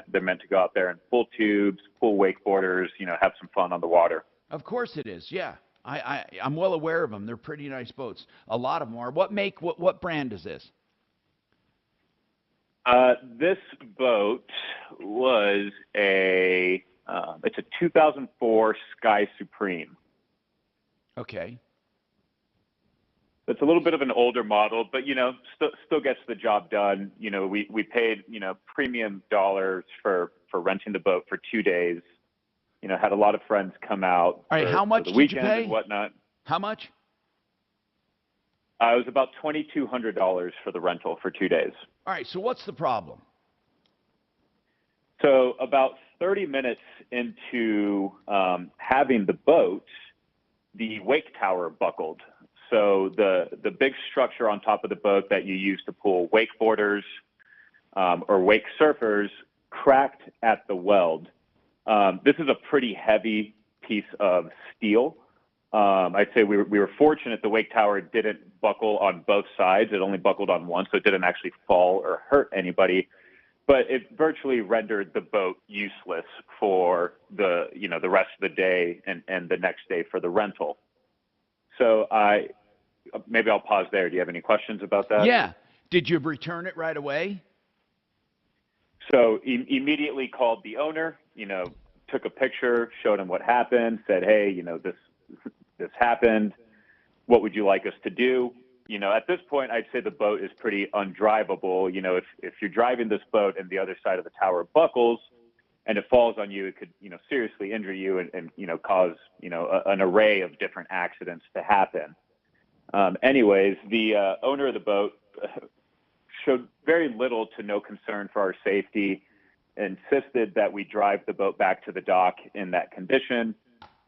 They're meant to go out there and pull tubes, pull wakeboarders, have some fun on the water. Of course it is. Yeah, I'm well aware of them. They're pretty nice boats. A lot of them are. What brand is this? This boat was it's a 2004 Sky Supreme. Okay. It's a little bit of an older model, but still gets the job done. We paid premium dollars for renting the boat for 2 days. Had a lot of friends come out. All right, how much for the did you weekend pay? and whatnot. How much? It was about $2,200 for the rental for 2 days. All right, so what's the problem? So about 30 minutes into having the boat, the wake tower buckled. So the big structure on top of the boat that you use to pull wakeboarders or wake surfers cracked at the weld. This is a pretty heavy piece of steel. I'd say we were fortunate the wake tower didn't buckle on both sides. It only buckled on one, so it didn't actually fall or hurt anybody. But it virtually rendered the boat useless for the rest of the day and the next day for the rental. So maybe I'll pause there. Do you have any questions about that? Yeah. Did you return it right away? So immediately called the owner, took a picture, showed him what happened, said, hey, this happened. What would you like us to do? At this point, I'd say the boat is pretty undrivable. If you're driving this boat and the other side of the tower buckles and it falls on you, it could, seriously injure you and cause, an array of different accidents to happen. Anyways, the owner of the boat showed very little to no concern for our safety, insisted that we drive the boat back to the dock in that condition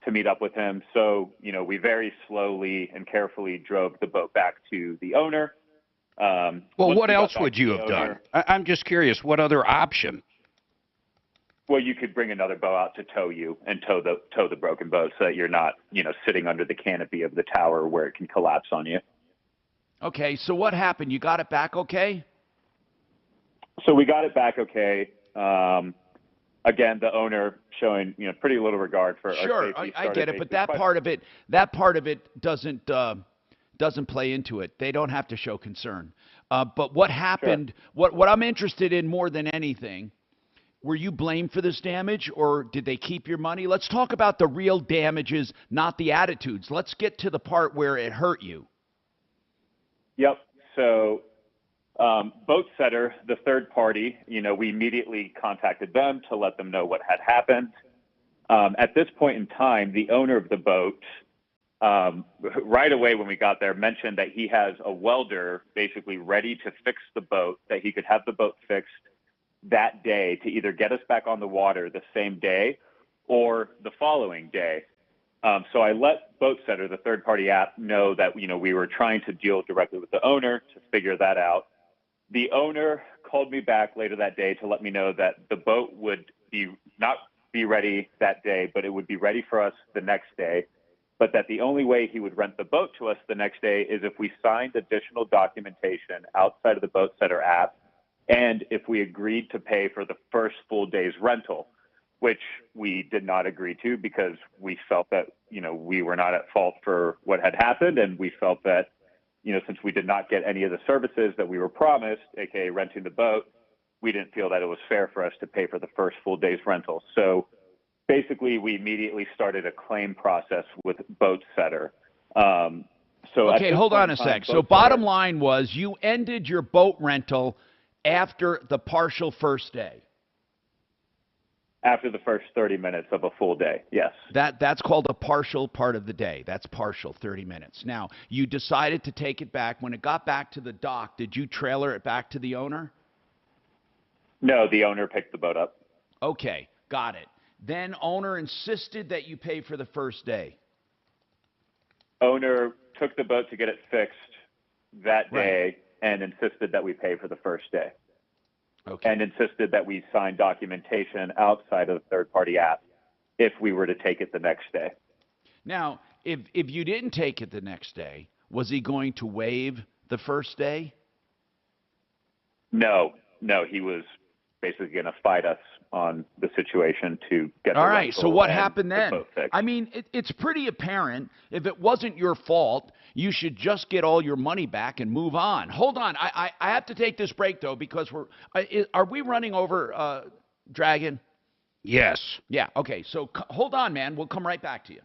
to meet up with him. So, we very slowly and carefully drove the boat back to the owner. Well, what else would you have done? I'm just curious, what other option? Well, you could bring another boat out to tow you and tow the broken boat so that you're not, sitting under the canopy of the tower where it can collapse on you. Okay, so what happened? You got it back okay? So we got it back okay. Again, the owner showing pretty little regard for our safety. Sure, I get it, but that part of it doesn't play into it. They don't have to show concern. But what happened? Sure. What I'm interested in more than anything, were you blamed for this damage, or did they keep your money? Let's talk about the real damages, not the attitudes. Let's get to the part where it hurt you. Yep. So. Boat Setter, the third party, we immediately contacted them to let them know what had happened. At this point in time, the owner of the boat, right away when we got there, mentioned that he has a welder basically ready to fix the boat, that he could have the boat fixed that day to either get us back on the water the same day or the following day. So I let Boat Setter, the third party app, know that, we were trying to deal directly with the owner to figure that out. The owner called me back later that day to let me know that the boat would not be ready that day, but it would be ready for us the next day. But that the only way he would rent the boat to us the next day is if we signed additional documentation outside of the Boat Setter app, and if we agreed to pay for the first full day's rental, which we did not agree to because we felt that, we were not at fault for what had happened. And we felt that, since we did not get any of the services that we were promised, aka renting the boat, we didn't feel that it was fair for us to pay for the first full day's rental. So basically, we immediately started a claim process with Boat Setter. Okay, hold on a sec. So bottom line was you ended your boat rental after the partial first day. After the first 30 minutes of a full day, yes. That's called a partial part of the day. That's partial, 30 minutes. Now, you decided to take it back. When it got back to the dock, did you trailer it back to the owner? No, the owner picked the boat up. Okay, got it. Then owner insisted that you pay for the first day. Owner took the boat to get it fixed that day and insisted that we pay for the first day. Okay. And insisted that we sign documentation outside of the third-party app if we were to take it the next day. Now, if you didn't take it the next day, was he going to waive the first day? No, he was basically going to fight us on the situation to get All the right, so rental what and happened the then? boat fixed. I mean, it's pretty apparent. If it wasn't your fault, you should just get all your money back and move on. Hold on. I have to take this break, though, because are we running over, Dragon? Yes. Yeah, okay. So hold on, man. We'll come right back to you.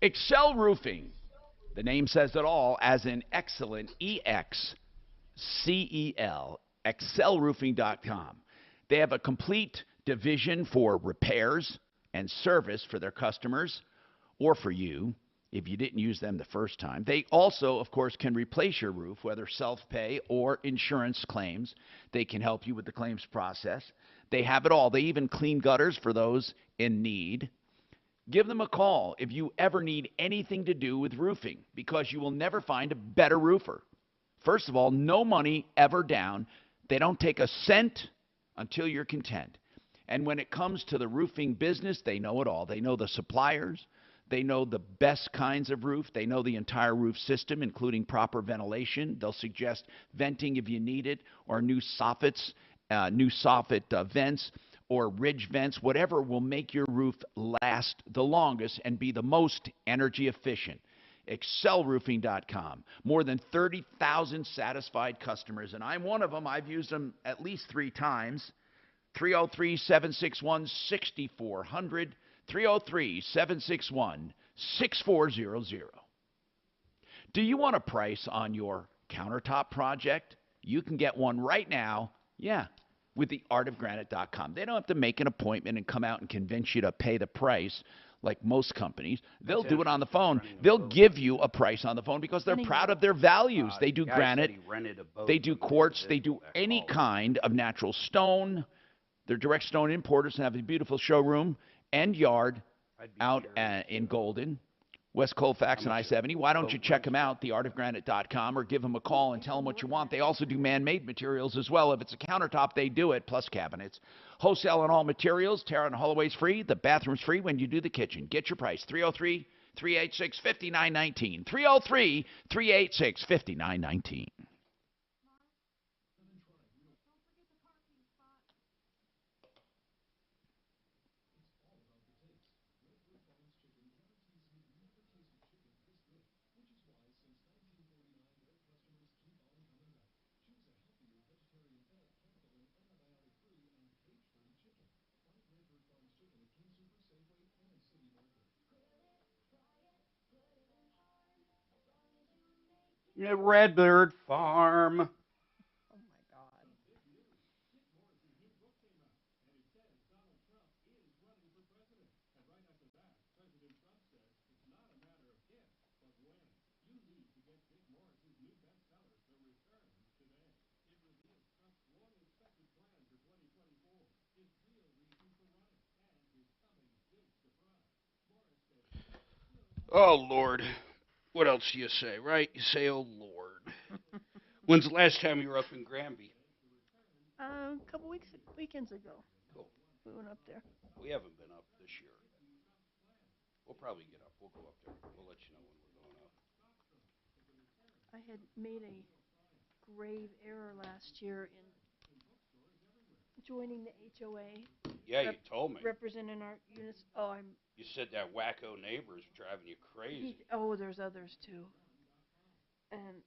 Excel Roofing. The name says it all, as in excellent, EXCEL, excelroofing.com. They have a complete division for repairs and service for their customers or for you if you didn't use them the first time. They also, of course, can replace your roof, whether self-pay or insurance claims. They can help you with the claims process. They have it all. They even clean gutters for those in need. Give them a call if you ever need anything to do with roofing, because you will never find a better roofer. First of all, no money ever down. They don't take a cent until you're content. And when it comes to the roofing business, they know it all. They know the suppliers. They know the best kinds of roof. They know the entire roof system, including proper ventilation. They'll suggest venting if you need it, or new soffit vents, or ridge vents, whatever will make your roof last the longest and be the most energy efficient. excelroofing.com. More than 30,000 satisfied customers, and I'm one of them. I've used them at least 3 times. 303-761-6400, 303-761-6400. Do you want a price on your countertop project? You can get one right now. Yeah, with theartofgranite.com. They don't have to make an appointment and come out and convince you to pay the price like most companies. They'll do it on the phone. They'll give you a price on the phone because they're proud of their values. They do granite, they do quartz, they do any kind of natural stone. They're direct stone importers and have a beautiful showroom and yard out in Golden, West Colfax and I-70. Why don't you check them out, theartofgranite.com, or give them a call and tell them what you want. They also do man-made materials as well. If it's a countertop, they do it, plus cabinets. Wholesale on all materials. Terra and Holloway's free. The bathroom's free when you do the kitchen. Get your price, 303-386-5919. 303-386-5919. Redbird Farm. Oh my God. Oh, Lord. What else do you say, right? You say, oh, Lord. When's the last time you were up in Granby? A couple weekends ago. Cool. We went up there. We haven't been up this year. We'll probably get up. We'll go up there. We'll let you know when we're going up. I had made a grave error last year in joining the HOA. Yeah, you told me. Representing our units. Oh, You said that wacko neighbor's driving you crazy. there's others too. And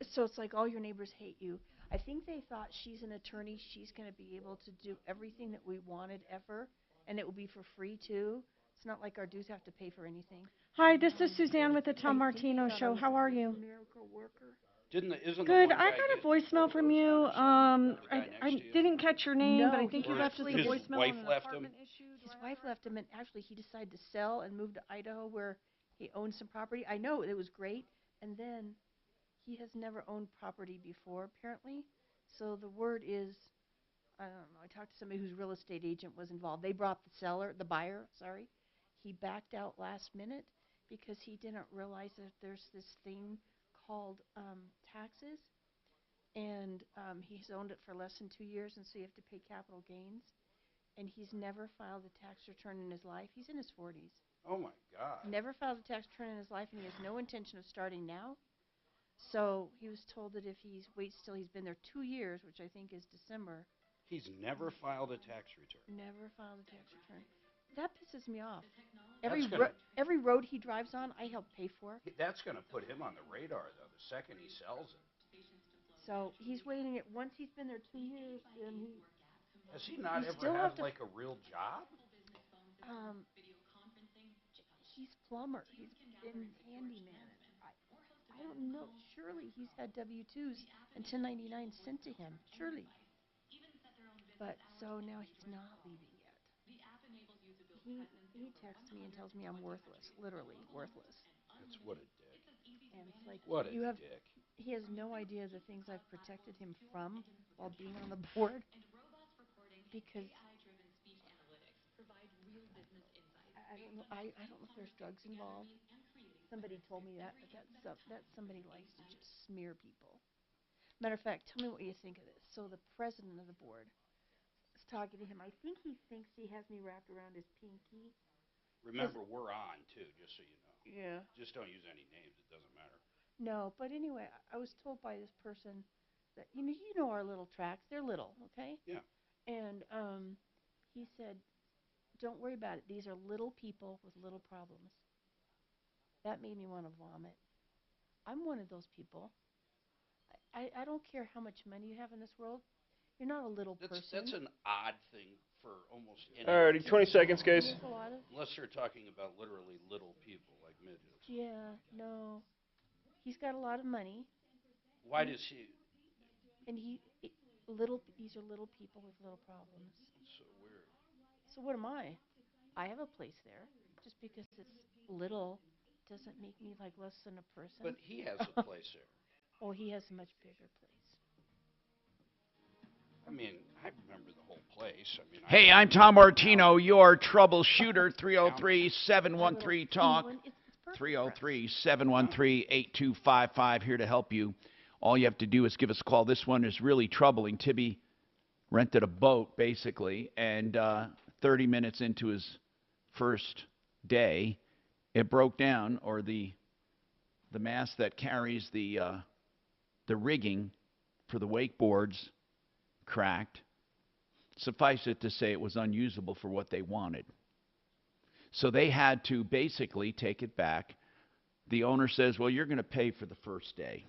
so it's like all your neighbors hate you. I think they thought she's an attorney. She's going to be able to do everything that we wanted ever, and it will be for free too. It's not like our dues have to pay for anything. Hi, this is Suzanne with the Tom Martino Show. How are you? Miracle worker. Good. I got a voicemail from you. I didn't catch your name, but I think you left us a voicemail on an apartment issue. His wife left him, and actually he decided to sell and move to Idaho, where He owned some property. I know it was great. And then he has never owned property before, apparently. So the word is, I don't know. I talked to somebody whose real estate agent was involved. They brought the buyer, sorry. He backed out last minute because he didn't realize that there's this thing called taxes. And he's owned it for less than 2 years, and so you have to pay capital gains. And he's never filed a tax return in his life. He's in his 40s. Oh, my God. Never filed a tax return in his life, and he has no intention of starting now. So he was told that if he waits till he's been there 2 years, which I think is December. He's never filed a tax return. Never filed a tax return. That pisses me off. Every road he drives on, I help pay for. That's going to put him on the radar, though, the second he sells it. So he's waiting it. Once he's been there 2 years, then he. Has he not You ever still have had, to- like, a real job? He's plumber. He's been handyman. I don't know. Surely he's had W-2s and 1099s sent to him. Surely. But so now he's not leaving yet. He texts me and tells me I'm worthless. Literally worthless. That's what a dick. And it's like What a dick. He has no idea the things I've protected him from while being on the board. Because I don't know. I don't know if there's drugs involved. Somebody told me that, but that somebody likes to just smear people. Matter of fact, tell me what you think of this. So the president of the board is talking to him. I think he thinks he has me wrapped around his pinky. Remember, we're on, too, just so you know. Yeah. Just don't use any names. It doesn't matter. No, but anyway, I was told by this person that, you know our little tracks. They're little, okay? Yeah. And he said, don't worry about it. These are little people with little problems. That made me want to vomit. I'm one of those people. I don't care how much money you have in this world. You're not a little person. That's an odd thing for almost any. Alrighty, 20 seconds, guys. There's a lot of, Unless they're talking about literally little people like midgets. yeah, no. He's got a lot of money. Why does he? And these are little people with little problems. That's so weird. So what am I? I have a place there. Just because it's little doesn't make me like less than a person. But he has a place there. Oh, he has a much bigger place. I mean, I remember the whole place. I mean, Hey, I'm Tom Martino, your troubleshooter. 303-713-TALK. It's perfect for us. 303-713-8255, here to help you. All you have to do is give us a call. This one is really troubling. Tibby rented a boat, basically, and 30 minutes into his first day, it broke down, or the mast that carries the rigging for the wakeboards cracked. Suffice it to say, it was unusable for what they wanted. So they had to basically take it back. The owner says, well, you're going to pay for the first day.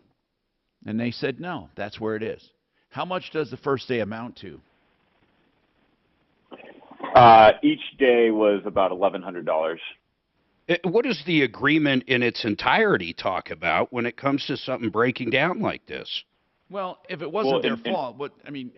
And they said, no, that's where it is. How much does the first day amount to? Each day was about $1,100. What does the agreement in its entirety talk about when it comes to something breaking down like this? Well, if it wasn't their fault,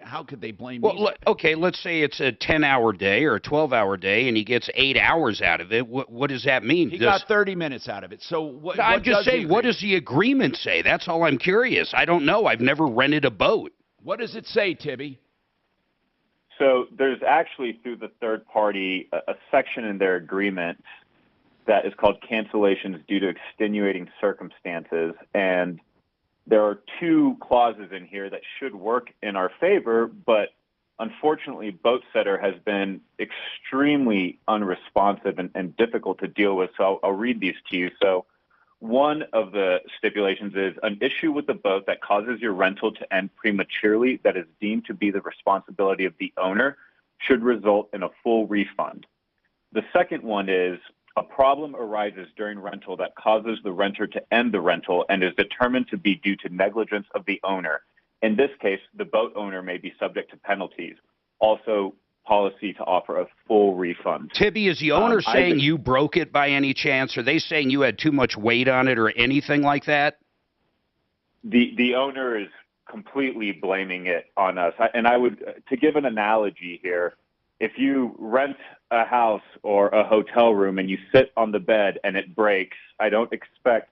how could they blame me? Well, okay, let's say it's a 10-hour day or a 12-hour day, and he gets 8 hours out of it. What does that mean? He got 30 minutes out of it. So what? I'm just saying, what does the agreement say? That's all I'm curious. I don't know. I've never rented a boat. What does it say, Tibby? So there's actually, through the third party, a section in their agreement that is called cancellations due to extenuating circumstances. And there are two clauses in here that should work in our favor, but unfortunately, BoatSetter has been extremely unresponsive and difficult to deal with. So I'll read these to you. So one of the stipulations is an issue with the boat that causes your rental to end prematurely that is deemed to be the responsibility of the owner should result in a full refund. The second one is a problem arises during rental that causes the renter to end the rental and is determined to be due to negligence of the owner. In this case, the boat owner may be subject to penalties. Also, policy to offer a full refund. Tibby, is the owner saying you broke it by any chance? Are they saying you had too much weight on it or anything like that? The owner is completely blaming it on us. And I would, to give an analogy here, if you rent a house or a hotel room and you sit on the bed and it breaks, I don't expect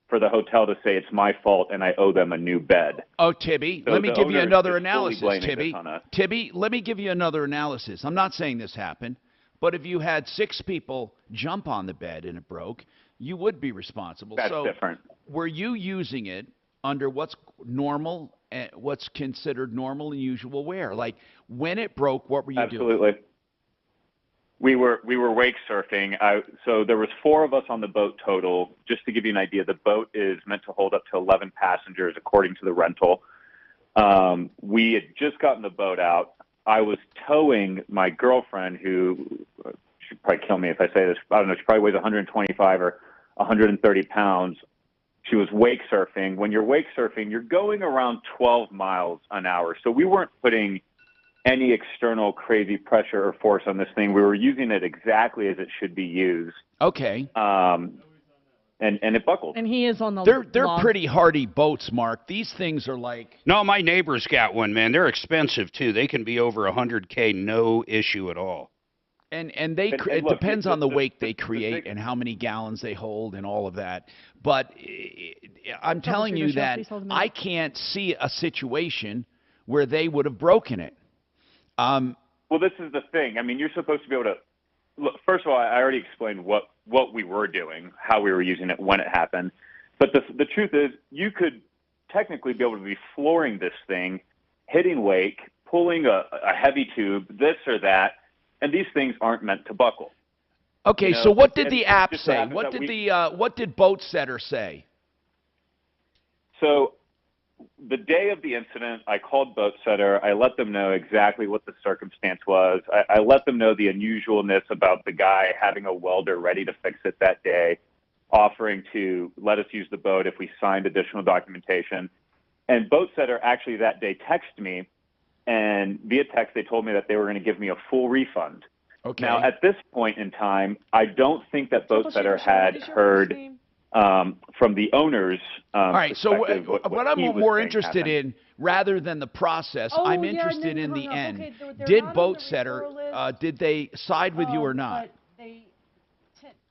for the hotel to say it's my fault and I owe them a new bed. Oh, Tibby, So let me the give you owner another is fully analysis, blaming Tibby. this on us. Tibby, let me give you another analysis. I'm not saying this happened, but if you had 6 people jump on the bed and it broke, you would be responsible. That's so different. were you using it under what's normal, what's considered normal and usual wear? Like when it broke, what were you doing? Absolutely. We were wake surfing. So there was 4 of us on the boat total. Just to give you an idea, the boat is meant to hold up to 11 passengers according to the rental. We had just gotten the boat out. I was towing my girlfriend, who should probably kill me if I say this. I don't know. She probably weighs 125 or 130 pounds. She was wake surfing. When you're wake surfing, you're going around 12 miles an hour. So we weren't putting any external crazy pressure or force on this thing. We were using it exactly as it should be used. Okay. And it buckled. And he is on the They're log. pretty hardy boats, Mark. These things are like... No, my neighbor's got one, man. They're expensive, too. They can be over $100K, no issue at all. And look, depends on the wake they the create big- and how many gallons they hold and all of that. But I'm telling you Troubleshooter, that please hold a minute. I can't see a situation where they would have broken it. Well, this is the thing. I mean, you're supposed to be able to look. First of all, I already explained what we were doing, how we were using it, when it happened. But the truth is, you could technically be able to be flooring this thing, hitting wake, pulling a heavy tube, this or that, and these things aren't meant to buckle. Okay, You know, so what did it the app just so say? happens What that did what did Boat Setter say? So the day of the incident, I called Boat Setter. I let them know exactly what the circumstance was. I let them know the unusualness about the guy having a welder ready to fix it that day, offering to let us use the boat if we signed additional documentation. And Boat Setter actually that day texted me, and via text they told me that they were going to give me a full refund. Okay. Now, at this point in time, I don't think that Boat Setter Troubleshooter, had what is your heard first name? from the owners. All right, so perspective what I'm he was more saying interested happened. in, rather than the process, Oh, I'm yeah, and interested then you in the hung up. end. Okay, they're Did not on Boat the Setter, referral list, did they side with you or not? But they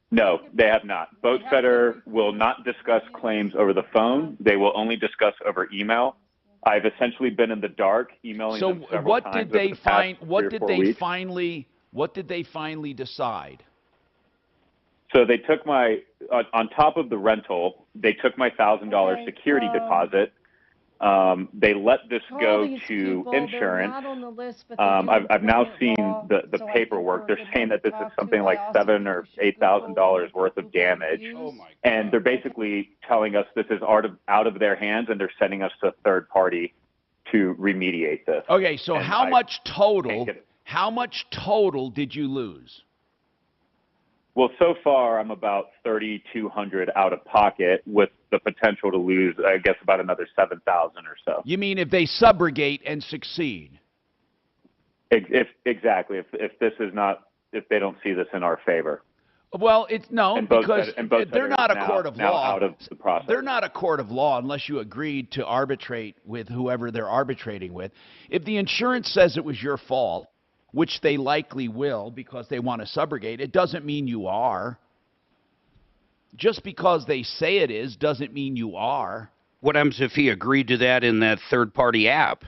No, they have not. Boat They have Setter to will not discuss claims over the phone. They will only discuss over email. I've essentially been in the dark, emailing So them several what times did over they the past find? 3 What or did 4 they weeks. finally? What did they finally decide? So they took my on top of the rental. They took my $1,000 security deposit. They let this all go these to people, they're insurance. not on the list, but they do I've now employment seen law, the so I think paperwork. they're They're a good saying one that to this is talk to. something I like also $7,000 think or you should Google $8,000 worth what of Google damage. reviews. Oh, my God. And they're basically telling us this is out of their hands, and they're sending us to a third party to remediate this. Okay, so And how I much total? can't get it. How much total did you lose? Well, so far I'm about $3,200 out of pocket, with the potential to lose, I guess, about another $7,000 or so. You mean if they subrogate and succeed? Exactly. If this is not, if they don't see this in our favor. Well, it's no, And Boat because Setter- and Boat they're Setter not is a court of now law. out of the process. They're not a court of law unless you agreed to arbitrate with whoever they're arbitrating with. If the insurance says it was your fault, which they likely will because they want to subrogate, it doesn't mean you are. Just because they say it is doesn't mean you are. What happens if he agreed to that in that third-party app?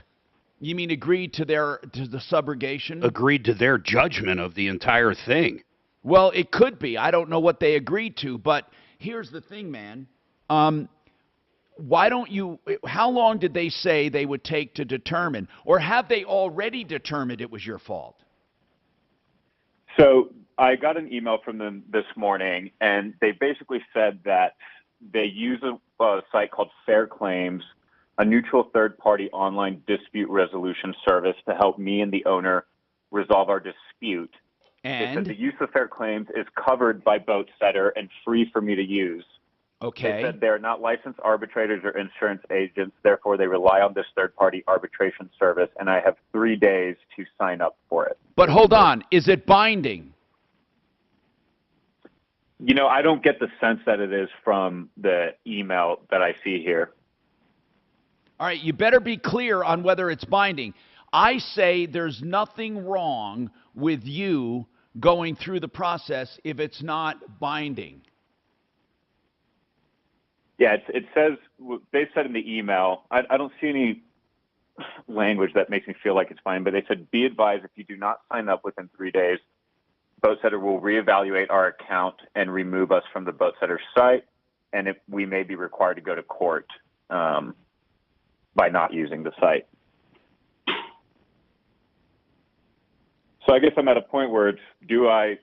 You mean agreed to the subrogation? Agreed to their judgment of the entire thing. Well, it could be. I don't know what they agreed to, but here's the thing, man. Why don't you, how long did they say they would take to determine, or have they already determined it was your fault? So I got an email from them this morning, and they basically said that they use a site called Fair Claims, a neutral third-party online dispute resolution service to help me and the owner resolve our dispute. They said And, the use of Fair Claims is covered by Boat Setter and free for me to use. They okay. said they're not licensed arbitrators or insurance agents, therefore they rely on this third-party arbitration service, and I have 3 days to sign up for it. But hold on, is it binding? You know, I don't get the sense that it is from the email that I see here. All right, you better be clear on whether it's binding. I say there's nothing wrong with you going through the process if it's not binding. Yeah, it says, they said in the email, I don't see any language that makes me feel like it's fine, but they said, be advised if you do not sign up within 3 days, boat setter will reevaluate our account and remove us from the boat setter site, and if we may be required to go to court by not using the site. So I guess I'm at a point where it's, do I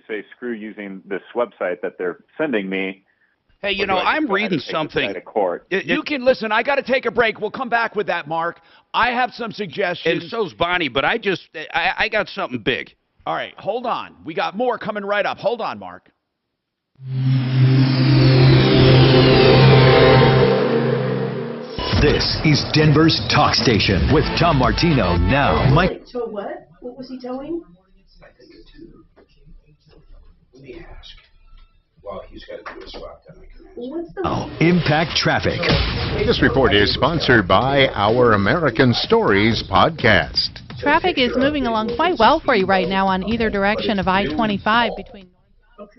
say screw using this website that they're sending me? Hey, you know, I'm reading something. You can listen. I got to take a break. We'll come back with that, Mark. I have some suggestions. And so's Bonnie, but I got something big. All right, hold on. We got more coming right up. Hold on, Mark. This is Denver's Talk Station with Tom Martino. Now, Mike. So what? What was he towing? I think it's two. Let me ask. Well, he's got to do a swap, then I can ask. What's the Impact Traffic. This report is sponsored by our American Stories podcast. Traffic is moving along quite well for you right now on either direction of I-25 between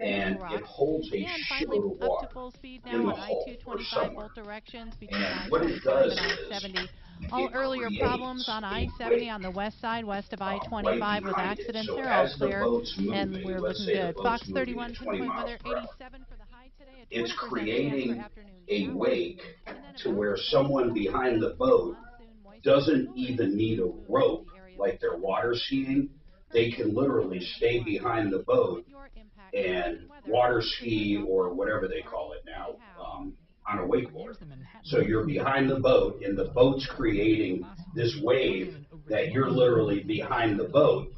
and it holds a finally shitload of up to water full speed in now the on hull or I-225 somewhere. both directions between And what it I-25 does and is I-70. All it earlier creates problems on a I-70 wake, on the west side, west of right I-25 with behind it. accidents. So They're all as the clear, boat's moving, and we're let's looking say the good. boat's Fox moving 31 at 20 pinpoint miles weather, per hour. 87 for the high today. It's 20% chance for creating afternoon a showers. wake And then to about where 40% someone behind the boat doesn't even need a rope like they're water skiing. They can literally stay behind the boat and water ski or whatever they call it now on a wakeboard. So you're behind the boat and the boat's creating this wave that you're literally behind the boat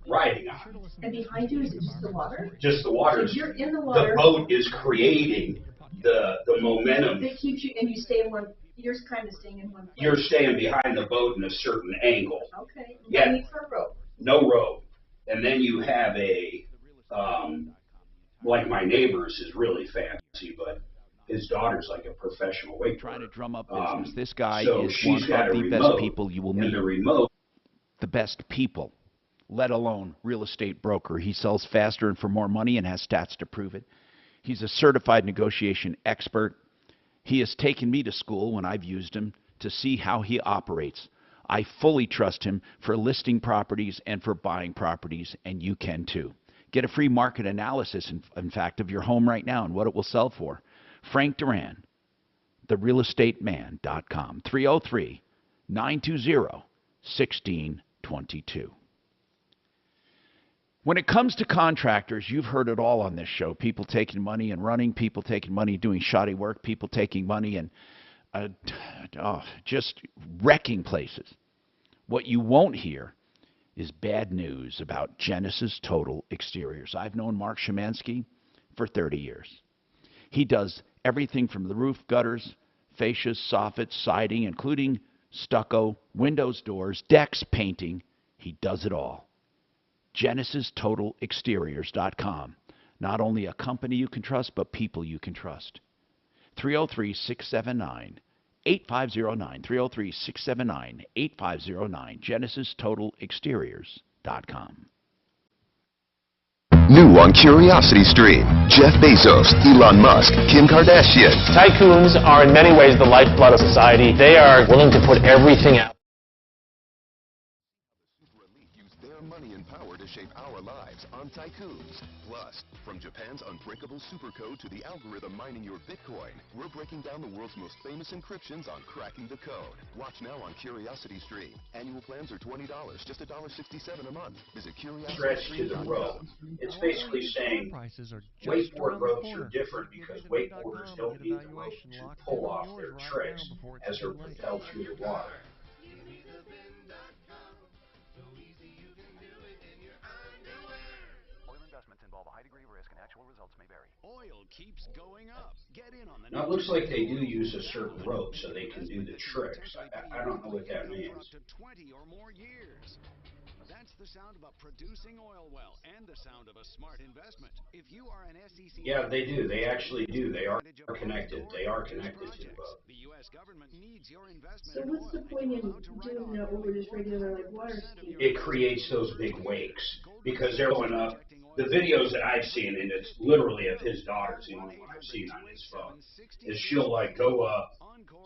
riding on. and behind you is it just the water? Just the water. So you're in the water. The boat is creating the momentum. That keeps you, and you stay in one. You're kind of staying in one place. You're staying behind the boat in a certain angle. Okay. Yeah. No need for a rope. No rope. And then you have a, like my neighbor's is really fancy, but his daughter's like a professional wakeboarder. Trying to drum up business. This guy so is she's one got of a the remote, best people you will meet. And the remote. The best people, let alone real estate broker. He sells faster and for more money and has stats to prove it. He's a certified negotiation expert. He has taken me to school when I've used him to see how he operates. I fully trust him for listing properties and for buying properties, and you can too. Get a free market analysis, in fact, of your home right now and what it will sell for. Frank Duran, therealestateman.com, 303-920-1622. When it comes to contractors, you've heard it all on this show. People taking money and running, people taking money doing shoddy work, people taking money and just wrecking places. What you won't hear is bad news about Genesis Total Exteriors. I've known Mark Szymanski for 30 years. He does everything from the roof, gutters, fascias, soffits, siding, including stucco, windows, doors, decks, painting. He does it all. GenesisTotalExteriors.com. Not only a company you can trust, but people you can trust. 303-679-8509. 303-679-8509. GenesisTotalExteriors.com. New on Curiosity Stream, Jeff Bezos, Elon Musk, Kim Kardashian. Tycoons are in many ways the lifeblood of society. They are willing to put everything out. Use their money and power to shape our lives on Tycoons. Plus, from Japan's unbreakable supercode to the algorithm mining your Bitcoin, we're breaking down the world's most famous encryptions on cracking the code. Watch now on Curiosity Stream. Annual plans are $20, just $1.67 a month. Visit Stretch to the road. It's basically saying wakeboard ropes are different because wakeboarders don't need the rope to pull off their tricks as they're propelled through the water. Oil keeps going up. Get in on the Now it looks like they do use a certain rope so they can do the tricks. I don't know what that means. Up to 20 or more years. That's the sound of a producing oil well and the sound of a smart investment. If you are an SEC... Yeah, they do. They actually do. They are connected. They are connected to So what's the point in doing that over just regular like water skiing? It creates those big wakes because they're going up. The videos that I've seen, and it's literally of his daughter's the only one I've seen on his phone, is she'll like go up.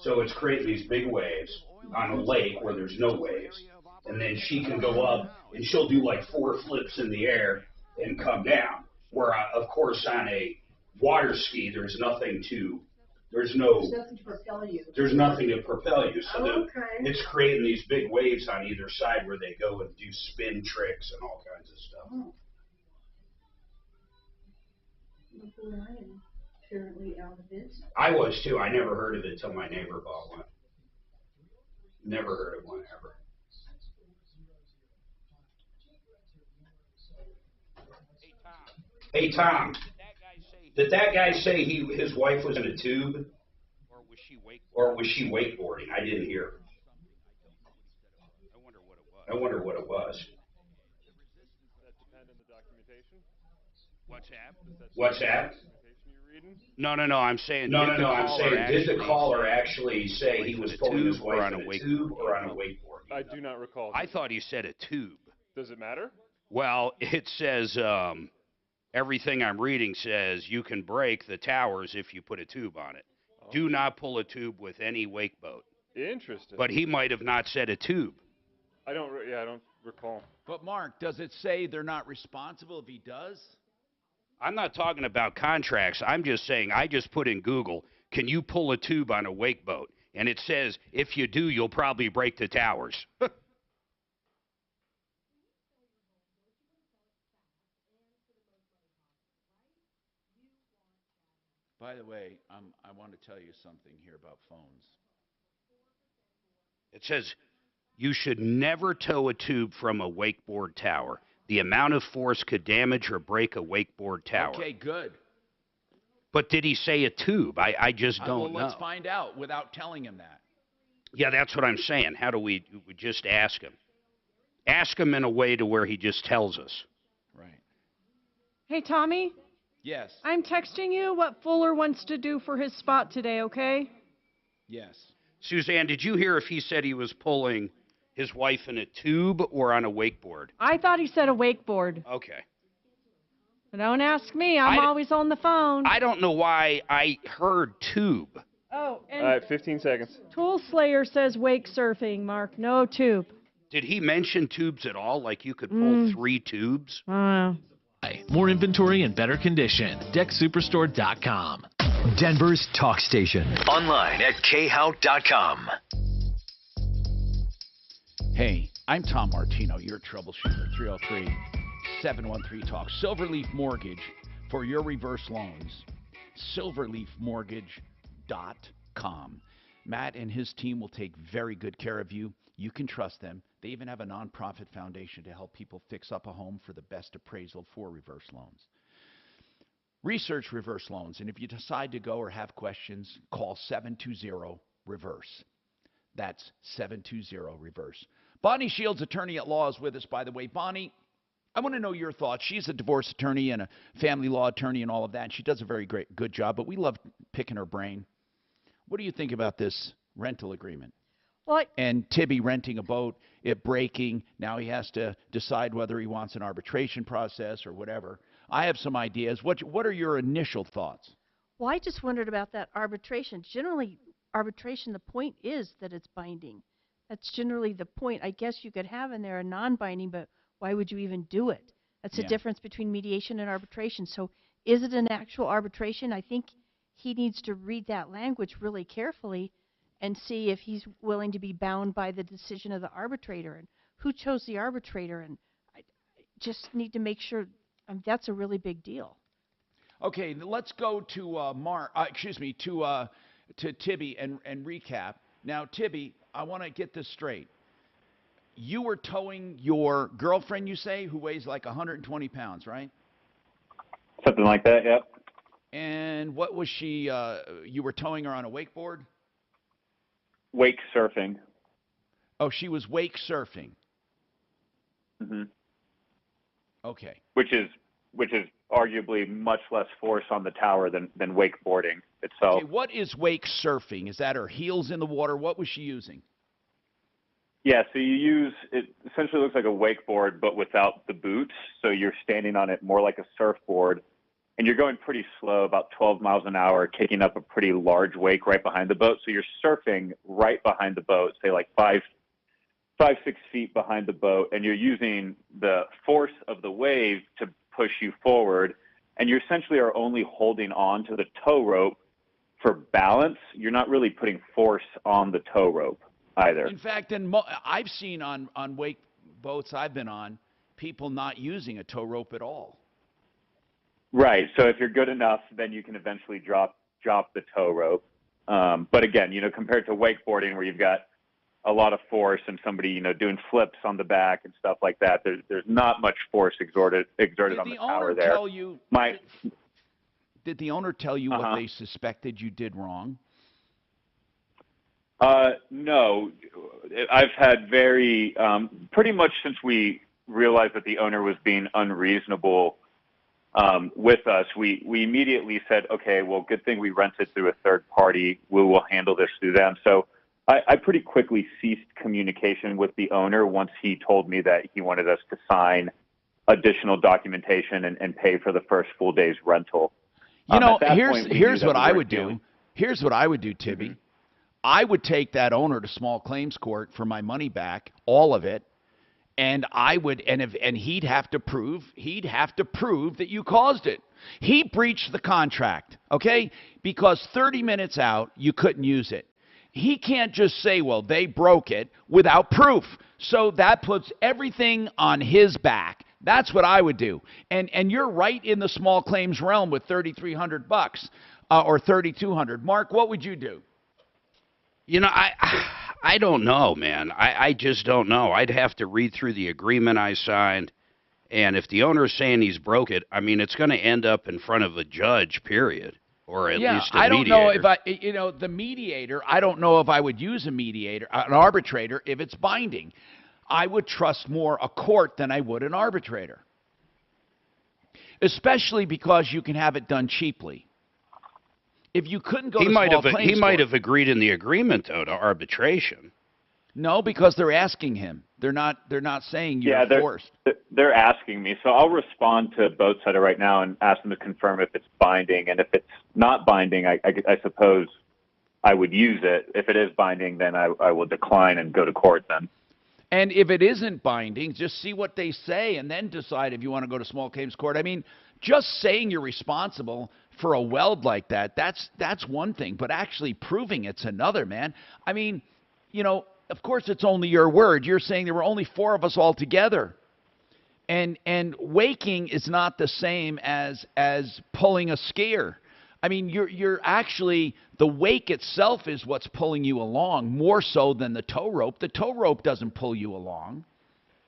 So it's creating these big waves on a lake where there's no waves. And then she can go up and she'll do like 4 flips in the air and come down. Where, of course, on a water ski, there's nothing to propel you. There's nothing to propel you. So it's creating these big waves on either side where they go and do spin tricks and all kinds of stuff. Oh. Before I am apparently out of it. I was too. I never heard of it till my neighbor bought one. Never heard of one ever. Hey Tom, did that guy say his wife was in a tube? Or was she wakeboarding? I didn't hear. I wonder what it was. What's that? No. I'm saying. No. I'm saying, did the caller actually say he was pulling his wife in a tube or on a wakeboard? I do not recall. I thought he said a tube. Does it matter? Well, it says everything I'm reading says you can break the towers if you put a tube on it. Oh. Do not pull a tube with any wake boat. Interesting. But he might have not said a tube. I don't recall. But Mark, does it say they're not responsible if he does? I'm not talking about contracts. I'm just saying I just put in Google, can you pull a tube on a wake boat? And it says if you do, you'll probably break the towers. By the way, I want to tell you something here about phones. It says you should never tow a tube from a wakeboard tower. The amount of force could damage or break a wakeboard tower. Okay, good. But did he say a tube? I just don't know. Let's find out without telling him that. Yeah, that's what I'm saying. How do we just ask him? Ask him in a way to where he just tells us. Right. Hey, Tommy? Yes. I'm texting you what Fuller wants to do for his spot today, okay? Yes. Suzanne, did you hear if he said he was pulling his wife in a tube or on a wakeboard? I thought he said a wakeboard. Okay. But don't ask me. I'm always on the phone. I don't know why I heard tube. Oh, and all right, 15 seconds. Tool Slayer says wake surfing, Mark. No tube. Did he mention tubes at all? Like you could pull 3 tubes? I don't know. More inventory and better condition. DeckSuperstore.com. Denver's talk station. Online at khout.com. Hey, I'm Tom Martino, your troubleshooter. 303-713-TALK. Silverleaf Mortgage for your reverse loans. Silverleafmortgage.com. Matt and his team will take very good care of you. You can trust them. They even have a nonprofit foundation to help people fix up a home for the best appraisal for reverse loans. Research reverse loans, and if you decide to go or have questions, call 720-REVERSE. That's 720-REVERSE. Bonnie Shields, attorney at law, is with us, by the way. Bonnie, I want to know your thoughts. She's a divorce attorney and a family law attorney and all of that, and she does a very good job, but we love picking her brain. What do you think about this rental agreement? Well, And Tibby renting a boat, it breaking. Now he has to decide whether he wants an arbitration process or whatever. I have some ideas. What are your initial thoughts? Well, I just wondered about that arbitration. Generally, arbitration, the point is that it's binding. That's generally the point. I guess you could have in there a non-binding, but why would you even do it? That's the difference between mediation and arbitration. So is it an actual arbitration? I think he needs to read that language really carefully and see if he's willing to be bound by the decision of the arbitrator and who chose the arbitrator. And I just need to make sure that's a really big deal. Okay, let's go to to Tibby and recap. Now, Tibby, I want to get this straight. You were towing your girlfriend, you say, who weighs like 120 pounds, right? Something like that, yep. And what was she, you were towing her on a wakeboard? Wake surfing. Oh, she was wake surfing. Mm-hmm. Okay. Which is which is arguably much less force on the tower than wakeboarding itself. Okay, what is wake surfing? Is that her heels in the water? What was she using? Yeah, so you use, it essentially looks like a wakeboard, but without the boots. So you're standing on it more like a surfboard, and you're going pretty slow, about 12 miles an hour, kicking up a pretty large wake right behind the boat. So you're surfing right behind the boat, say like 6 feet behind the boat, and you're using the force of the wave to push you forward, and you essentially are only holding on to the tow rope for balance. You're not really putting force on the tow rope either. In fact, I've seen on wake boats I've been on, people not using a tow rope at all. Right. So if you're good enough, then you can eventually drop the tow rope. But again, compared to wakeboarding where you've got a lot of force and somebody, doing flips on the back and stuff like that, there's not much force exerted on the tower there. Did the owner tell you what they suspected you did wrong? No. I've had pretty much since we realized that the owner was being unreasonable with us, we immediately said, okay, well, good thing we rented through a third party. We will handle this through them. So I pretty quickly ceased communication with the owner once he told me that he wanted us to sign additional documentation and pay for the first full day's rental. Here's what I would do. Here's what I would do, Tibby. Mm-hmm. I would take that owner to small claims court for my money back, all of it, and he'd have to prove that you caused it. He breached the contract, okay? Because 30 minutes out, you couldn't use it. He can't just say, well, they broke it without proof. So that puts everything on his back. That's what I would do. And you're right in the small claims realm with $3,300 or $3,200. Mark, what would you do? I don't know, man. I just don't know. I'd have to read through the agreement I signed. And if the owner is saying he's broke it, I mean, it's going to end up in front of a judge, period. Or at least a mediator. I don't know if the mediator, I don't know if I would use a mediator, an arbitrator, if it's binding. I would trust more a court than I would an arbitrator. Especially because you can have it done cheaply. If you couldn't go to small claims court. He might have agreed in the agreement, though, to arbitration. No, because they're asking him. They're not saying you're forced. They're asking me. So I'll respond to BoatSetter right now and ask them to confirm if it's binding. And if it's not binding, I suppose I would use it. If it is binding, then I will decline and go to court then. And if it isn't binding, just see what they say and then decide if you want to go to small claims court. I mean, just saying you're responsible for a weld like that's one thing. But actually proving it's another, man. I mean, of course, it's only your word. You're saying there were only 4 of us all together. And waking is not the same as pulling a skier. I mean, you're actually, the wake itself is what's pulling you along more so than the tow rope. The tow rope doesn't pull you along.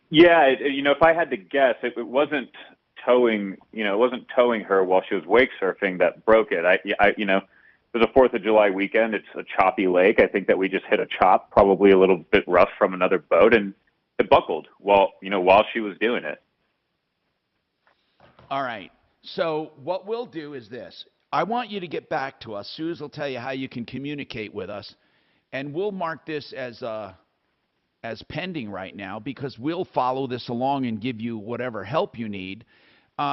Yeah, if I had to guess, it wasn't towing, it wasn't towing her while she was wake surfing that broke it. It was a 4th of July weekend. It's a choppy lake. I think that we just hit a chop, probably a little bit rough from another boat, and it buckled while she was doing it. All right. So what we'll do is this. I want you to get back to us. Suze will tell you how you can communicate with us, and we'll mark this as pending right now because we'll follow this along and give you whatever help you need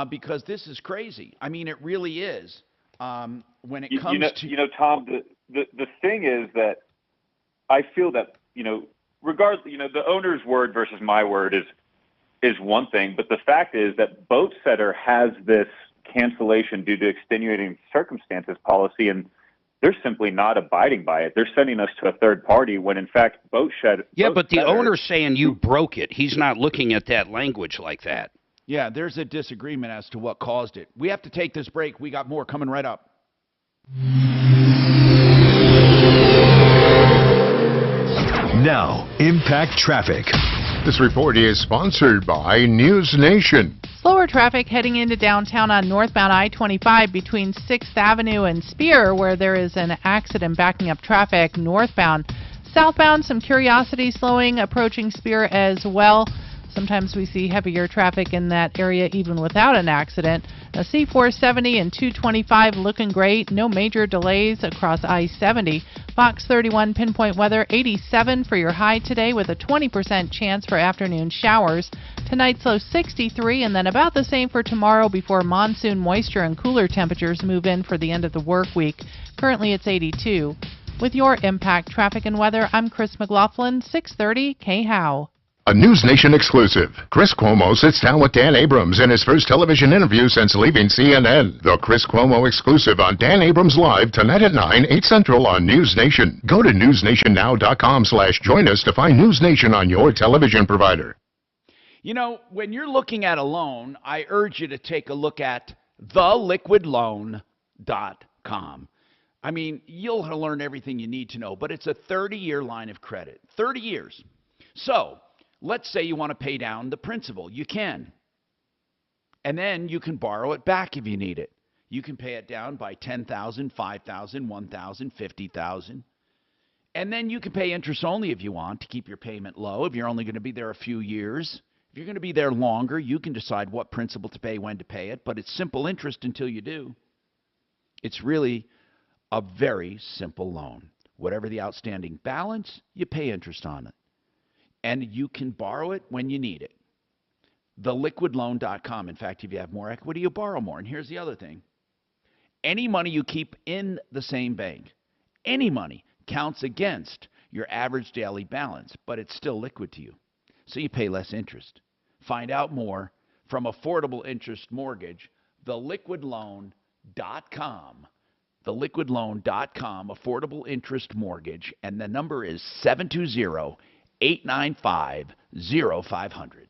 because this is crazy. I mean, it really is. When it comes to Tom, the thing is that I feel that regardless, the owner's word versus my word is one thing, but the fact is that BoatSetter has this cancellation due to extenuating circumstances policy, and they're simply not abiding by it. They're sending us to a third party when, in fact, BoatSetter. Yeah, but the owner's saying you broke it. He's not looking at that language like that. Yeah, there's a disagreement as to what caused it. We have to take this break. We got more coming right up. Now, Impact Traffic. This report is sponsored by News Nation. Slower traffic heading into downtown on northbound I-25 between 6th Avenue and Spear, where there is an accident backing up traffic northbound. Southbound, some Curiosity slowing, approaching Spear as well. Sometimes we see heavier traffic in that area even without an accident. A C470 and 225 looking great. No major delays across I-70. Fox 31 pinpoint weather, 87 for your high today with a 20% chance for afternoon showers. Tonight's low 63 and then about the same for tomorrow before monsoon moisture and cooler temperatures move in for the end of the work week. Currently it's 82. With your Impact Traffic and Weather, I'm Chris McLaughlin, 630 KHOW. A News Nation exclusive. Chris Cuomo sits down with Dan Abrams in his first television interview since leaving CNN. The Chris Cuomo exclusive on Dan Abrams Live tonight at 9, 8 Central on News Nation. Go to newsnationnow.com/join us to find News Nation on your television provider. You know, when you're looking at a loan, I urge you to take a look at theliquidloan.com. I mean, you'll learn everything you need to know, but it's a 30-year line of credit. 30 years. So, let's say you want to pay down the principal. You can. And then you can borrow it back if you need it. You can pay it down by $10,000, $5,000, $1,000, $50,000. And then you can pay interest only if you want to keep your payment low. If you're only going to be there a few years. If you're going to be there longer, you can decide what principal to pay, when to pay it. But it's simple interest until you do. It's really a very simple loan. Whatever the outstanding balance, you pay interest on it. And you can borrow it when you need it. Theliquidloan.com. In fact, if you have more equity, you borrow more. And here's the other thing. Any money you keep in the same bank, any money, counts against your average daily balance, but it's still liquid to you. So you pay less interest. Find out more from Affordable Interest Mortgage, theliquidloan.com. Theliquidloan.com, Affordable Interest Mortgage, and the number is 720-895-0500.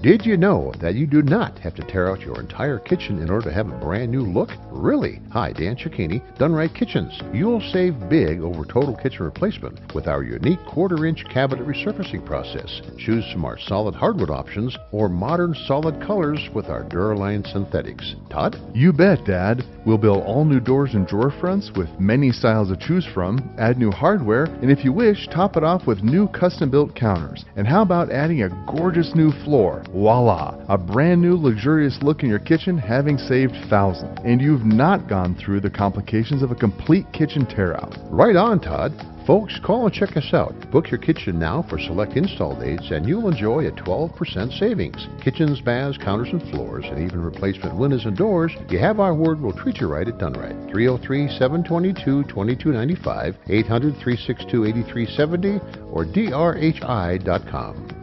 Did you know that you do not have to tear out your entire kitchen in order to have a brand new look? Really? Hi, Dan Cicchini, Done Right Kitchens. You'll save big over total kitchen replacement with our unique quarter-inch cabinet resurfacing process. Choose from our solid hardwood options or modern solid colors with our Duraline synthetics. Todd? You bet, Dad. We'll build all new doors and drawer fronts with many styles to choose from, add new hardware, and if you wish, top it off with new custom-built counters. And how about adding a gorgeous new floor? Voila! A brand new luxurious look in your kitchen, having saved thousands. And you've not gone through the complications of a complete kitchen tear-out. Right on, Todd. Folks, call and check us out. Book your kitchen now for select install dates and you'll enjoy a 12% savings. Kitchens, baths, counters and floors, and even replacement windows and doors. You have our word, we'll treat you right at Done Right. 303-722-2295, 800-362-8370, or drhi.com.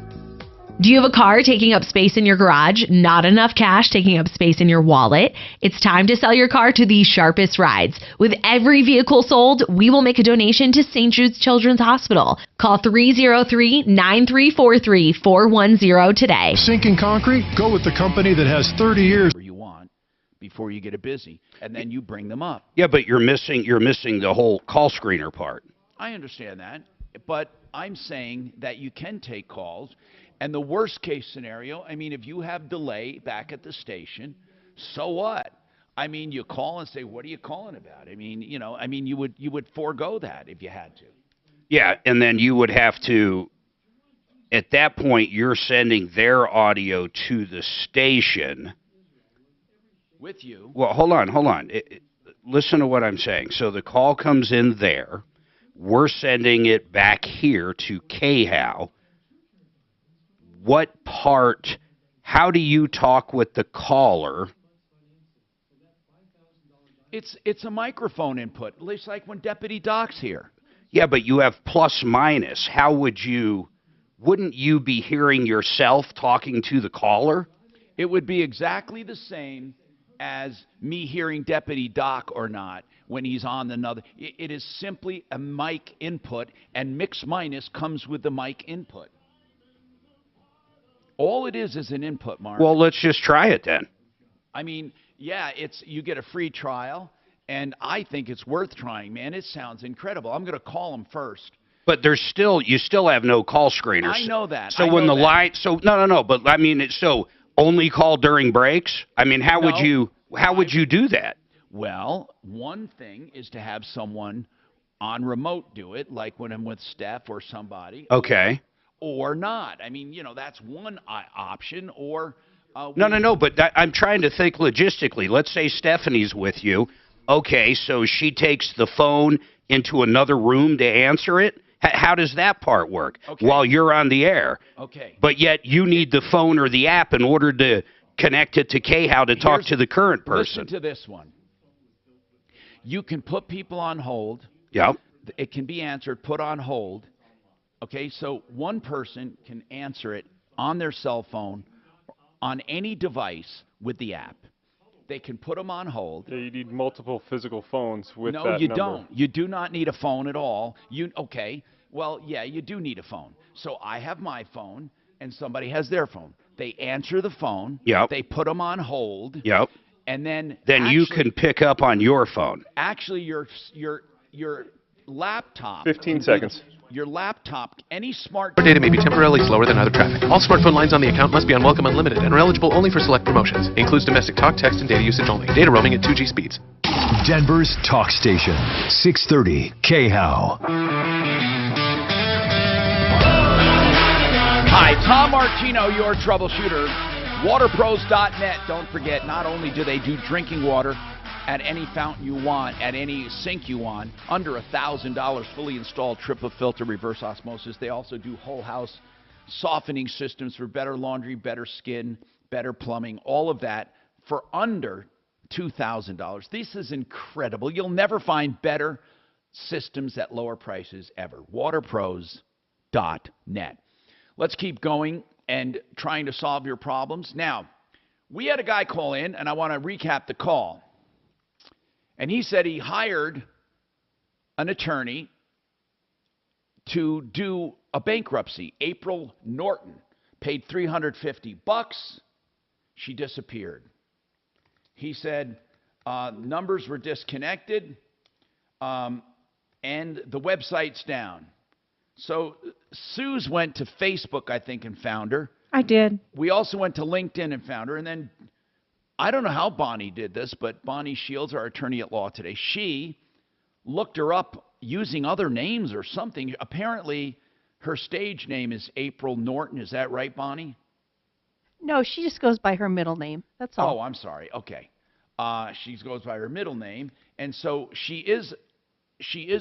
Do you have a car taking up space in your garage? Not enough cash taking up space in your wallet? It's time to sell your car to the sharpest rides. With every vehicle sold, we will make a donation to St. Jude's Children's Hospital. Call 303-9343-410 today. Sinking concrete? Go with the company that has 30 years. You want before you get it busy, and then you bring them up. Yeah, but you're missing the whole call screener part. I understand that, but I'm saying that you can take calls. And the worst case scenario, I mean, if you have delay back at the station, so what? I mean, you call and say, what are you calling about? I mean, you would forego that if you had to. Yeah, and then you would have to, at that point, you're sending their audio to the station. With you. Well, hold on. Listen to what I'm saying. So the call comes in there. We're sending it back here to KHOW. What part, how do you talk with the caller? It's a microphone input, it's like when Deputy Doc's here. Yeah, but you have plus minus. How wouldn't you be hearing yourself talking to the caller? It would be exactly the same as me hearing Deputy Doc or not when he's on another. It is simply a mic input, and mix minus comes with the mic input. All it is an input, Mark. Well, let's just try it then. I mean, yeah, you get a free trial, and I think it's worth trying, man. It sounds incredible. I'm going to call them first. But you still have no call screeners. I know that. So when the line, no, but I mean, so only call during breaks? I mean, how would you do that? Well, one thing is to have someone on remote do it, like when I'm with Steph or somebody. Okay. or not. I mean, that's one option. Or No. But I'm trying to think logistically. Let's say Stephanie's with you. Okay, so she takes the phone into another room to answer it. How does that part work while you're on the air? Okay. But yet you need the phone or the app in order to connect it to KHOW to talk to the current person. Listen to this one. You can put people on hold. Yep. It can be answered, put on hold. Okay, so one person can answer it on their cell phone, on any device with the app. They can put them on hold. Yeah, you need multiple physical phones with that No, you number. don't. You do not need a phone at all. Well, yeah, you do need a phone. So I have my phone, and somebody has their phone. They answer the phone. Yep. They put them on hold. Yep. And then you can pick up on your phone. Actually, your laptop. 15 seconds. Your laptop, any smart... Your data may be temporarily slower than other traffic. All smartphone lines on the account must be on Welcome Unlimited and are eligible only for select promotions. Includes domestic talk, text, and data usage only. Data roaming at 2G speeds. Denver's talk station, 630 KHOW. Hi, Tom Martino, your troubleshooter. WaterPros.net. Don't forget, not only do they do drinking water at any fountain you want, at any sink you want, under $1,000, fully installed triple filter reverse osmosis. They also do whole house softening systems for better laundry, better skin, better plumbing, all of that for under $2,000. This is incredible. You'll never find better systems at lower prices ever. WaterPros.net. Let's keep going and trying to solve your problems. Now, we had a guy call in, and I want to recap the call. And he said he hired an attorney to do a bankruptcy. April Norton paid $350. She disappeared. He said numbers were disconnected and the website's down. So Suze went to Facebook, I think, and found her. I did. We also went to LinkedIn and found her. And then I don't know how Bonnie did this, but Bonnie Shields, our attorney at law today, she looked her up using other names or something. Apparently, her stage name is April Norton. Is that right, Bonnie? No, she just goes by her middle name. That's all. Oh, I'm sorry. Okay. She goes by her middle name. And so she is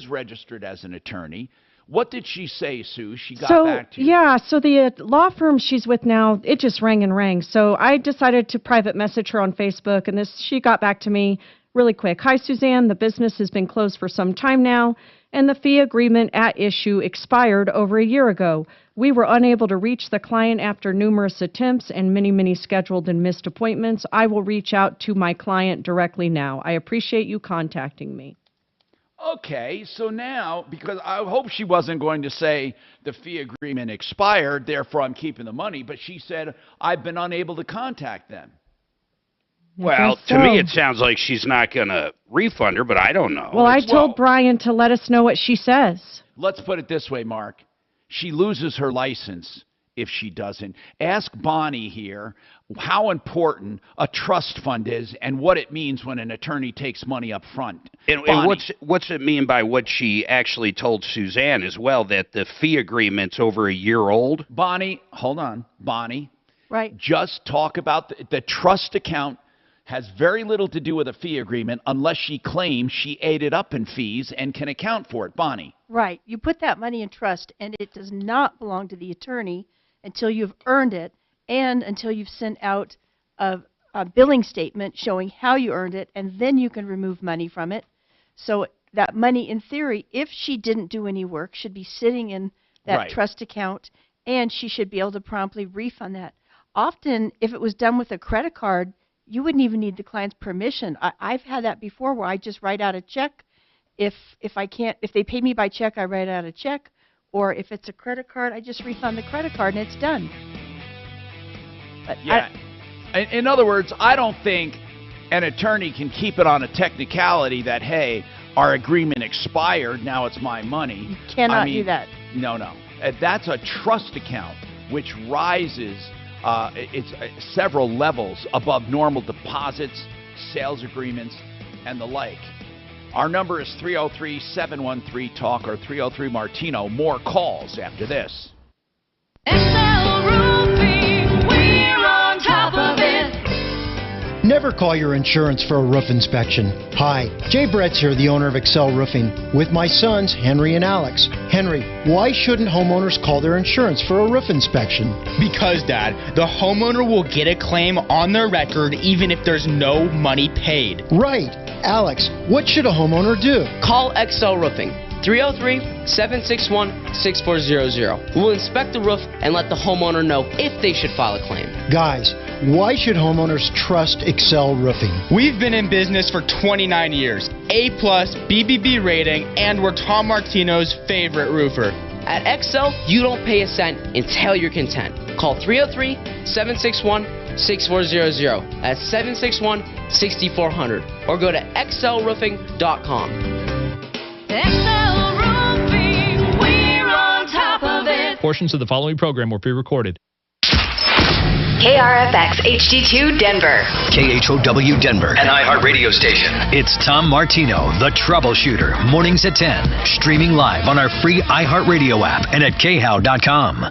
registered as an attorney. What did she say, Sue? She got back to you. Yeah, so the law firm she's with now, it just rang and rang. So I decided to private message her on Facebook, and she got back to me really quick. Hi, Suzanne. The business has been closed for some time now, and the fee agreement at issue expired over a year ago. We were unable to reach the client after numerous attempts and many scheduled and missed appointments. I will reach out to my client directly now. I appreciate you contacting me. Okay, so now, because I hope she wasn't going to say the fee agreement expired, therefore I'm keeping the money, but she said, I've been unable to contact them. Well, to me it sounds like she's not going to refund her, but I don't know. Well, I told Brian to let us know what she says. Let's put it this way, Mark. She loses her license if she doesn't. Ask Bonnie here how important a trust fund is and what it means when an attorney takes money up front. And what's it mean by what she actually told Suzanne as well, that the fee agreement's over a year old? Bonnie, hold on. Bonnie. Right. Just talk about the trust account has very little to do with a fee agreement unless she claims she ate it up in fees and can account for it. Bonnie. Right. You put that money in trust, and it does not belong to the attorney until you've earned it and until you've sent out a billing statement showing how you earned it, and then you can remove money from it. So that money, in theory, if she didn't do any work, should be sitting in that trust account, and she should be able to promptly refund that. Often, if it was done with a credit card, you wouldn't even need the client's permission. I've had that before where I just write out a check. If they pay me by check, I write out a check. Or if it's a credit card, I just refund the credit card and it's done. But yeah. In other words, I don't think an attorney can keep it on a technicality that, hey, our agreement expired, now it's my money. You cannot do that. No. That's a trust account, which rises it's several levels above normal deposits, sales agreements, and the like. Our number is 303-713-TALK or 303-MARTINO. More calls after this. XL Roofing, we're on top of it. Never call your insurance for a roof inspection. Hi, Jay Brett's here, the owner of Excel Roofing, with my sons, Henry and Alex. Henry, why shouldn't homeowners call their insurance for a roof inspection? Because, Dad, the homeowner will get a claim on their record even if there's no money paid. Right. Alex, what should a homeowner do? Call XL Roofing, 303-761-6400. We'll inspect the roof and let the homeowner know if they should file a claim. Guys, why should homeowners trust Excel Roofing? We've been in business for 29 years, A+ BBB rating, and we're Tom Martino's favorite roofer. At XL, you don't pay a cent until you're content. Call 303-761-6400. That's 761-6400. Or go to xlroofing.com. XL Roofing, we're on top of it. Portions of the following program were pre-recorded. KRFX HD2 Denver. KHOW Denver, an iHeart radio station. It's Tom Martino, the Troubleshooter, mornings at 10. Streaming live on our free iHeart radio app and at khow.com.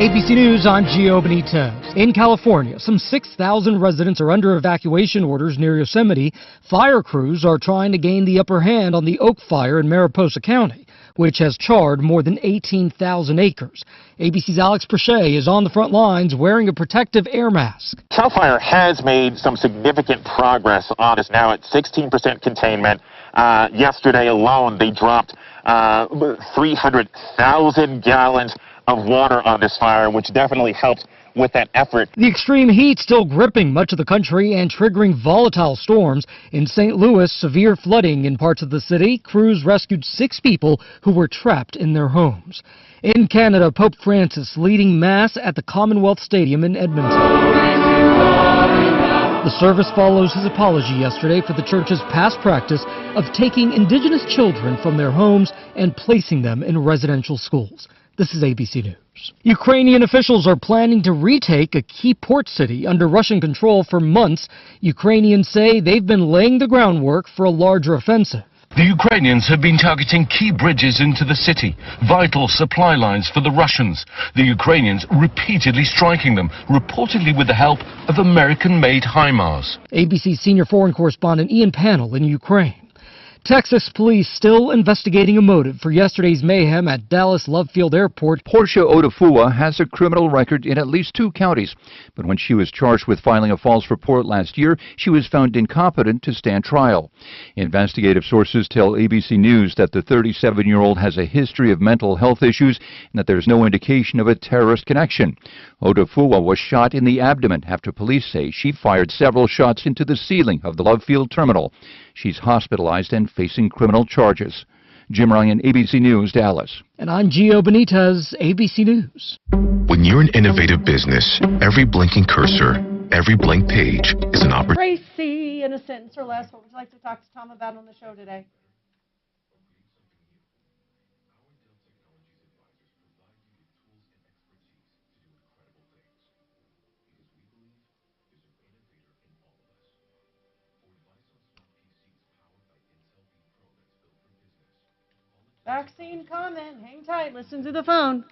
ABC News, I'm Gio Benitez. In California, some 6,000 residents are under evacuation orders near Yosemite. Fire crews are trying to gain the upper hand on the Oak Fire in Mariposa County, which has charred more than 18,000 acres. ABC's Alex Prochet is on the front lines wearing a protective air mask. CAL FIRE has made some significant progress on this, now at 16% containment. Yesterday alone, they dropped 300,000 gallons of water on this fire, which definitely helped with that effort. The extreme heat still gripping much of the country and triggering volatile storms. In St. Louis, severe flooding in parts of the city. Crews rescued 6 people who were trapped in their homes. In Canada, Pope Francis leading Mass at the Commonwealth Stadium in Edmonton. The service follows his apology yesterday for the church's past practice of taking Indigenous children from their homes and placing them in residential schools. This is ABC News. Ukrainian officials are planning to retake a key port city under Russian control for months. Ukrainians say they've been laying the groundwork for a larger offensive. The Ukrainians have been targeting key bridges into the city, vital supply lines for the Russians. The Ukrainians repeatedly striking them, reportedly with the help of American-made HIMARS. ABC senior foreign correspondent Ian Pannell in Ukraine. Texas police still investigating a motive for yesterday's mayhem at Dallas Love Field Airport. Portia Odafua has a criminal record in at least 2 counties. But when she was charged with filing a false report last year, she was found incompetent to stand trial. Investigative sources tell ABC News that the 37-year-old has a history of mental health issues and that there's no indication of a terrorist connection. Odafua was shot in the abdomen after police say she fired several shots into the ceiling of the Love Field terminal. She's hospitalized and facing criminal charges. Jim Ryan, ABC News, Dallas. And I'm Gio Benitez, ABC News. When you're an innovative business, every blinking cursor, every blank page is an opportunity. Tracy, in a sentence or less, what would you like to talk to Tom about on the show today? Vaccine comment. Hang tight. Listen to the phone.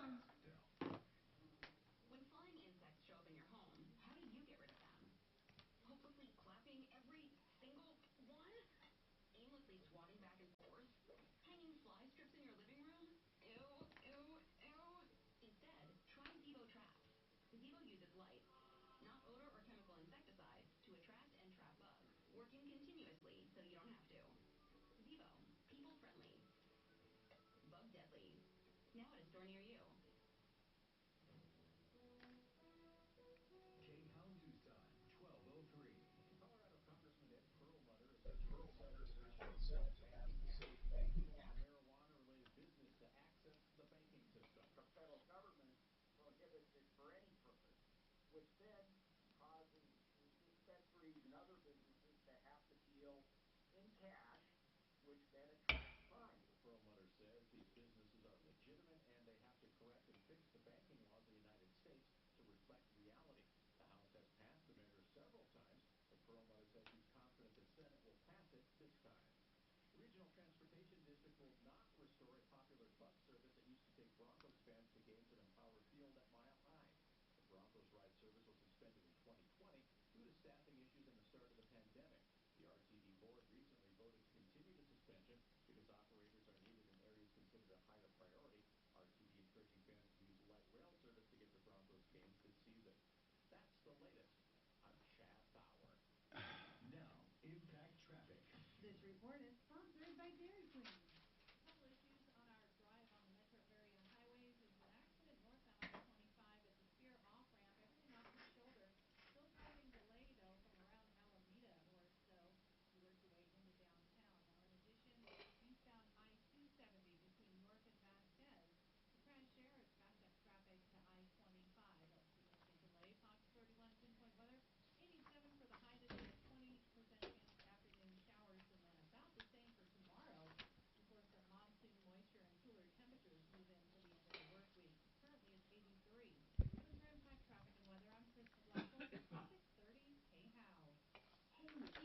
Regional Transportation District will not restore a popular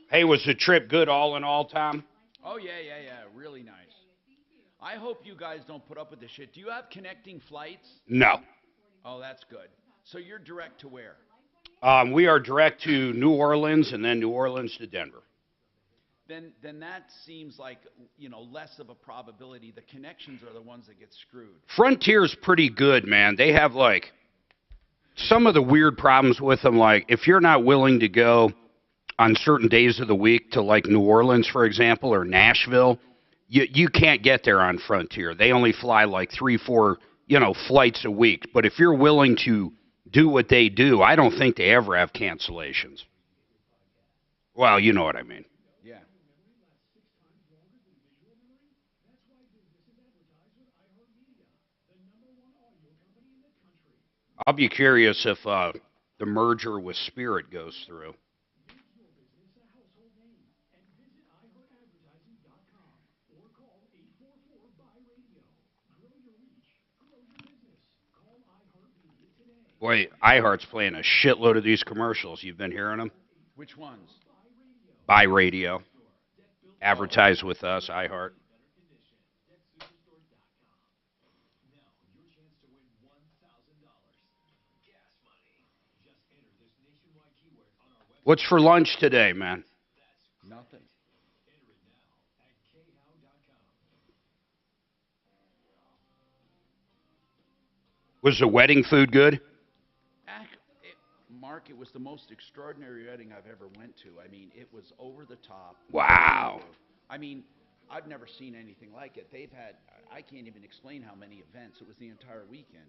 Hey, was the trip good all in all, Tom? Oh, yeah. Really nice. I hope you guys don't put up with this shit. Do you have connecting flights? No. Oh, that's good. So you're direct to where? We are direct to New Orleans and then New Orleans to Denver. Then that seems like, less of a probability. The connections are the ones that get screwed. Frontier's pretty good, man. They have, like, some of the weird problems with them, like, if you're not willing to go on certain days of the week to, like, New Orleans, for example, or Nashville, you can't get there on Frontier. They only fly, like, 3-4, flights a week. But if you're willing to do what they do, I don't think they ever have cancellations. Well, you know what I mean. Yeah. I'll be curious if the merger with Spirit goes through. Boy, iHeart's playing a shitload of these commercials. You've been hearing them? Which ones? Buy radio. Advertise with us, iHeart. What's for lunch today, man? Nothing. Was the wedding food good? Mark, it was the most extraordinary wedding I've ever went to. I mean, it was over the top. Wow. I mean, I've never seen anything like it. They've had, I can't even explain how many events. It was the entire weekend.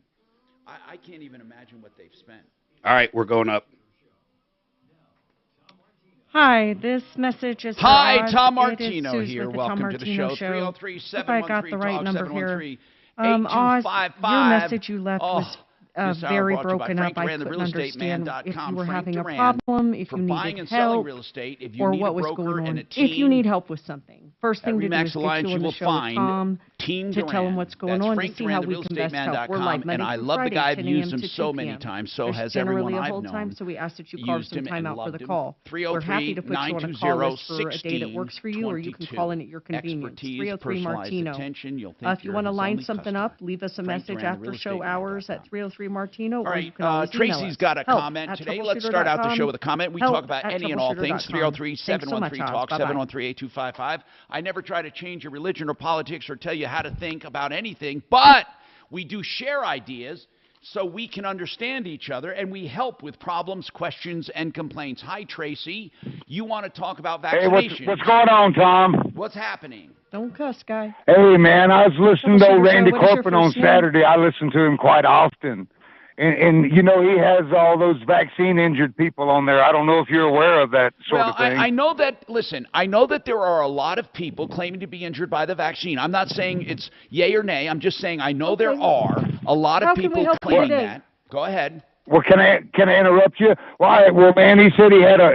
I can't even imagine what they've spent. All right, we're going up. Hi, this message is Hi, for Tom Oz. It is Martino Suze here. with the Welcome Tom to the Martino show. 303 Hope I got the right number here. 8255. Your message you left was This hour very brought to you by broken Frank up. I Duran, the couldn't realestateman.com. understand if you were Frank having a Duran, problem, if for you buying needed and selling help, real estate, if you or need what a was broker going and on. a team, If you need help with something, first thing at to do is Remax get Alliance, you on you the will show find with Tom Team to tell him what's going That's on, Frank to see Duran, how the we can best help. We're live realestateman.com, Monday and I through love the Friday, guy. I've 10 used a.m. him to so 2 many p.m. times. So There's has generally everyone a I've hold known. time, so we ask that you carve Used some him time and out for loved the him. call. We're happy to put you on a call list for a day that works for you, or you can call in at your convenience. Expertise, 303 personalized Martino. attention. You'll think If you you're want to his line only something customer. up, leave us a Frank message Duran, after the show hours at 303 Martino, All or right, you can always email Tracy's us. got a Help comment at today. Let's start out the show with a comment. We Help talk about at any and all things. troubleshooter.com. 303-713-TALK, Bye-bye. 713-8255. I never try to change your religion or politics or tell you how to think about anything, but we do share ideas so we can understand each other, and we help with problems, questions, and complaints. Hi, Tracy. You want to talk about vaccination. Hey, what's going on, Tom? What's happening? Don't cuss, guy. Hey, man, I was listening to Troubleshooter, Randy what is your Corcoran on first name? Saturday. I listen to him quite often. And he has all those vaccine-injured people on there. I don't know if you're aware of that sort of thing. I know that, listen, I know that there are a lot of people claiming to be injured by the vaccine. I'm not saying it's yay or nay. I'm just saying I know there are a lot of people claiming that. Go ahead. Well, can I interrupt you? Well, man, he said he had a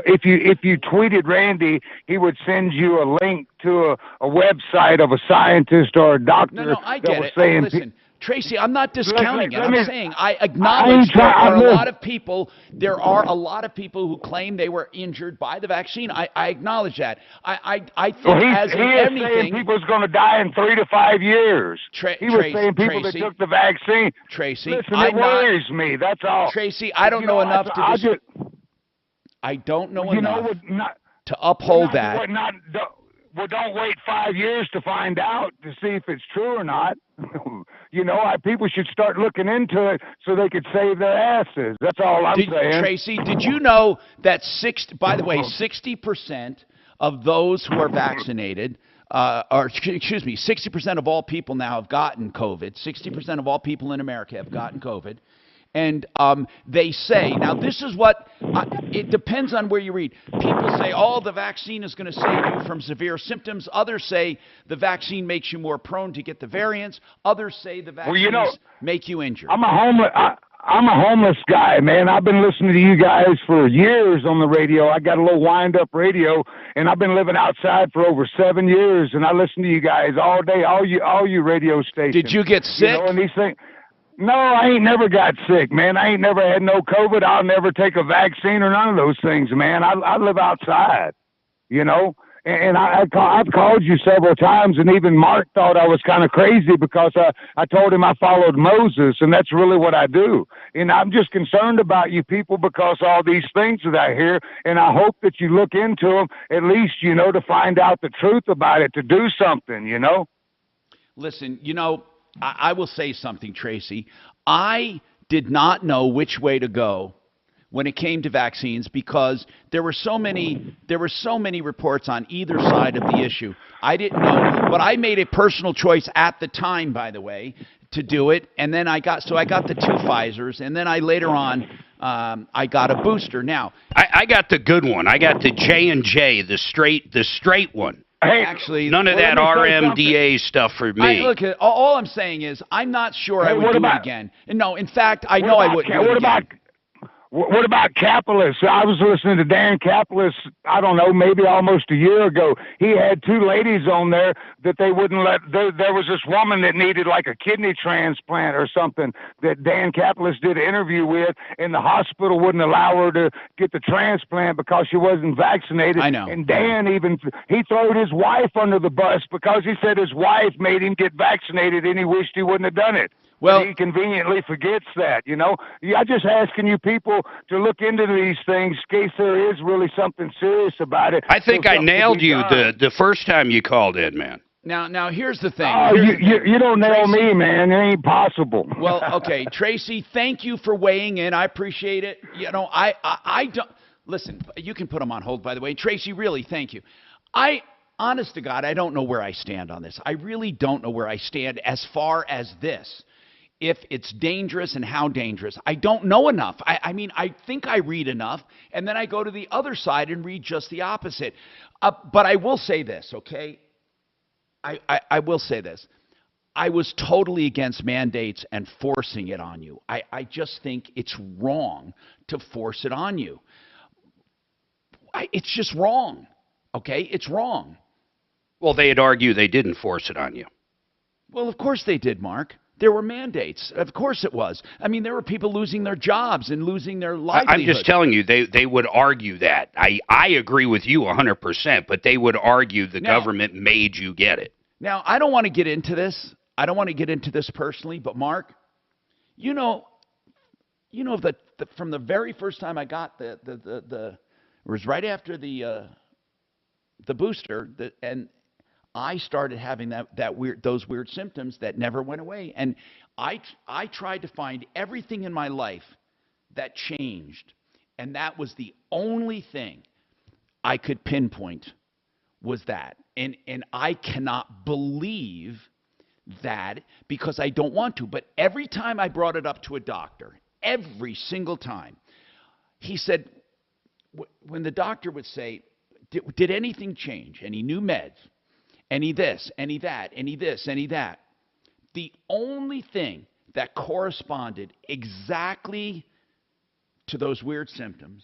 if you tweeted Randy, he would send you a link to a website of a scientist or a doctor No, I that get was it. saying Listen, Tracy, I'm not discounting it. let I'm me- saying I acknowledge there are a lot of people. There are a lot of people who claim they were injured by the vaccine. I acknowledge that. I think Well, as he in is anything, saying people's going to die in 3 to 5 years. He was saying people Tracy, that took the vaccine. Tracy, Listen, it worries me. That's all. Tracy, I don't know enough to. I don't know You enough know, to uphold that. Don't wait 5 years to find out to see if it's true or not. You know, people should start looking into it so they could save their asses. That's all I'm saying. Tracy, did you know that by the way, 60% of those who are vaccinated, or excuse me, 60% of all people now have gotten COVID. 60% of all people in America have gotten COVID. And they say, now this is what, it depends on where you read. People say, oh, the vaccine is going to save you from severe symptoms. Others say the vaccine makes you more prone to get the variants. Others say the vaccines make you injured. I'm a homeless guy, man. I've been listening to you guys for years on the radio. I got a little wind-up radio, and I've been living outside for over 7 years, and I listen to you guys all day, all you radio stations. Did you get sick? You know, and these things. No, I ain't never got sick, man. I ain't never had no COVID. I'll never take a vaccine or none of those things, man. I live outside, you know. And I've called you several times, and even Mark thought I was kind of crazy because I told him I followed Moses, and that's really what I do. And I'm just concerned about you people because all these things that I hear, and I hope that you look into them at least, you know, to find out the truth about it, to do something, you know. Listen, you know, I will say something, Tracy. I did not know which way to go when it came to vaccines because there were so many reports on either side of the issue. I didn't know, but I made a personal choice at the time, by the way, to do it. And then I got the 2 Pfizers, and then later on I got a booster. Now I got the good one. I got the J&J, the straight one. Hey, actually, none of that RMDA stuff for me. Look, all I'm saying is I'm not sure I would do it again. No, in fact, I know I wouldn't do it again. What about Capoulas? I was listening to Dan Capoulas, I don't know, maybe almost a year ago. He had 2 ladies on there that they wouldn't let. There was this woman that needed like a kidney transplant or something that Dan Capoulas did an interview with, and the hospital wouldn't allow her to get the transplant because she wasn't vaccinated. I know. And Dan he threw his wife under the bus because he said his wife made him get vaccinated and he wished he wouldn't have done it. Well, he conveniently forgets that, you know. I'm just asking you people to look into these things in case there is really something serious about it. I think I nailed you the first time you called in, man. Now here's the thing. Oh, you don't nail me, man. It ain't possible. Well, okay, Tracy, thank you for weighing in. I appreciate it. You know, I don't listen. You can put them on hold, by the way. Tracy, really, thank you. Honest to God, I don't know where I stand on this. I really don't know where I stand as far as this. If it's dangerous and how dangerous. I don't know enough. I mean, I think I read enough, and then I go to the other side and read just the opposite. But I will say this, okay? I will say this. I was totally against mandates and forcing it on you. I just think it's wrong to force it on you. It's just wrong, okay? It's wrong. Well, they'd argue they didn't force it on you. Well, of course they did, Mark. There were mandates. Of course it was. I mean, there were people losing their jobs and losing their livelihood. I'm just telling you, they would argue that. I agree with you 100%, but they would argue the government made you get it. Now, I don't want to get into this. I don't want to get into this personally, but Mark, you know that from the very first time I got it was right after the booster, and I started having those weird symptoms that never went away. And I tried to find everything in my life that changed. And that was the only thing I could pinpoint was that. And I cannot believe that because I don't want to. But every time I brought it up to a doctor, every single time, he said, when the doctor would say, did anything change? Any new meds? Any this, any that, any this, any that. The only thing that corresponded exactly to those weird symptoms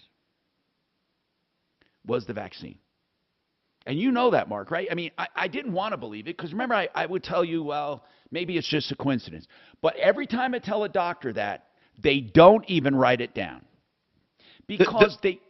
was the vaccine. And you know that, Mark, right? I mean, I didn't want to believe it because remember, I would tell you, well, maybe it's just a coincidence. But every time I tell a doctor that, they don't even write it down because they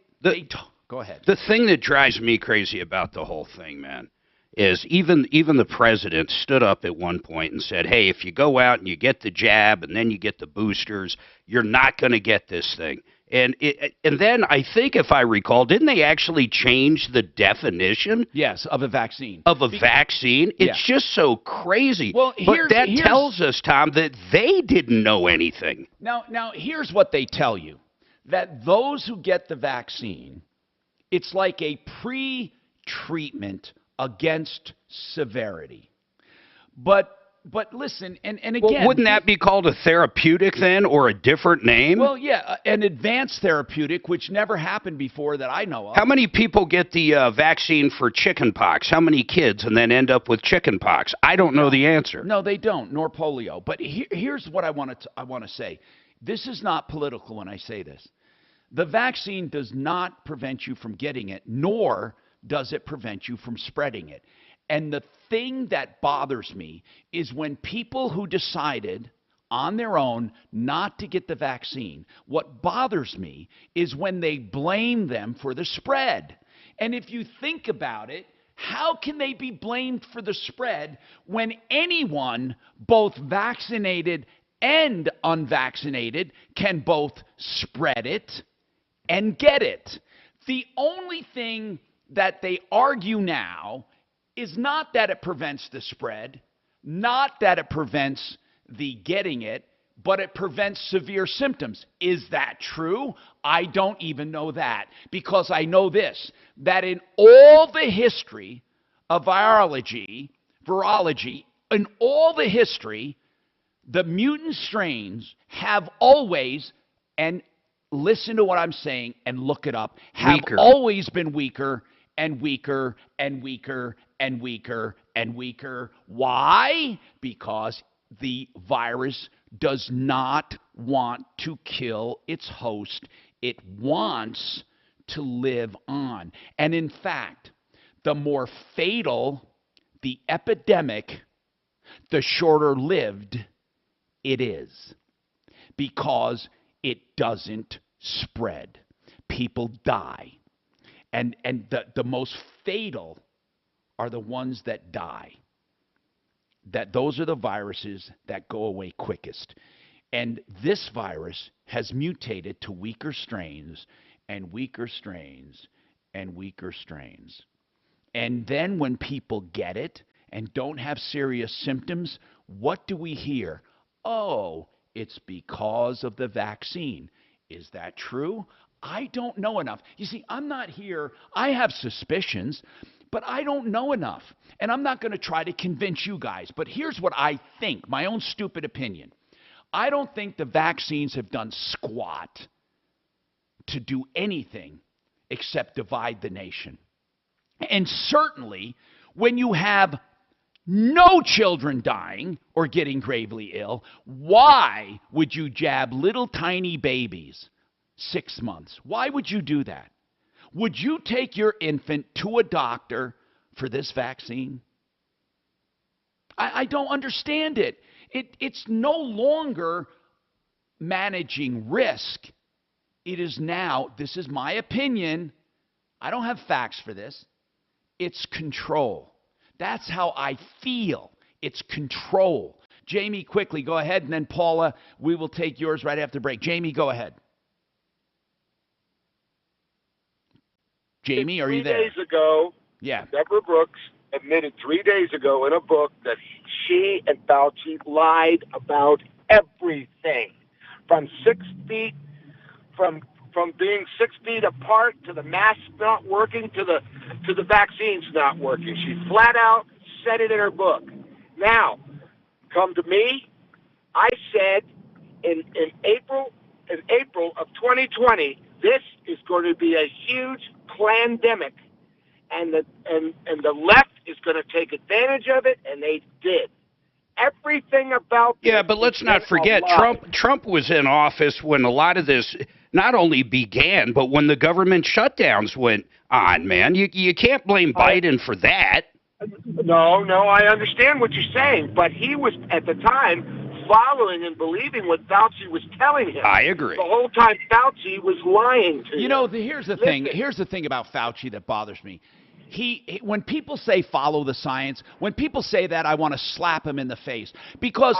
go ahead. The thing that drives me crazy about the whole thing, man, is even the president stood up at one point and said, hey, if you go out and you get the jab and then you get the boosters, you're not going to get this thing. And then I think, if I recall, didn't they actually change the definition? Yes, of a vaccine. Of a vaccine? It's just so crazy. Well, but that tells us, Tom, that they didn't know anything. Now, here's what they tell you. That those who get the vaccine, it's like a pre-treatment against severity. But listen, and again... Well, wouldn't that be called a therapeutic then, or a different name? Well, yeah, an advanced therapeutic, which never happened before that I know of. How many people get the vaccine for chickenpox? How many kids and then end up with chickenpox? I don't know the answer. No, they don't, nor polio. But here's what I want to say. This is not political when I say this. The vaccine does not prevent you from getting it, nor does it prevent you from spreading it. And the thing that bothers me is when people who decided on their own not to get the vaccine, what bothers me is when they blame them for the spread. And if you think about it, how can they be blamed for the spread when anyone, both vaccinated and unvaccinated, can both spread it and get it? The only thing that they argue now is not that it prevents the spread, not that it prevents the getting it, but it prevents severe symptoms. Is that true? I don't even know that, because I know this, that in all the history of virology, in all the history, the mutant strains have always, and listen to what I'm saying and look it up, have always been weaker and weaker and weaker and weaker and weaker. Why? Because the virus does not want to kill its host. It wants to live on. And in fact, the more fatal the epidemic, the shorter lived it is, because it doesn't spread. People die. And the most fatal are the ones that die. Those are the viruses that go away quickest. And this virus has mutated to weaker strains and weaker strains and weaker strains. And then when people get it and don't have serious symptoms, what do we hear? Oh, it's because of the vaccine. Is that true? I don't know enough. You see, I'm not here. I have suspicions, but I don't know enough. And I'm not going to try to convince you guys. But here's what I think, my own stupid opinion. I don't think the vaccines have done squat to do anything except divide the nation. And certainly, when you have no children dying or getting gravely ill, why would you jab little tiny babies 6 months? Why would you do that? Would you take your infant to a doctor for this vaccine? I don't understand it. It's no longer managing risk. It is now, this is my opinion, I don't have facts for this, it's control. That's how I feel. It's control. Jamie, quickly, go ahead, and then Paula, we will take yours right after break. Jamie, go ahead. Jamie, are you there? 3 days ago, yeah. Deborah Brooks admitted 3 days ago in a book that she and Fauci lied about everything, from 6 feet, from being 6 feet apart, to the mask not working, to the vaccines not working. She flat out said it in her book. Now, come to me. I said in April of 2020, this is going to be a huge pandemic, and the left is going to take advantage of it, and they did. Everything about yeah, but let's not forget Trump was in office when a lot of this not only began, but when the government shutdowns went on. Man, you can't blame Biden for that. No, I understand what you're saying, but he was at the time following and believing what Fauci was telling him. I agree. The whole time Fauci was lying to you. You know, here's the thing. Here's the thing about Fauci that bothers me. when people say follow the science, when people say that, I want to slap him in the face, because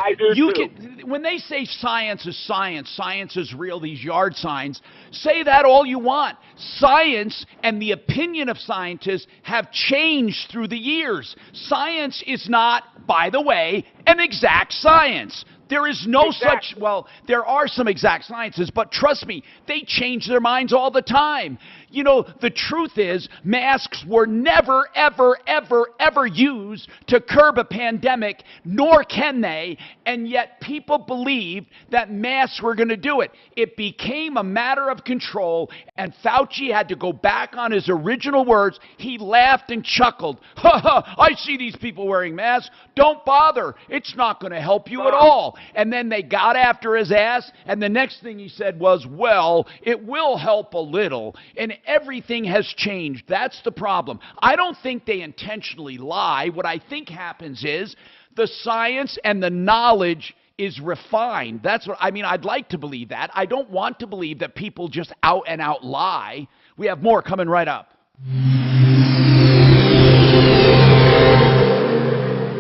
when they say science is real, these yard signs, say that all you want. Science and the opinion of scientists have changed through the years. Science is not, by the way, an exact science. There is no such, well, there are some exact sciences, but trust me, they change their minds all the time. You know, the truth is, masks were never, ever, ever, ever used to curb a pandemic, nor can they, and yet people believed that masks were going to do it. It became a matter of control, and Fauci had to go back on his original words. He laughed and chuckled. Ha ha, I see these people wearing masks. Don't bother. It's not going to help you at all. And then they got after his ass, and the next thing he said was, well, it will help a little. And everything has changed. That's the problem. I don't think they intentionally lie. What I think happens is the science and the knowledge is refined. That's what I mean. I'd like to believe that. I don't want to believe that people just out and out lie. We have more coming right up.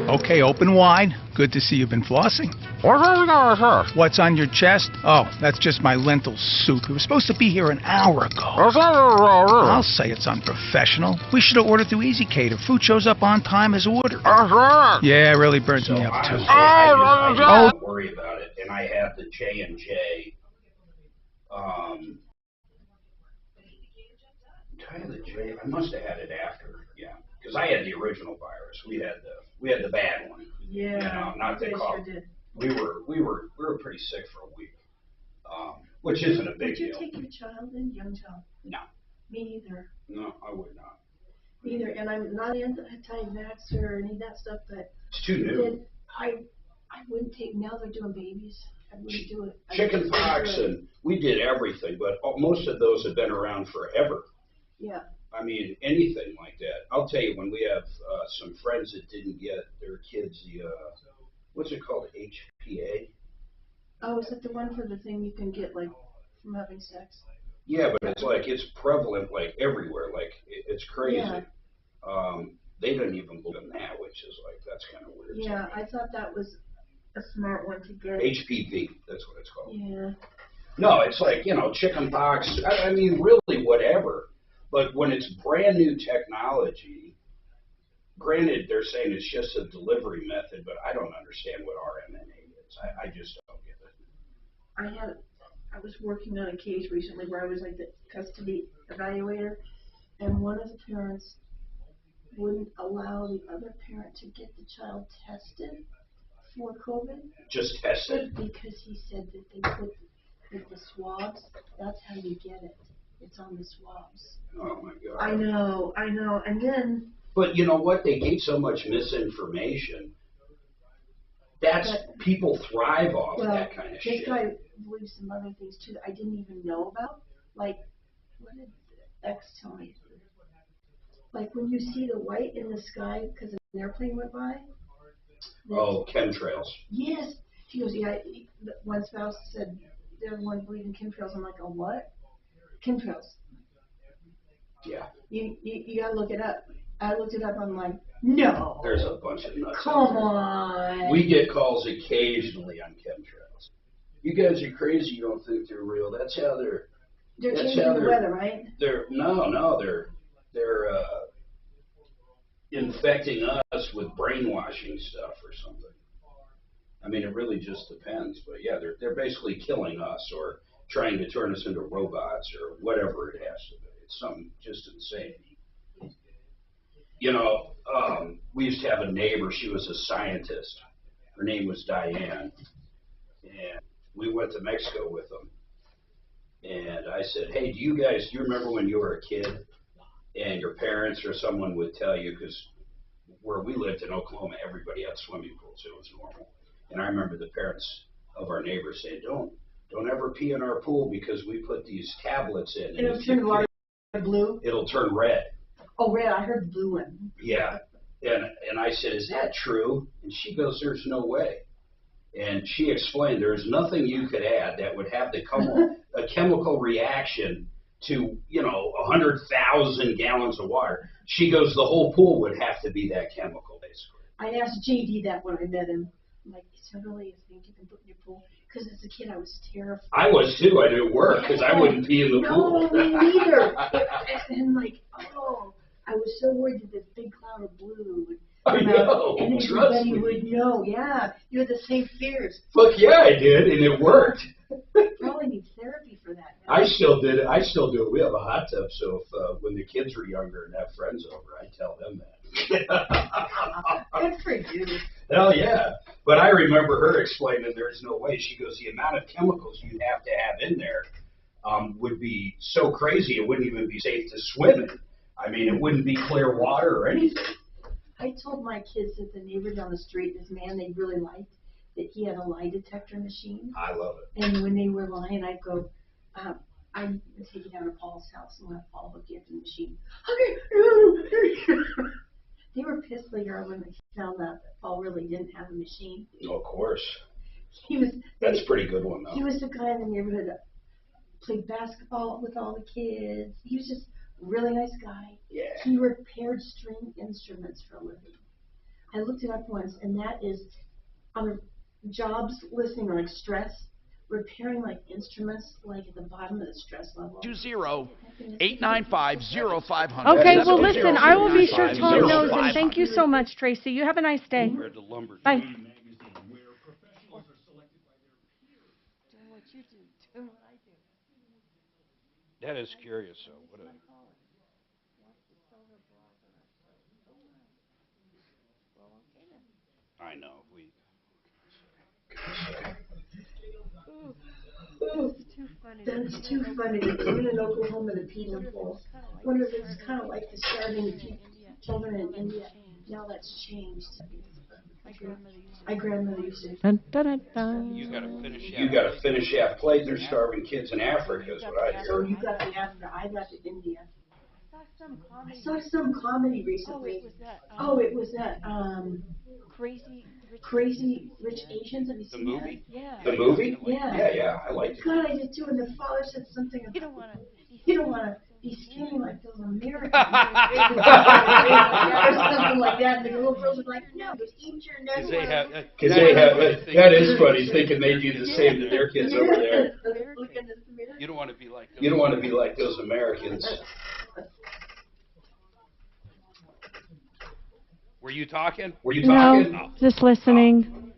Okay, open wide. Good to see you've been flossing. What's on your chest? Oh, that's just my lentil soup. It was supposed to be here an hour ago. I'll say it's unprofessional. We should have ordered through Easy Cater. Food shows up on time as ordered. Yeah, it really burns me up too. I don't worry about it. And I have the J&J. I must have had it after, yeah, because I had the original virus. We had the bad one. Yeah, you know, not the cough. Sure did. We were pretty sick for a week, which isn't a big deal. Would you take your child in, young child? No. Me either. No, I would not. Me either, and I'm not anti-vax or any of that stuff, but it's too new. I wouldn't take. Now they're doing babies. I wouldn't do it. Chicken pox, and we did everything, but most of those have been around forever. Yeah. I mean, anything like that. I'll tell you, when we have some friends that didn't get their kids the, what's it called, HPA? Oh, is it the one for the thing you can get, like, from having sex? Yeah, but it's like, it's prevalent, like, everywhere. Like, it's crazy. Yeah. They didn't even believe in that, which is like, that's kind of weird. Yeah, I thought that was a smart one to get. HPV, that's what it's called. Yeah. No, it's like, you know, chicken pox. I mean, really, whatever. But when it's brand new technology, granted, they're saying it's just a delivery method, but I don't understand what RMNA is. I just don't get it. I was working on a case recently where I was like the custody evaluator, and one of the parents wouldn't allow the other parent to get the child tested for COVID. Just tested? Because he said that they put with the swabs, that's how you get it. It's on the swabs. Oh my God. I know. And then. But you know what? They gave so much misinformation. People thrive off that kind of shit. This guy believes some other things too that I didn't even know about. Like, what did X tell me? Like when you see the white in the sky because an airplane went by. Oh, chemtrails. Yes. She goes, yeah. One spouse said the other one believed in chemtrails. I'm like, oh, what? Chemtrails. Yeah. You gotta look it up. I looked it up. I'm like, no. There's a bunch of nuts. Come on. We get calls occasionally on chemtrails. You guys are crazy. You don't think they're real. That's how they're. They're changing the weather, right? They're infecting us with brainwashing stuff or something. I mean, it really just depends. But yeah, they're basically killing us or trying to turn us into robots or whatever it has to be. It's something just insane. You know, we used to have a neighbor. She was a scientist. Her name was Diane. And we went to Mexico with them. And I said, hey, do you remember when you were a kid and your parents or someone would tell you, because where we lived in Oklahoma, everybody had swimming pools. It was normal. And I remember the parents of our neighbors saying, don't ever pee in our pool because we put these tablets in. It'll turn water blue? It'll turn red. Oh, red. I heard the blue one. Yeah. And I said, is that true? And she goes, there's no way. And she explained there's nothing you could add that would have a chemical reaction to, 100,000 gallons of water. She goes, the whole pool would have to be that chemical, basically. I asked JD that when I met him. I'm like, is there really a thing you can put in your pool? Because as a kid, I was terrified. I was too. I didn't work because I wouldn't pee in the pool. No, me neither. And like, I was so worried that this big cloud of blue would come out, and everybody would know. Yeah, you had the same fears. Fuck yeah, I did, and it worked. Probably need therapy for that. I still did it. I still do it. We have a hot tub, so if when the kids were younger and have friends over, I tell them that. Good for you. Hell yeah. But I remember her explaining there's no way. She goes, the amount of chemicals you'd have to have in there would be so crazy it wouldn't even be safe to swim in. I mean, it wouldn't be clear water or anything. I told my kids that the neighbor down the street, this man they really liked, that he had a lie detector machine. I love it. And when they were lying, I'd go, I'm taking down to Paul's house and let Paul look at the machine. Okay. They were pissed later when they found out that Paul really didn't have a machine. Oh, of course. That's a pretty good one, though. He was the guy in the neighborhood that played basketball with all the kids. He was just a really nice guy. Yeah. He repaired string instruments for a living. I looked it up once, and that is on a jobs listing or like stress, repairing like instruments like at the bottom of the stress level. 20-895-0500. Okay, well, listen, I will be sure Tom knows, and thank you so much, Tracy. You have a nice day. Bye. That is curious, though. What a... I know. That's too funny. Women in Oklahoma that peed in pools. I wonder if it's kind of like the starving children in India. Now that's changed. My grandmother used to. Dun, dun, dun, dun. You gotta finish half plate. They're starving kids in Africa, is what I hear. So you got to Africa. I got to India. I saw some comedy recently. It was that. Crazy Rich Asians. Have you seen that? Yeah. The movie? Yeah. Yeah, I liked it. God, I did too. And the father said something about you don't want to be skinny like those Americans. or something like that. And the little girls are like, no, just eat your nuts. Because they have, that is funny, thinking they do the same to their kids over there. You don't want to be like those. You don't want to be like those Americans. Were you talking? No, just listening.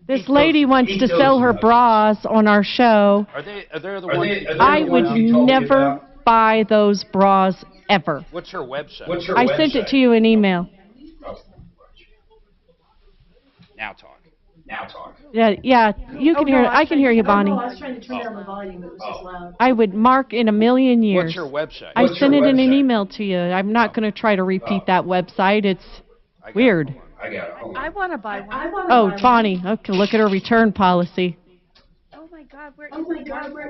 This lady wants to sell her bras on our show. Are they the ones? I would never buy those bras ever. What's her website? I sent it to you in email. Now talk. Yeah, you can hear. I can hear you, Bonnie. No, I was trying to turn down the volume. It was just loud. I would mark in a million years. What's your website? I sent it in an email to you. I'm not going to try to repeat that website. It's weird. I got it. I want to buy one. Oh, Bonnie. Okay, look at her return policy. Oh my God, where?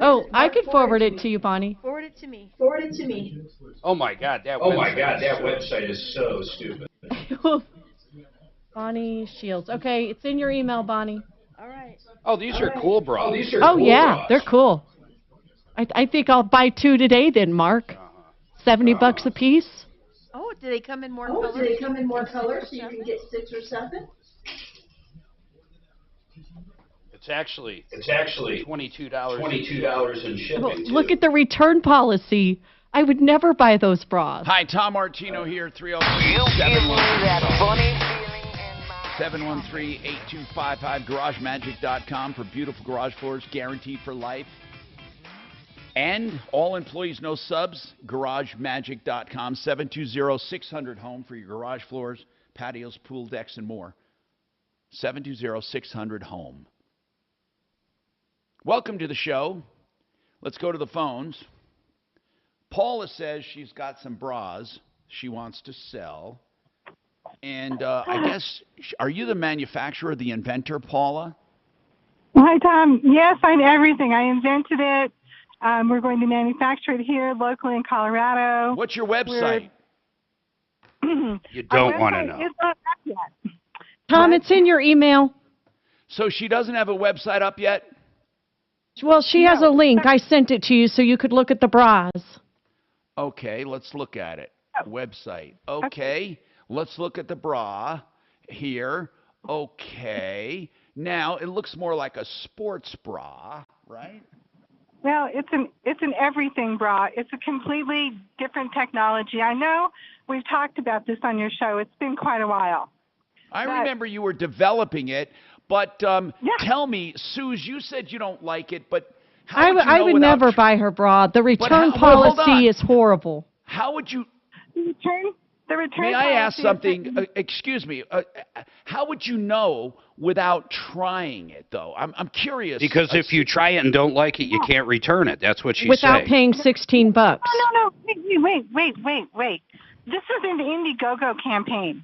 Oh, I could forward it to you, Bonnie. Forward it to me. Oh my God, that website is so stupid. Bonnie Shields. Okay, it's in your email, Bonnie. All right. Oh, these are cool bras. Yeah, they're cool. I think I'll buy 2 today then, Mark. $70 a piece. Oh, do they come in more colors? colors? Do they come in more colors so you can get 6 or 7? It's actually $22 in shipping. Look at the return policy. I would never buy those bras. Hi, Tom Martino here, 303-713. 713-8255, GarageMagic.com for beautiful garage floors, guaranteed for life. And all employees, no subs, GarageMagic.com, 720-600-HOME for your garage floors, patios, pool decks, and more. 720-600-HOME. Welcome to the show. Let's go to the phones. Paula says she's got some bras she wants to sell. And I guess, are you the manufacturer, the inventor, Paula? Hi, Tom. Yes, I'm everything. I invented it. We're going to manufacture it here locally in Colorado. What's your website? You don't want to know. It's not up yet. Tom, it's in your email. So she doesn't have a website up yet? Well, she has a link. I sent it to you so you could look at the bras. Okay, let's look at it. Oh, Website. okay. Okay, let's look at the bra here. Okay. Now it looks more like a sports bra, right? Well, it's an everything bra. It's a completely different technology. I know we've talked about this on your show. It's been quite a while. I But remember you were developing it, but yeah, tell me, Suze, you said you don't like it, but how I would you I know would without never buy her bra. The return well, hold policy on. is horrible. How would you? the return May I ask policy is something? Excuse me. How would you know without trying it, though? I'm curious. Because if you try it and don't like it, you can't return it. That's what she's Without saying. paying $16. no. Wait. This is an Indiegogo campaign.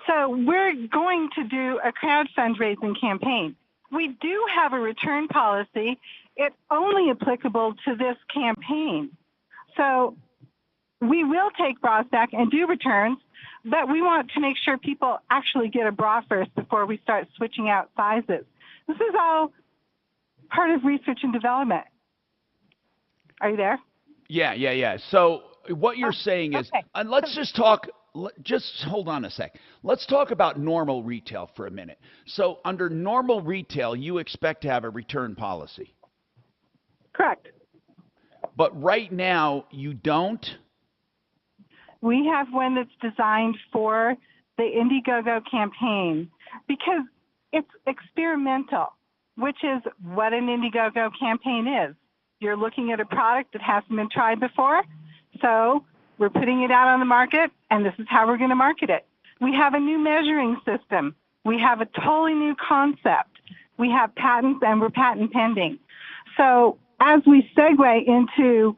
So we're going to do a crowd fundraising campaign. We do have a return policy. It's only applicable to this campaign. So we will take bras back and do returns, but we want to make sure people actually get a bra first before we start switching out sizes. This is all part of research and development. Are you there? Yeah. So what you're saying is, okay. and let's just talk. Just hold on a sec. Let's talk about normal retail for a minute. So under normal retail, you expect to have a return policy. Correct. But right now, you don't? We have one that's designed for the Indiegogo campaign because it's experimental, which is what an Indiegogo campaign is. You're looking at a product that hasn't been tried before, so we're putting it out on the market, and this is how we're going to market it. We have a new measuring system. We have a totally new concept. We have patents, and we're patent pending. So as we segue into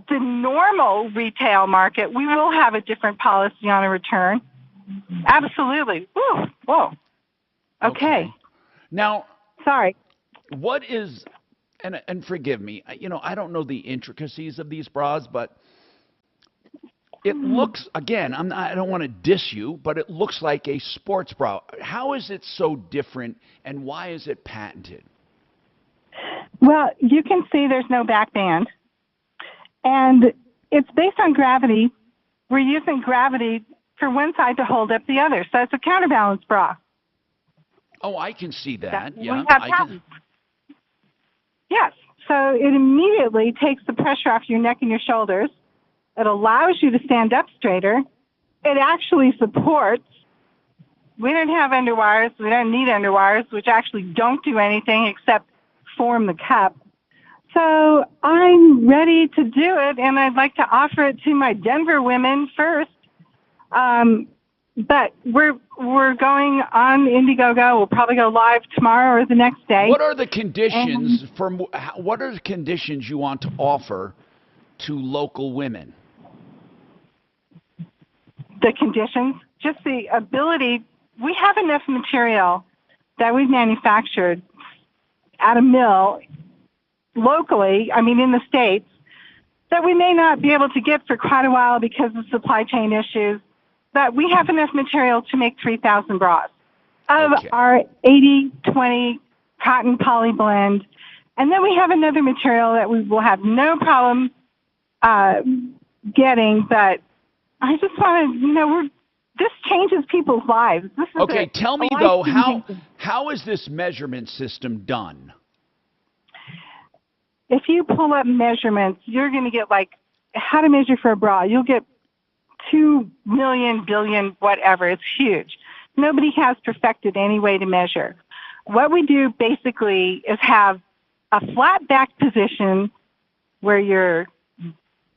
the normal retail market, we will have a different policy on a return. Absolutely. Whoa. Okay. Now, sorry. What is, and forgive me, I don't know the intricacies of these bras, but it looks, again, I don't want to diss you, but it looks like a sports bra. How is it so different, and why is it patented? Well, you can see there's no back band, and it's based on gravity. We're using gravity for one side to hold up the other, so it's a counterbalance bra. Oh, I can see that. We Yeah, have I patents. Yes, so it immediately takes the pressure off your neck and your shoulders. It allows you to stand up straighter. It actually supports. We don't have underwires. We don't need underwires, which actually don't do anything except form the cup. So I'm ready to do it, and I'd like to offer it to my Denver women first. But we're going on Indiegogo. We'll probably go live tomorrow or the next day. What are the conditions what are the conditions you want to offer to local women? The conditions, just the ability. We have enough material that we've manufactured at a mill locally, in the States, that we may not be able to get for quite a while because of supply chain issues, but we have enough material to make 3,000 bras of our 80-20 cotton poly blend. And then we have another material that we will have no problem getting, but I just want to, this changes people's lives. This is Okay, tell me though, how is this measurement system done? If you pull up measurements, you're going to get how to measure for a bra. You'll get 2 million, billion, whatever. It's huge. Nobody has perfected any way to measure. What we do basically is have a flat back position where your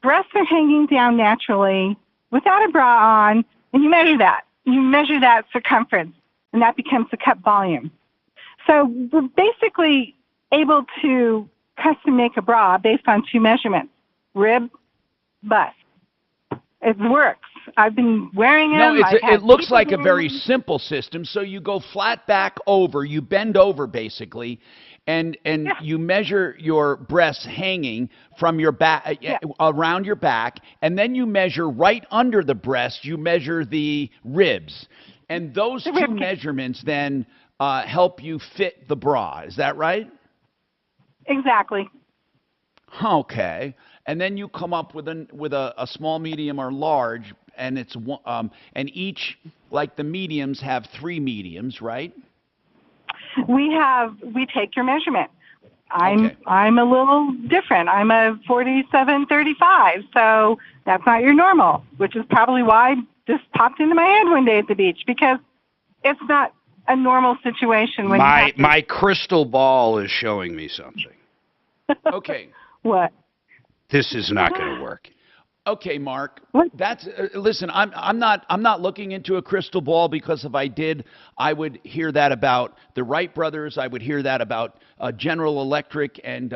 breasts are hanging down naturally without a bra on, and you measure that. You measure that circumference, and that becomes the cup volume. So we're basically able to custom make a bra based on 2 measurements, rib, bust. It works. I've been wearing them. No, it looks like a very simple system. So you go flat back over, you bend over basically, and you measure your breasts hanging from your back, around your back, and then you measure right under the breast, you measure the ribs. And those 2 measurements then help you fit the bra. Is that right? Exactly. Okay. and then you come up with a small, medium, or large, and it's and each, like the mediums have 3 mediums, right? We take your measurement. I'm a little different. I'm a 47-35, so that's not your normal, which is probably why this popped into my head one day at the beach, because it's not a normal situation when my crystal ball is showing me something. Okay. What? This is not going to work. Okay, Mark. That's listen. I'm not looking into a crystal ball, because if I did, I would hear that about the Wright brothers. I would hear that about General Electric, and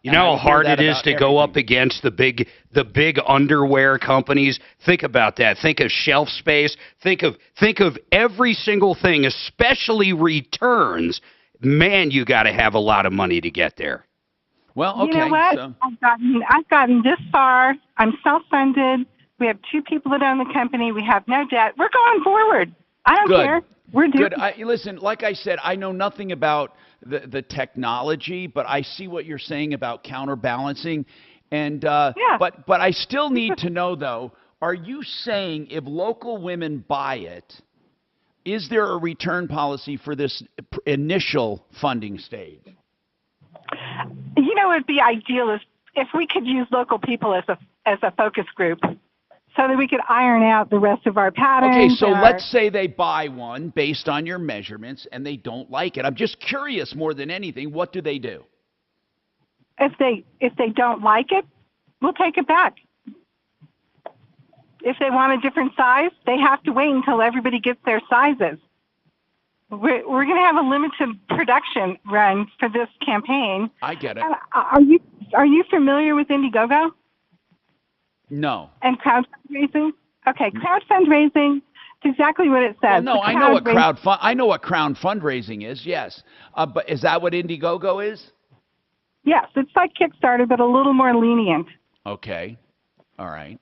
you know how hard it is to go up against the big underwear companies. Think about that. Think of shelf space. Think of every single thing, especially returns. Man, you got to have a lot of money to get there. Well, okay. You know what? So. I've gotten this far. I'm self-funded. We have 2 people that own the company. We have no debt. We're going forward. I don't care. We're doing Good. Listen, like I said, I know nothing about the technology, but I see what you're saying about counterbalancing. And but I still need to know, though, are you saying if local women buy it, is there a return policy for this initial funding stage? You know, it'd be ideal if we could use local people as a focus group, so that we could iron out the rest of our patterns. Okay, so let's say they buy one based on your measurements and they don't like it. I'm just curious more than anything. What do they do? If they don't like it, we'll take it back. If they want a different size, they have to wait until everybody gets their sizes. We're going to have a limited production run for this campaign. I get it. Are you familiar with Indiegogo? No. And crowd fundraising? Okay, crowd fundraising is exactly what it says. Well, no, I know what crowd fundraising is. Yes, but is that what Indiegogo is? Yes, it's like Kickstarter, but a little more lenient. Okay, all right.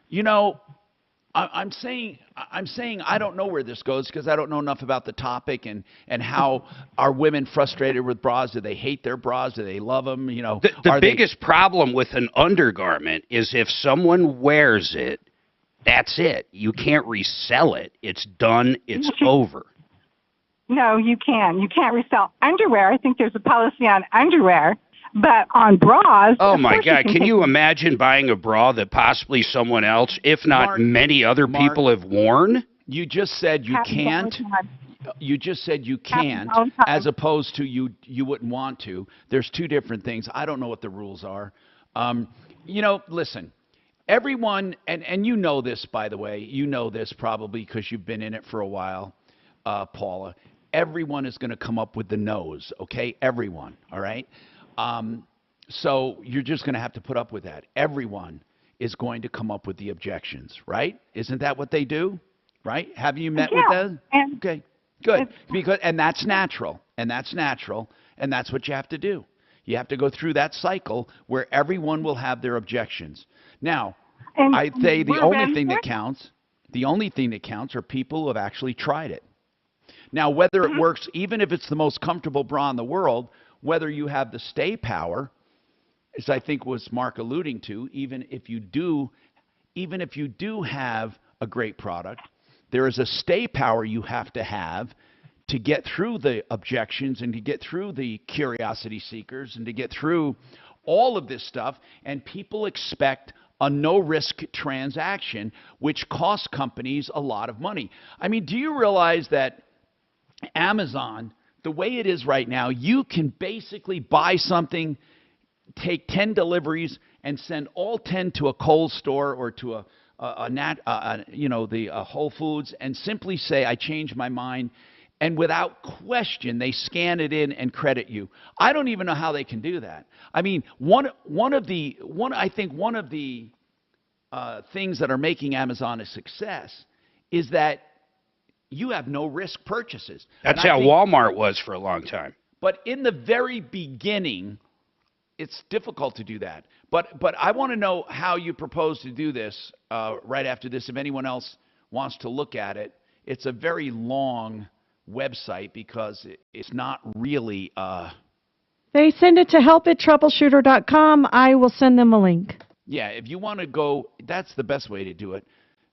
You know, I'm saying I don't know where this goes, because I don't know enough about the topic and how are women frustrated with bras? Do they hate their bras? Do they love them? You know, the biggest problem with an undergarment is if someone wears it, that's it. You can't resell it. It's done. It's over. No, you can. You can't resell underwear. I think there's a policy on underwear. But on bras... Oh, my God. Can you imagine buying a bra that possibly someone else, if not many other people, have worn? You just said you can't. You just said you can't, as opposed to you wouldn't want to. There's 2 different things. I don't know what the rules are. You know, listen, everyone, and you know this, by the way. You know this probably because you've been in it for a while, Paula. Everyone is going to come up with the nose, okay? Everyone, all right? So you're just going to have to put up with that. Everyone is going to come up with the objections, right? Isn't that what they do? Right? Have you met with them? Okay, good. And that's natural. And that's natural. And that's what you have to do. You have to go through that cycle where everyone will have their objections. Now, I'd say the only thing that counts are people who have actually tried it. Now, whether it works, even if it's the most comfortable bra in the world, whether you have the stay power, as I think was Mark alluding to, even if you do have a great product, there is a stay power you have to get through the objections and to get through the curiosity seekers and to get through all of this stuff. And people expect a no-risk transaction, which costs companies a lot of money. I mean, do you realize that Amazon, the way it is right now, you can basically buy something, take 10 deliveries, and send all 10 to a Kohl's store or to a Whole Foods, and simply say, I changed my mind, and without question, they scan it in and credit you. I don't even know how they can do that. I mean, one of the things that are making Amazon a success is that you have no risk purchases. That's how Walmart was for a long time. But in the very beginning, it's difficult to do that. But I want to know how you propose to do this right after this. If anyone else wants to look at it, it's a very long website because it's not really They send it to help@troubleshooter.com. I will send them a link. Yeah, if you want to go, that's the best way to do it.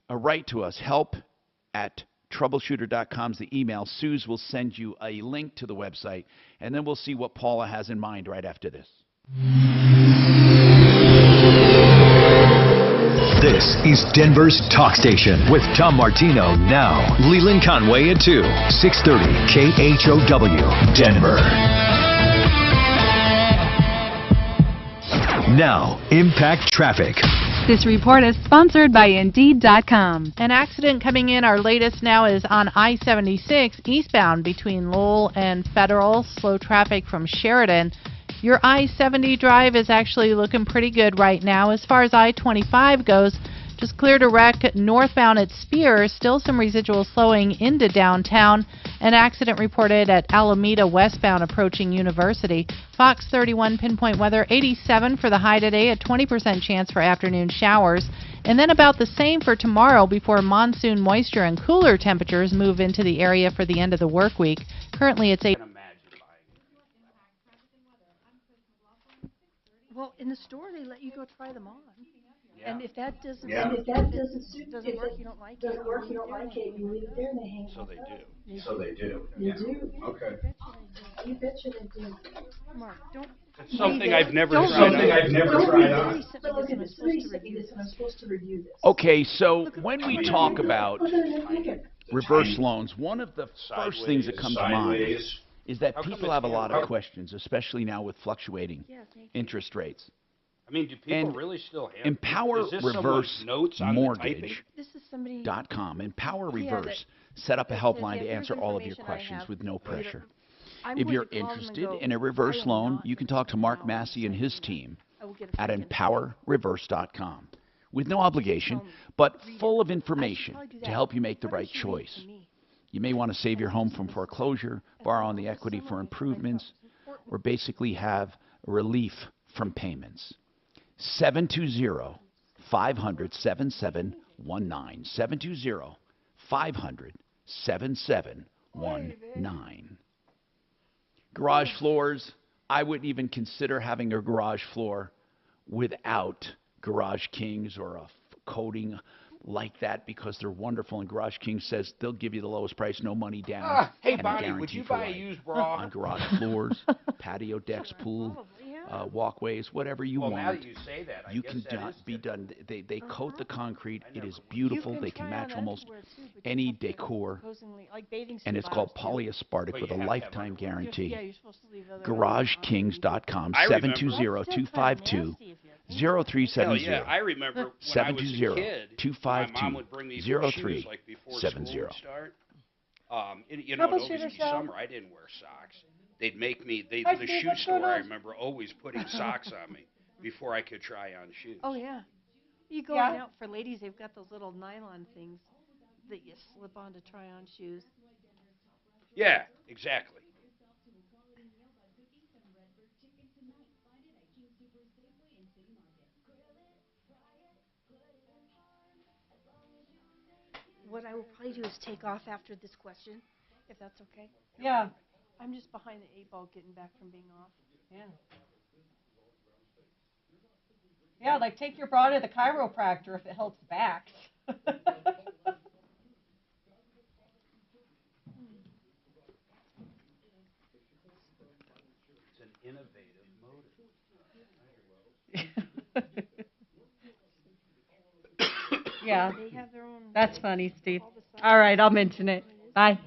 Write to us, help@troubleshooter.com is the email. Suze will send you a link to the website, and then we'll see what Paula has in mind right after this. This is Denver's Talk Station with Tom Martino now. Leland Conway at 2, 630 KHOW, Denver. Now, Impact Traffic. This report is sponsored by Indeed.com. An accident coming in. Our latest now is on I-76 eastbound between Lowell and Federal. Slow traffic from Sheridan. Your I-70 drive is actually looking pretty good right now. As far as I-25 goes, just cleared a wreck northbound at Spear. Still some residual slowing into downtown. An accident reported at Alameda westbound approaching University. Fox 31 pinpoint weather, 87 for the high today, a 20% chance for afternoon showers. And then about the same for tomorrow before monsoon moisture and cooler temperatures move into the area for the end of the work week. Currently it's 8. Well, in the store, they let you go try them on. Yeah. And if that doesn't Yeah. suit, If that if doesn't it suit, doesn't work, you don't like it, doesn't work, you don't like it, you leave it there and they hang So out they there. do. So they do. You Yeah. do. Okay. You betcha they do. Mark, don't. It's something leave it. I've never Don't tried leave it. on. I've never Don't tried leave it. on. Somebody sent me Look this at and I'm this. supposed to Sent me review this and I'm this. supposed to review this. Okay, so when we talk about Look at it. reverse loans, one of the first things that comes to mind Sideways. is that How come people it's have a lot of handwritten? questions, especially now with fluctuating interest rates. I mean, do people And really still have Empower is this Reverse someone's notes on the typing? Mortgage. This is somebody. .com. Empower Yeah, Reverse set up a helpline to here's answer all of your information I questions have. with no pressure. I'm If going you're to call them and interested go, in a "I reverse am loan, not you can talk to Mark Massey and his team I will get a at freaking- empowerreverse.com with no obligation, but full of information to help you make the right choice. You may want to save your home from foreclosure, borrow on the equity for improvements, or basically have relief from payments. 720-500-7719. 720-500-7719. Garage floors, I wouldn't even consider having a garage floor without Garage Kings or a coating like that because they're wonderful. And Garage King says they'll give you the lowest price, no money down. Hey, and a Bonnie, would guarantee you for buy a life. used bra? On garage floors, patio decks, pool, walkways, whatever you Well, want. now that you say that, I you guess can that is be done. They coat the concrete. It is beautiful. They can match almost any decor. And it's called polyaspartic with a lifetime guarantee. GarageKings.com, I remember- 720-252-0370. Hell yeah, I remember when I was a kid, my mom would bring me new shoes like before school would start. You know, it'd always be summer. I didn't wear socks. They'd make me, the shoe store, I remember always putting socks on me before I could try on shoes. Oh, yeah. You go out for ladies, they've got those little nylon things that you slip on to try on shoes. Yeah, exactly. What I will probably do is take off after this question, if that's okay. Yeah. I'm just behind the 8 ball getting back from being off. Yeah. Yeah, like take your bra to the chiropractor if it helps backs. It's an innovative motive. Yeah. They have their own. That's funny, Steve. All right, I'll mention it. Bye.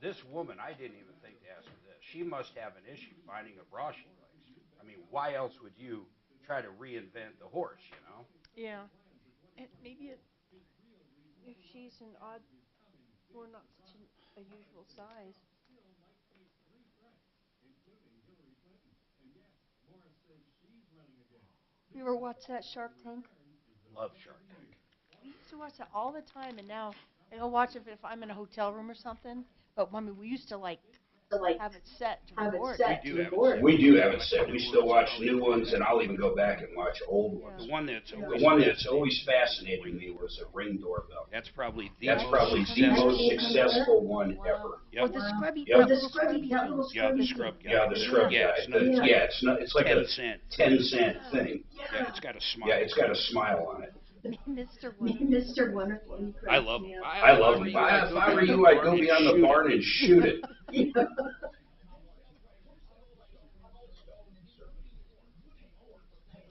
This woman, I didn't even think to ask her this. She must have an issue finding a bra she likes. I mean, why else would you try to reinvent the horse, you know? Yeah. And maybe if she's an odd, or not such a usual size. You ever watch that Shark Tank? Love Shark Tank. We used to watch that all the time, and now I don't watch it if I'm in a hotel room or something. But I mean, we used to like have it set to record. We do have it set. We still watch new ones, and I'll even go back and watch old ones. The one that's always fascinating me was a Ring doorbell. That's probably the most successful one ever. Yep. Or the scrubby, the scrub guy. Yeah, the scrub guy. It's like a 10-cent thing. Yeah, it's got a smile. Yeah, it's got a smile on it. Mr. Wonderful. I love him. If I were you, I'd go beyond the barn and shoot it.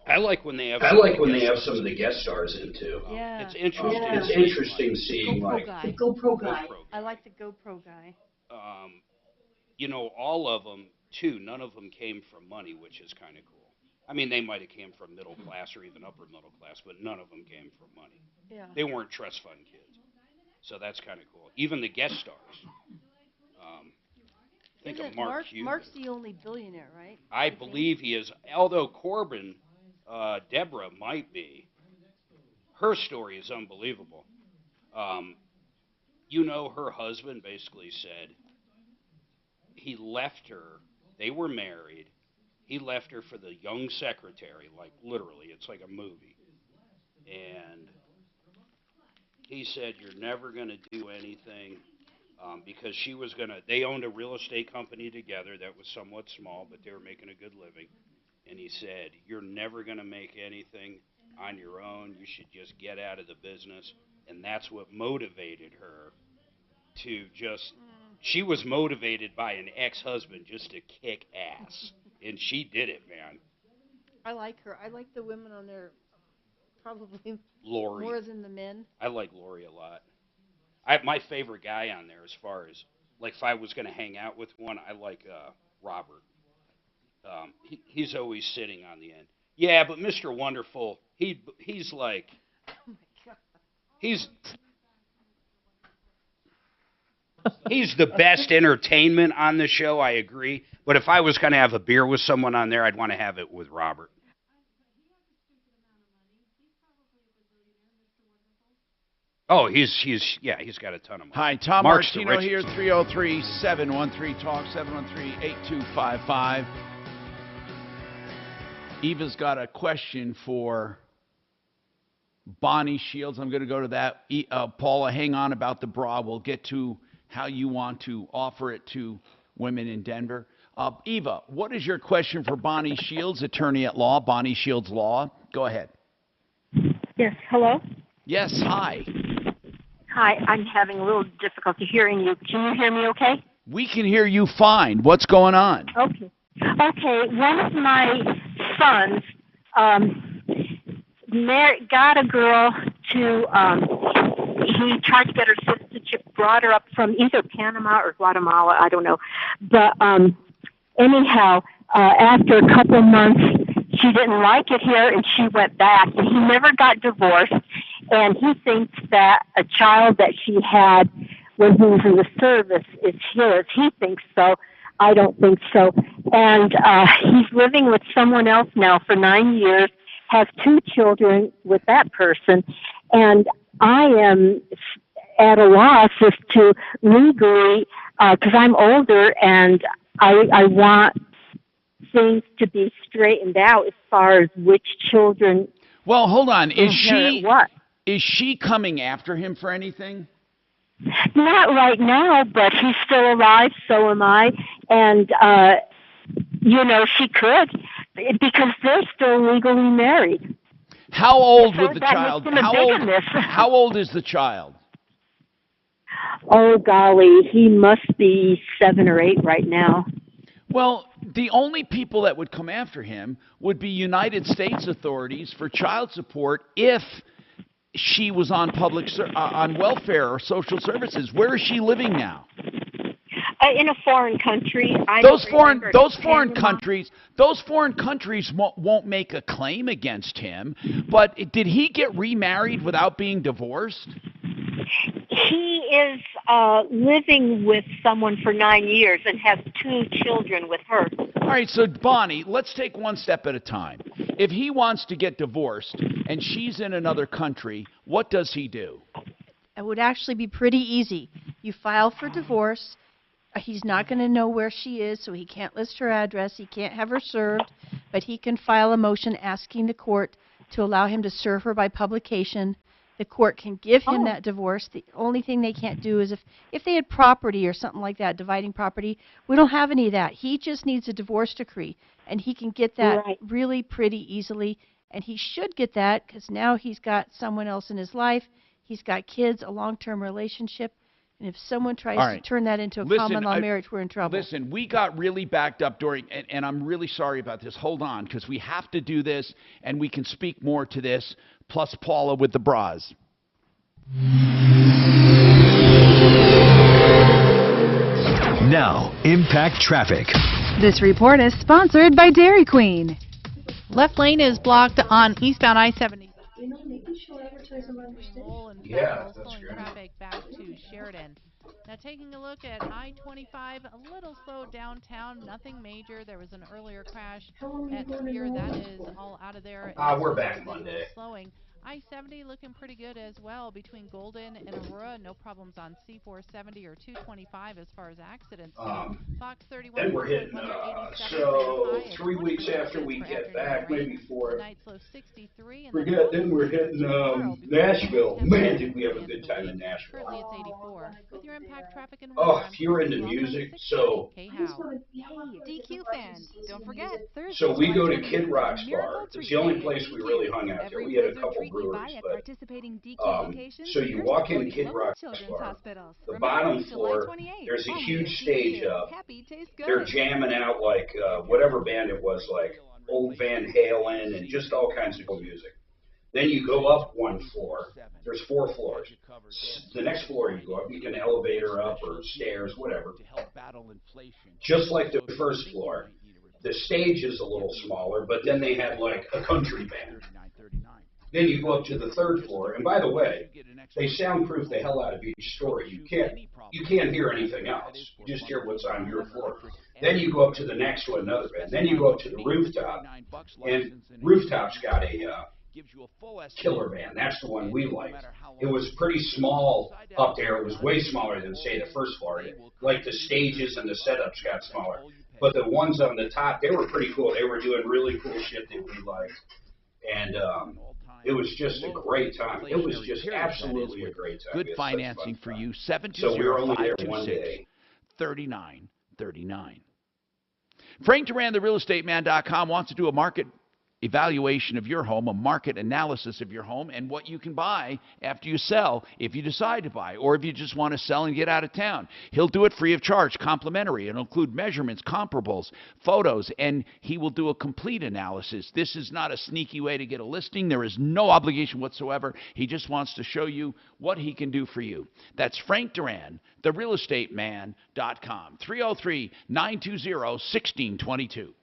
I like when they have some of the guest stars in too. Yeah. It's interesting. It's interesting seeing The GoPro guy. I like the GoPro guy. All of them too. None of them came from money, which is kind of cool. I mean, they might have came from middle class or even upper middle class, but none of them came from money. Yeah. They weren't trust fund kids, so that's kind of cool. Even the guest stars. Think of Mark Cuban. Mark's the only billionaire, right? I believe he is. Although Corbin, Deborah might be. Her story is unbelievable. Her husband basically said he left her. They were married. He left her for the young secretary, like literally, it's like a movie. And he said, "You're never going to do anything," because she was going to, they owned a real estate company together that was somewhat small, but they were making a good living. And he said, "You're never going to make anything on your own. You should just get out of the business." And that's what motivated her to just, she was motivated by an ex-husband just to kick ass. And she did it, man. I like her. I like the women on there probably Lori. more than the men. I like Lori a lot. My favorite guy on there, as far as, like, if I was going to hang out with one, I like Robert. He's always sitting on the end. Yeah, but Mr. Wonderful, he's like, Oh my God. He's the best entertainment on the show, I agree. But if I was going to have a beer with someone on there, I'd want to have it with Robert. Oh, he's got a ton of money. Hi, Tom Mark's the Martino richest. here, 303-713-TALK, 713-8255. Eva's got a question for Bonnie Shields. I'm going to go to that. Paula, hang on about the bra. We'll get to how you want to offer it to women in Denver. Eva, what is your question for Bonnie Shields, attorney at law, Bonnie Shields Law? Go ahead. Yes, hello? Yes, hi. Hi, I'm having a little difficulty hearing you. Can you hear me okay? We can hear you fine. What's going on? Okay. Okay, one of my sons got a girl to, he tried to get her citizenship, brought her up from either Panama or Guatemala, I don't know. But anyhow, after a couple months, she didn't like it here and she went back. And he never got divorced. And he thinks that a child that she had when he was in the service is his. He thinks so. I don't think so. And he's living with someone else now for 9 years, has 2 children with that person. And I am at a loss as to legally, because I'm older and I want things to be straightened out as far as which children. Well, hold on. Is Is she coming after him for anything? Not right now, but he's still alive, so am I. And, she could, because they're still legally married. How old So would the that child? makes him a bigamist. How old is the child? Oh, golly, he must be 7 or 8 right now. Well, the only people that would come after him would be United States authorities for child support if she was on on welfare or social services. Where is she living now? In a foreign country. Those foreign countries won't make a claim against him. But did he get remarried without being divorced? He is living with someone for 9 years and has 2 children with her. All right, so Bonnie, let's take one step at a time. If he wants to get divorced and she's in another country, what does he do? It would actually be pretty easy. You file for divorce. He's not going to know where she is, so he can't list her address. He can't have her served, but he can file a motion asking the court to allow him to serve her by publication. The court can give him that divorce. The only thing they can't do is if they had property or something like that, dividing property, we don't have any of that. He just needs a divorce decree, and he can get that really pretty easily, and he should get that because now he's got someone else in his life. He's got kids, a long-term relationship, and if someone tries to turn that into a common law marriage, we're in trouble. Listen, we got really backed up during, and I'm really sorry about this. Hold on, because we have to do this, and we can speak more to this, plus Paula with the bras. Now, Impact Traffic. This report is sponsored by Dairy Queen. Left lane is blocked on eastbound I-70. You know, maybe she'll advertise them on her station. Yeah, that's true. Traffic back to Sheridan. Now taking a look at I-25, a little slow downtown, nothing major. There was an earlier crash at Spear. That is all out of there. We're back Monday. Slowing. I-70 looking pretty good as well between Golden and Aurora. No problems on C-470 or 225 as far as accidents go. Fox 31. Then we're hitting, so 3 weeks after we get back, maybe 4. Forget, then we're hitting Nashville. Man, did we have a good time in Nashville. Currently it's 84. With your Impact Traffic and If you're into music, so DQ fans, don't forget Thursday. So we go to Kid Rock's bar. It's the only place we really hung out there. We had a couple breweries, but so you walk in Kid Rock's bar. The bottom floor, there's a huge stage up. They're jamming out like whatever band it was, like old Van Halen and just all kinds of cool music. Then you go up one floor. There's 4 floors. The next floor you go up, you can elevator up or stairs, whatever. Just like the first floor. The stage is a little smaller, but then they have like a country band. Then you go up to the 3rd floor, and by the way, they soundproof the hell out of each story. You can't hear anything else. You just hear what's on your floor. Then you go up to the next one, another band. Then you go up to the rooftop, and rooftop's got a killer band. That's the one we liked. It was pretty small up there. It was way smaller than, say, the first floor. Like the stages and the setups got smaller. But the ones on the top, they were pretty cool. They were doing really cool shit that we liked. And it was just a great time. It was just absolutely a great time. Good financing for you. 720-526-3939. Frank Duran, therealestateman.com, wants to do a market evaluation of your home, a market analysis of your home, and what you can buy after you sell if you decide to buy, or if you just want to sell and get out of town. He'll do it free of charge, complimentary. It'll include measurements, comparables, photos, and he will do a complete analysis. This is not a sneaky way to get a listing. There is no obligation whatsoever. He just wants to show you what he can do for you. That's Frank Duran, therealestateman.com, 303-920-1622.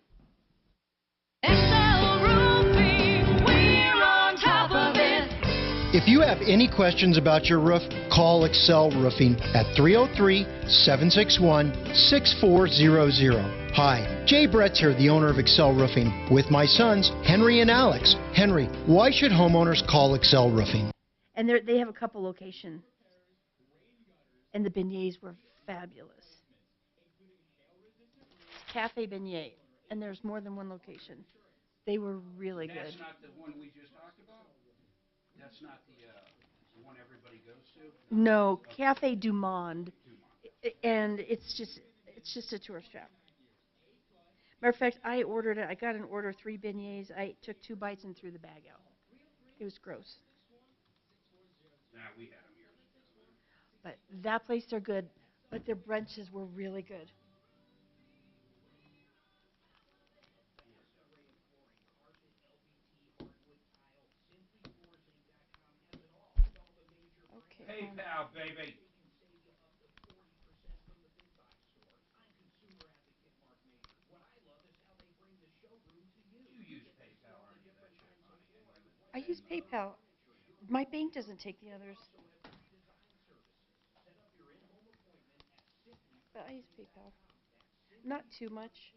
If you have any questions about your roof, call Excel Roofing at 303-761-6400. Hi, Jay Brett's here, the owner of Excel Roofing, with my sons, Henry and Alex. Henry, why should homeowners call Excel Roofing? And they have a couple locations. And the beignets were fabulous. Cafe Beignet. And there's more than one location. They were really good. That's not the one we just talked about? That's not the one everybody goes to? No, Cafe Du Monde. And it's just a tourist trap. Matter of fact, I ordered it. I got an order, 3 beignets. I took 2 bites and threw the bag out. It was gross. Nah, we had them here. But that place, they're good. But their brunches were really good. PayPal, baby. I use PayPal. My bank doesn't take the others. But I use PayPal. Not too much.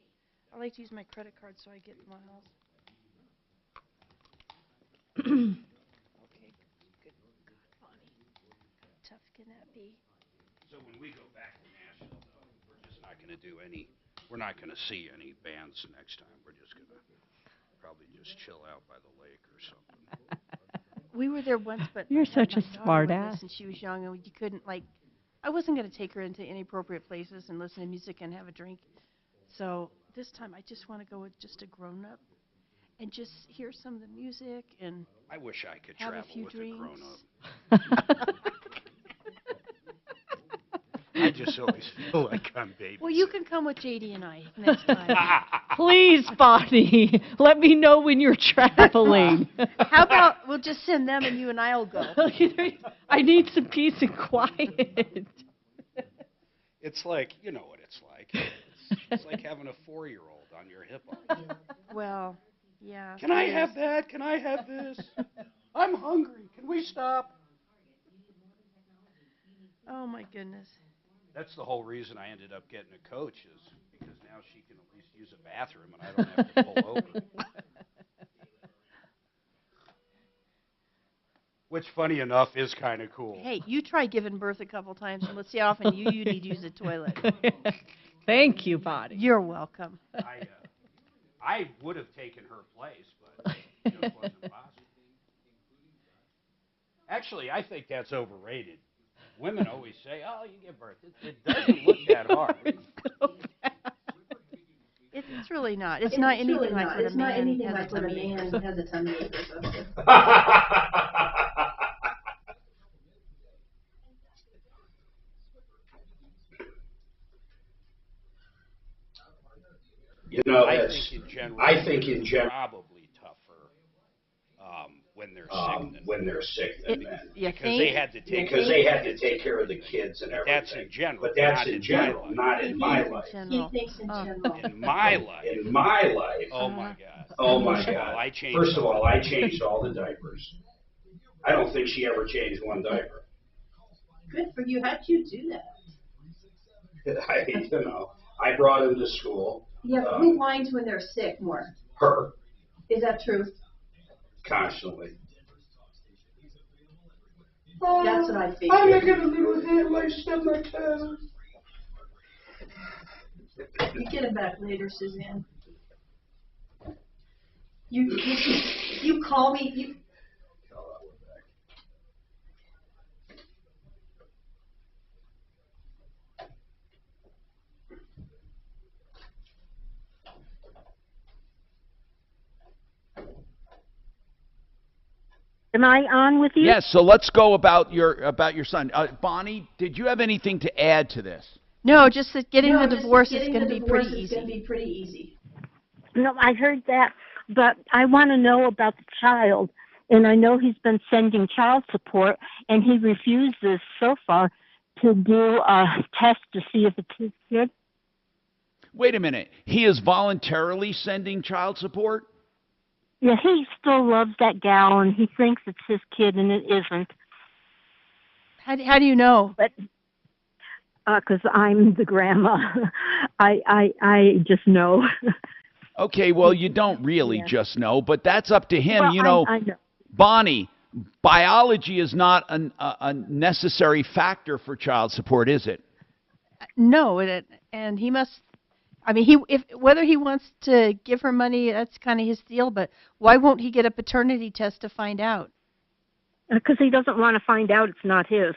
I like to use my credit card so I get miles. Okay, good. God, Bonnie. How tough can that be? So when we go back to Nashville, though, we're just not going to do any. We're not going to see any bands next time. We're just going to probably just chill out by the lake or something. We were there once, but You're I had such my a daughter smart with ass. us, and she was young, and you couldn't I wasn't going to take her into inappropriate places and listen to music and have a drink. So this time, I just want to go with just a grown-up and just hear some of the music and I wish I could have a travel few with drinks. a grown-up. I just always feel like I'm baby. Well, you can come with JD and I next time. Please, Bonnie, let me know when you're traveling. How about we'll just send them and you and I'll go. I need some peace and quiet. It's like, you know what it's like. It's like having a 4-year-old on your hip all the time. Well, yeah. Can I it have is. that? Can I have this? I'm hungry. Can we stop? Oh, my goodness. That's the whole reason I ended up getting a coach is because now she can at least use a bathroom and I don't have to pull over. Which, funny enough, is kind of cool. Hey, you try giving birth a couple times, and let's see how often you need to use the toilet. Thank you, Bonnie. You're welcome. I would have taken her place, but it just wasn't possible. Actually, I think that's overrated. Women always say, oh, you give birth. It doesn't look that hard. It's really not. It's not anything really like not. what It's a not man anything has like a what a tummy ache. man has a tummy ache or something. You know, I think in general, probably tougher when they're sick than men. Because they had to take care of the kids and everything. That's in general. But that's in general, not in my life. He thinks in general. In my life. Oh my God. Oh my God. First of all, I changed all the diapers. I don't think she ever changed one diaper. Good for you. How'd you do that? I brought him to school. Yeah, but who whines when they're sick more? Her. Is that true? Constantly. That's what I figured. I'm making a little hand laced on my toes. You get it back later, Suzanne. You call me. Am I on with you? Yes, so let's go about your son. Bonnie, did you have anything to add to this? No, just that getting the divorce is going to be pretty easy. No, I heard that, but I want to know about the child. And I know he's been sending child support, and he refuses so far to do a test to see if it's his kid. Wait a minute. He is voluntarily sending child support? Yeah, he still loves that gal, and he thinks it's his kid, and it isn't. How do you know? Because I'm the grandma. I just know. Okay, well, you don't really just know, but that's up to him. Well, I know. Bonnie, biology is not a necessary factor for child support, is it? No, and he must. I mean, whether he wants to give her money, that's kind of his deal. But why won't he get a paternity test to find out? Because he doesn't want to find out it's not his.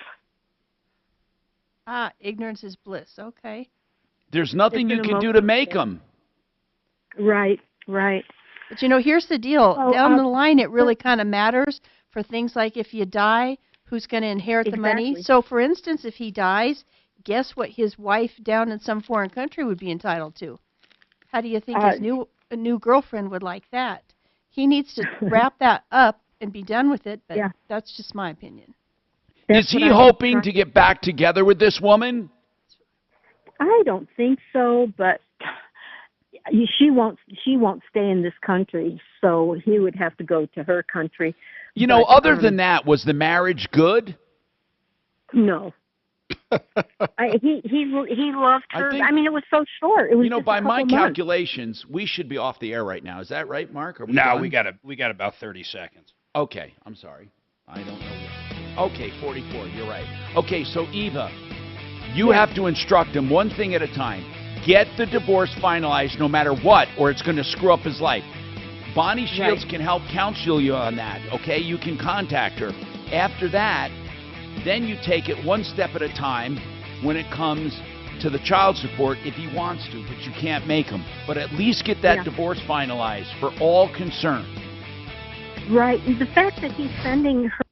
Ah, ignorance is bliss. Okay. There's nothing you can do to make him. Right. But here's the deal. Down the line, it really kind of matters for things like if you die, who's going to inherit the money. So, for instance, if he dies, guess what his wife down in some foreign country would be entitled to? How do you think his new girlfriend would like that? He needs to wrap that up and be done with it, but that's just my opinion. Is he hoping to get back together with this woman? I don't think so, but she won't stay in this country, so he would have to go to her country. Other than that, was the marriage good? No. He loved her. I mean, it was so short. It was just by a my couple months. calculations, we should be off the air right now. Is that right, Mark? No, we got about 30 seconds. Okay, I'm sorry. I don't know. Okay, 44. You're right. Okay, so Eva, you have to instruct him one thing at a time. Get the divorce finalized no matter what, or it's going to screw up his life. Bonnie Shields can help counsel you on that, okay? You can contact her. After that, then you take it one step at a time when it comes to the child support if he wants to, but you can't make him. But at least get that divorce finalized for all concerned. Right. The fact that he's sending her.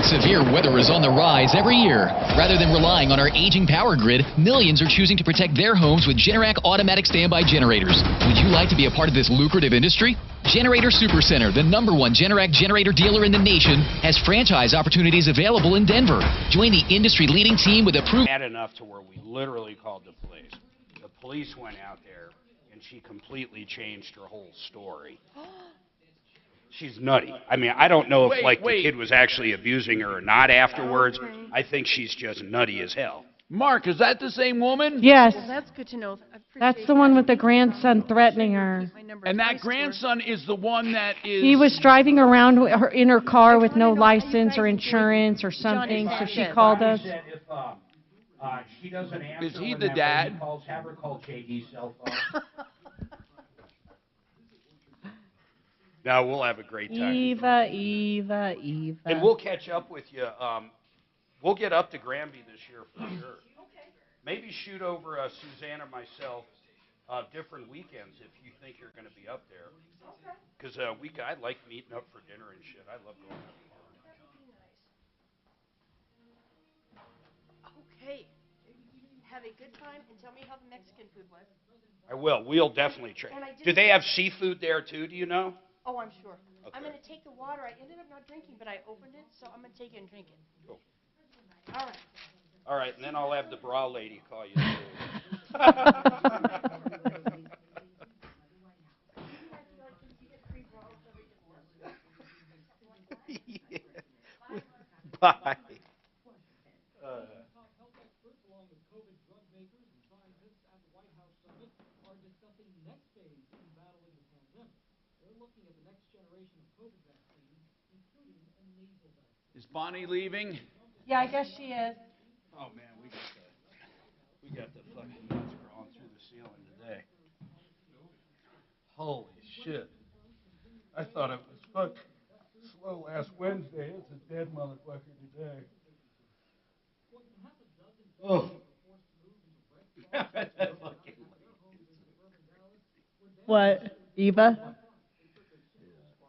Severe weather is on the rise every year. Rather than relying on our aging power grid, millions are choosing to protect their homes with Generac automatic standby generators. Would you like to be a part of this lucrative industry? Generator Supercenter, the #1 Generac generator dealer in the nation, has franchise opportunities available in Denver. Join the industry-leading team with approved... Bad enough to where we literally called the police. The police went out there, and she completely changed her whole story. She's nutty. I mean, I don't know if, the kid was actually abusing her or not afterwards. I think she's just nutty as hell. Mark, is that the same woman? Yes. Well, that's good to know. That's the one with the grandson threatening her. And that grandson is the one that is... He was driving around with her, in her car with no license or insurance or something, so she called us. She doesn't answer. Is he the dad? He calls, have her call JD's cell phone. No, we'll have a great time. Eva. And we'll catch up with you. We'll get up to Granby this year for sure. Okay. Maybe shoot over Suzanne or myself different weekends if you think you're going to be up there. Okay. Because I like meeting up for dinner and shit. I love going out to dinner. Okay. Have a good time and tell me how the Mexican food was. I will. We'll definitely try. Do they have seafood there too? Do you know? Oh, I'm sure. Okay. I'm going to take the water. I ended up not drinking, but I opened it, so I'm going to take it and drink it. Cool. All right. All right, and then I'll have the bra lady call you too. Yeah. Bye. Is Bonnie leaving? Yeah, I guess she is. Oh man, we got the fucking nuts crawling through the ceiling today. Holy shit! I thought it was fucking slow last Wednesday. It's a dead motherfucker today. Oh. What, Eva?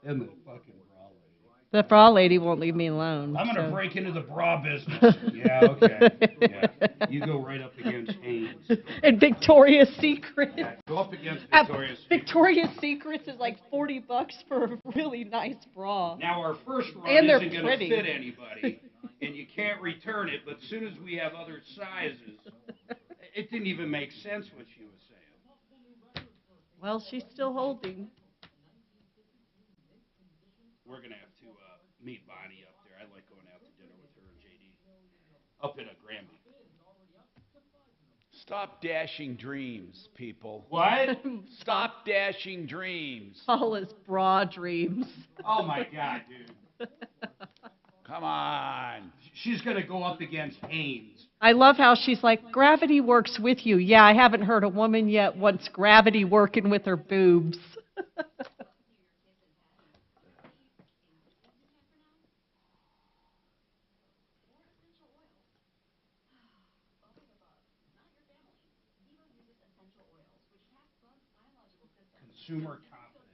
And the fucking bra lady. The bra lady won't leave me alone. I'm going to break into the bra business. Yeah, okay. Yeah. You go right up against Hanes. And Victoria's Secret. Yeah, go up against Victoria's Secret. Victoria's Secret is like $40 for a really nice bra. Now, our first run And they're isn't going to pretty. fit anybody, and you can't return it, but as soon as we have other sizes, it didn't even make sense what she was saying. Well, she's still holding. We're going to have to meet Bonnie up there. I like going out to dinner with her and JD up in a Granby. Stop dashing dreams, people. What? Stop dashing dreams. All his bra dreams. Oh, my God, dude. Come on. She's going to go up against Hanes. I love how she's like, gravity works with you. Yeah, I haven't heard a woman yet wants gravity working with her boobs. Consumer confidence.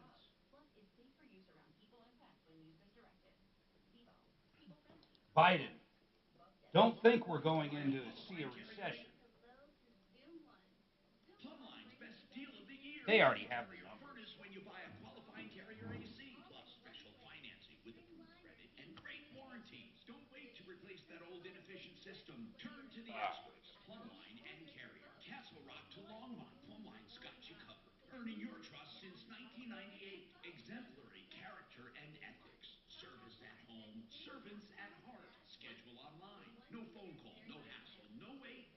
Biden, don't think we're going into see a recession. They already have the number. When you buy a qualifying Carrier AC plus special financing with approved credit and great warranties. Don't wait to replace that old inefficient system. Turn to the experts, Plumline and Carrier. Castle Rock to Longmont, Plumline's got you covered. Earning your trust since 1998. Exemplary character and ethics. Service at home, servants at heart. Schedule online. No phone call, no hassle, no wait.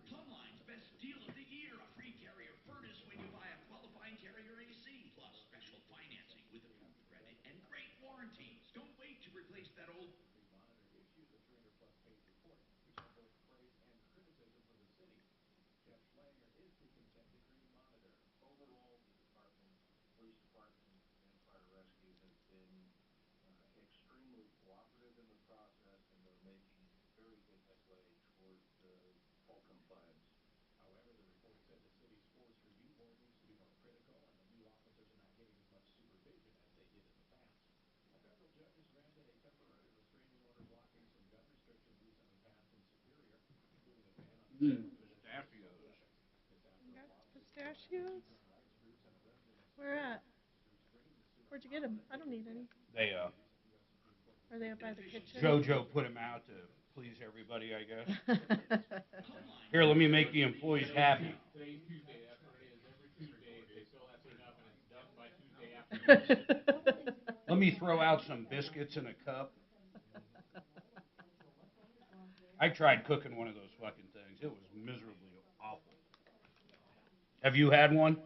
Plumline's best deal of the year. A free Carrier furnace when you buy a qualifying Carrier AC. Plus special financing with approved credit and great warranties. Don't wait to replace that old... Pistachios? Where at? Where'd you get them? I don't need any. They, Are they up by the kitchen? JoJo put them out to please everybody, I guess. Here, let me make the employees happy. Let me throw out some biscuits in a cup. I tried cooking one of those fucking things. It was miserably awful. Have you had one?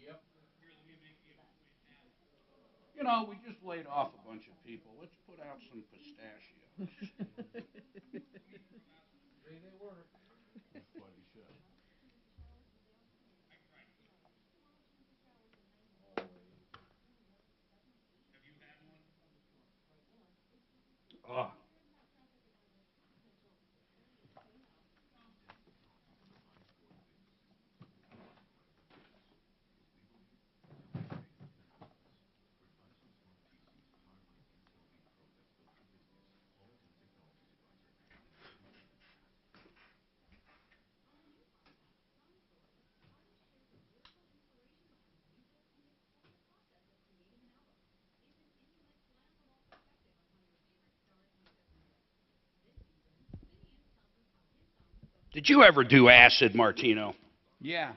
Yep. You know, we just laid off a bunch of people. Let's put out some pistachios. They were. That's funny shit. Oh. Did you ever do acid, Martino? Yeah.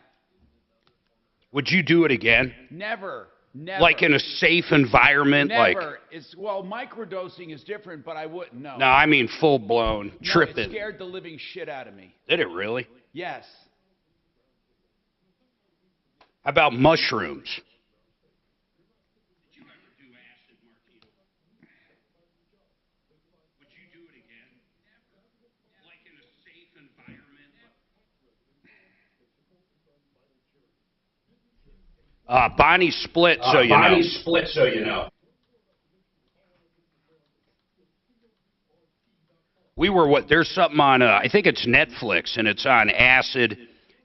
Would you do it again? Never. Never. Like in a safe environment? Never. Well, microdosing is different, but I wouldn't know. No, I mean full-blown tripping. It scared the living shit out of me. Did it really? Yes. How about mushrooms? Bonnie split, so you know. Bonnie split, so you know. There's something on, I think it's Netflix, and it's on acid.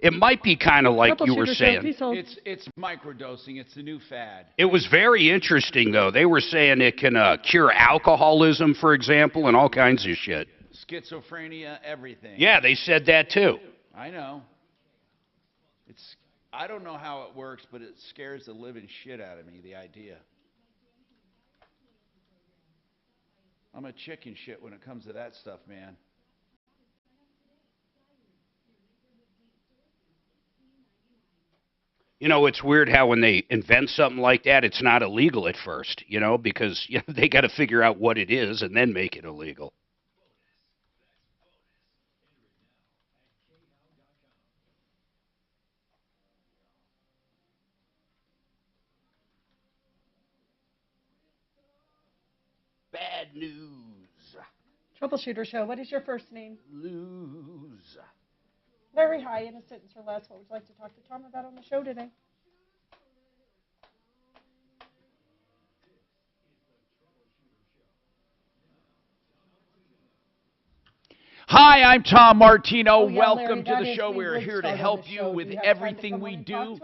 It might be kind of like you were saying. It's microdosing. It's the new fad. It was very interesting, though. They were saying it can cure alcoholism, for example, and all kinds of shit. Schizophrenia, everything. Yeah, they said that, too. I know. I don't know how it works, but it scares the living shit out of me, the idea. I'm a chicken shit when it comes to that stuff, man. You know, it's weird how when they invent something like that, it's not illegal at first, you know, because they got to figure out what it is and then make it illegal. Bad news. Troubleshooter Show. What is your first name? Lose. Very high, in a sentence or less. What would you like to talk to Tom about on the show today? Hi, I'm Tom Martino. Larry, welcome to the show. We're here to help you with everything we do,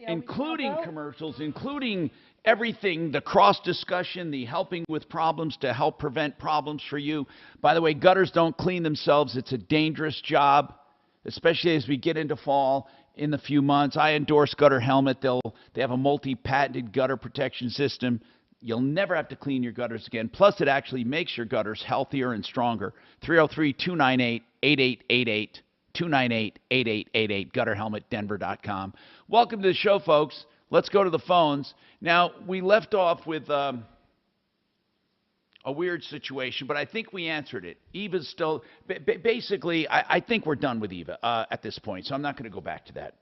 including commercials, including everything, the cross discussion, the helping with problems to help prevent problems for you. By the way, gutters don't clean themselves. It's a dangerous job, especially as we get into fall in the few months. I endorse Gutter Helmet. They have a multi-patented gutter protection system. You'll never have to clean your gutters again. Plus, it actually makes your gutters healthier and stronger. 303-298-8888. 298-8888. GutterHelmetDenver.com. Welcome to the show, folks. Let's go to the phones. Now, we left off with a weird situation, but I think we answered it. Eva's still... Basically, I think we're done with Eva at this point, so I'm not going to go back to that.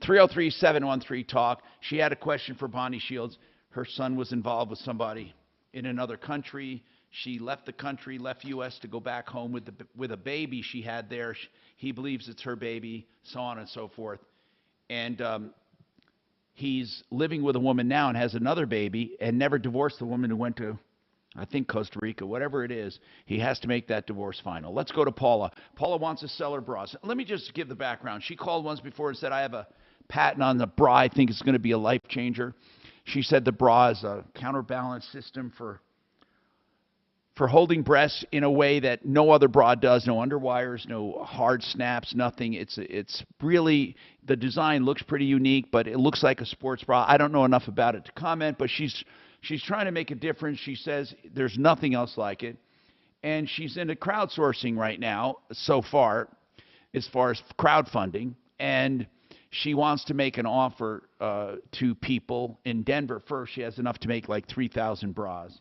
303-713-TALK. She had a question for Bonnie Shields. Her son was involved with somebody in another country. She left the country, left U.S. to go back home with a baby she had there. He believes it's her baby, so on and so forth. And he's living with a woman now and has another baby and never divorced the woman who went to I think Costa Rica, whatever it is, he has to make that divorce final. Let's go to Paula. Paula wants to sell her bras. Let me just give the background. She called once before and said, I have a patent on the bra. I think it's going to be a life changer. She said the bra is a counterbalance system for holding breasts in a way that no other bra does. No underwires, no hard snaps, nothing. It's really, the design looks pretty unique, but it looks like a sports bra. I don't know enough about it to comment, but she's trying to make a difference. She says there's nothing else like it. And she's into crowdsourcing right now, so far as crowdfunding. And she wants to make an offer to people in Denver. First, she has enough to make like 3,000 bras.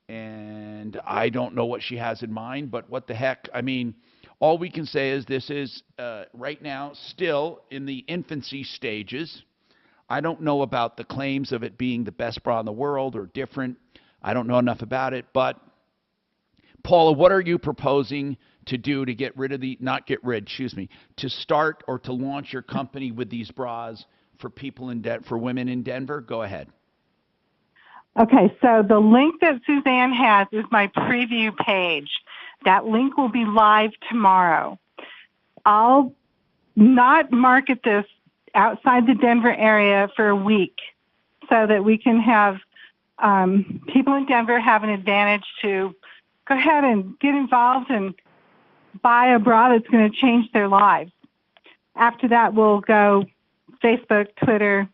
And I don't know what she has in mind, but what the heck? I mean, all we can say is this is right now still in the infancy stages. I don't know about the claims of it being the best bra in the world or different. I don't know enough about it. But, Paula, what are you proposing to do to get rid of to start or to launch your company with these bras for people for women in Denver? Go ahead. Okay, so the link that Suzanne has is my preview page. That link will be live tomorrow. I'll not market this outside the Denver area for a week so that we can have people in Denver have an advantage to go ahead and get involved and buy a bra that's going to change their lives. After that, we'll go Facebook, Twitter,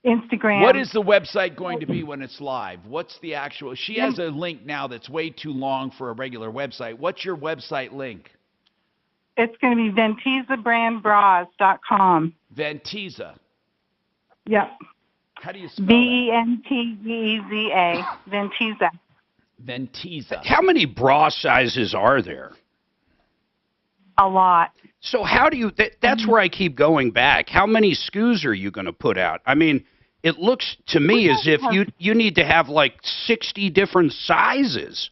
Instagram. What is the website going to be when it's live? What's the actual? She has a link now that's way too long for a regular website. What's your website link? It's going to be VentizaBrandBras.com. Ventiza. Yep. How do you spell Venteza. Ventiza. Ventiza. How many bra sizes are there? A lot. So how do you, that's where I keep going back. How many SKUs are you going to put out? I mean, it looks to me as if you need to have like 60 different sizes.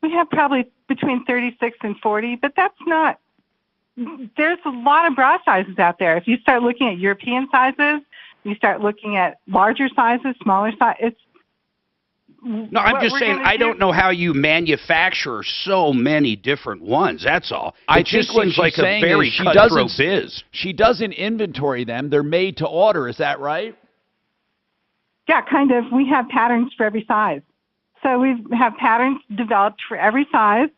We have probably between 36 and 40, but that's not, there's a lot of bra sizes out there. If you start looking at European sizes, you start looking at larger sizes, smaller sizes, No, I'm just saying I don't know how you manufacture so many different ones. That's all. It just seems like a very cutthroat biz. She doesn't inventory them. They're made to order. Is that right? Yeah, kind of. We have patterns for every size. So we have patterns developed for every size,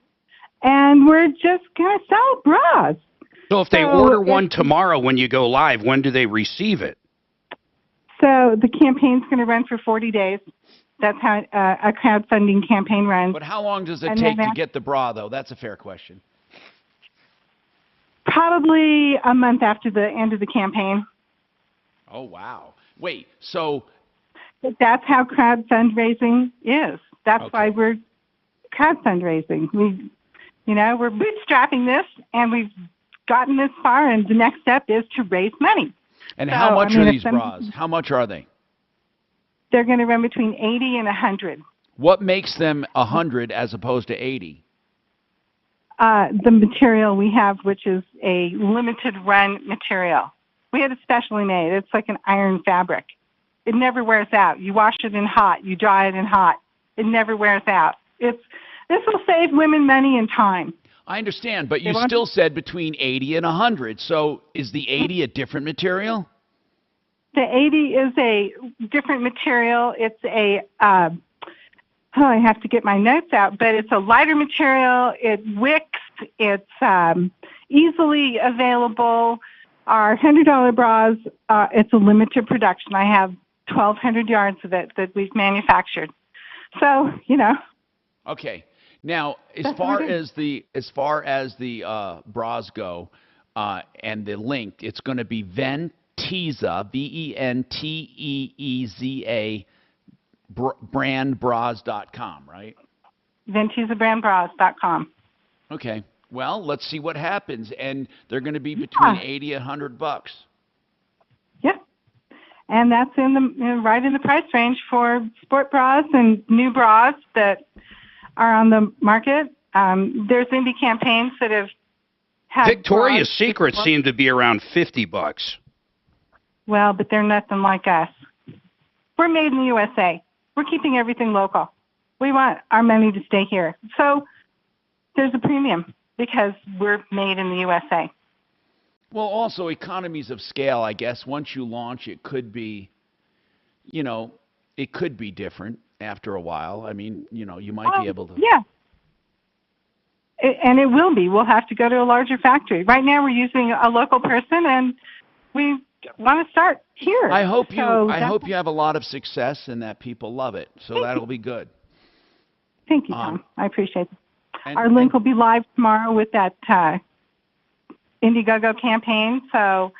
and we're just going to sell bras. So if they order one tomorrow when you go live, when do they receive it? So the campaign's going to run for 40 days. That's how a crowdfunding campaign runs. But how long does it take to get the bra, though? That's a fair question. Probably a month after the end of the campaign. Oh, wow. Wait, so... That's how crowd fundraising is. That's why we're crowd fundraising. We're bootstrapping this, and we've gotten this far, and the next step is to raise money. And how much are these bras? How much are they? They're going to run between 80 and 100. What makes them 100 as opposed to 80? The material we have, which is a limited run material. We had it specially made. It's like an iron fabric. It never wears out. You wash it in hot. You dry it in hot. It never wears out. This will save women money and time. I understand, but you still said between 80 and 100. So is the 80 a different material? The 80 is a different material. It's I have to get my notes out, but it's a lighter material. It wicks. It's easily available. Our $100 bras, it's a limited production. I have 1,200 yards of it that we've manufactured. So, Okay. Now, as far as the bras go, and the link, it's going to be Ventiza, VENTEEZA, brandbras.com, right? VentizaBrandBras.com. Okay. Well, let's see what happens, and they're going to be between 80 and $100. Yep. And that's right in the price range for sport bras and new bras that are on the market. There's indie campaigns that have had Victoria's Secret seemed to be around $50. Well, but they're nothing like us. We're made in the USA. We're keeping everything local. We want our money to stay here. So there's a premium because we're made in the USA. Well, also economies of scale, I guess. Once you launch, it could be, it could be different after a while. I mean, you might be able to. Yeah. And it will be. We'll have to go to a larger factory. Right now we're using a local person, and we want to start here. I hope you have a lot of success and that people love it. So that'll be good. Thank you, Tom. I appreciate it. Our link will be live tomorrow with that Indiegogo campaign. So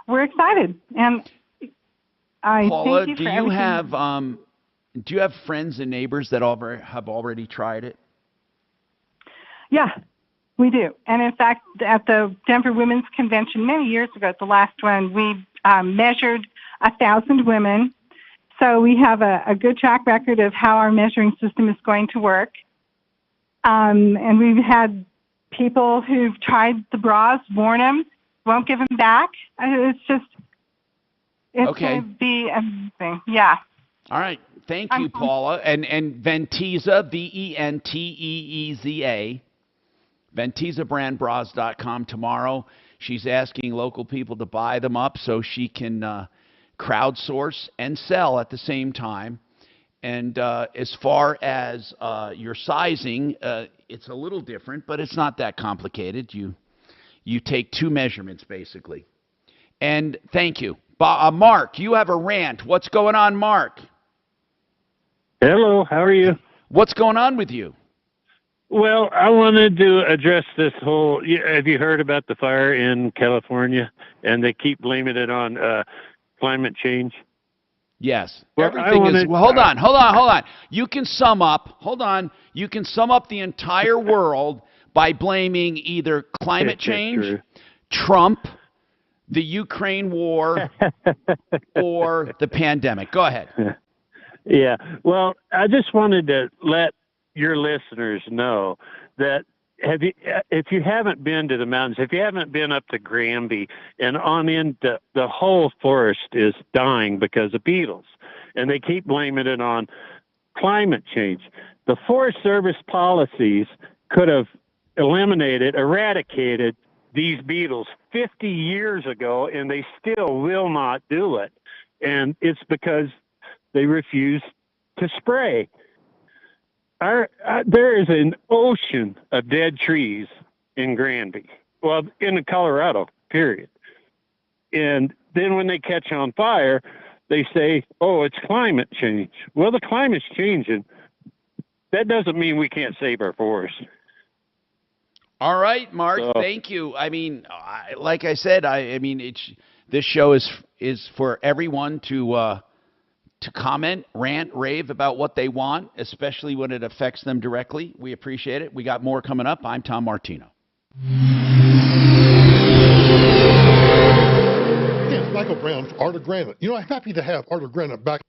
we're excited. And I Paula, thank you for everything. Do you have friends and neighbors that have already tried it? Yeah, we do. And in fact, at the Denver Women's Convention many years ago, at the last one, we measured 1,000 women. So we have a good track record of how our measuring system is going to work. And we've had people who've tried the bras, worn them, won't give them back. It's going to be amazing. Yeah. All right. Thank you, Paula. And Venteza, VENTEEEZA, VentezaBrandBras.com tomorrow. She's asking local people to buy them up so she can crowdsource and sell at the same time. And as far as your sizing, it's a little different, but it's not that complicated. You take 2 measurements, basically. And thank you. Mark, you have a rant. What's going on, Mark? Hello, how are you? What's going on with you? Well, I wanted to address this whole, have you heard about the fire in California? And they keep blaming it on climate change. Yes. Well, everything is, well, hold on. You can sum up the entire world by blaming either climate change, Trump, the Ukraine war, or the pandemic. Go ahead. Yeah. Well, I just wanted to let your listeners know that if you haven't been to the mountains, if you haven't been up to Granby and on into the whole forest is dying because of beetles, and they keep blaming it on climate change. The Forest Service policies could have eradicated these beetles 50 years ago, and they still will not do it. And it's because they refuse to spray. There is an ocean of dead trees in Granby. Well, in Colorado, period. And then when they catch on fire, they say, oh, it's climate change. Well, the climate's changing. That doesn't mean we can't save our forests. All right, Mark. Thank you. I mean, like I said, this show is for everyone to comment, rant, rave about what they want, especially when it affects them directly. We appreciate it. We got more coming up. I'm Tom Martino. Yeah, Michael Brown for Art of Granite. You know, I'm happy to have Art of Granite back.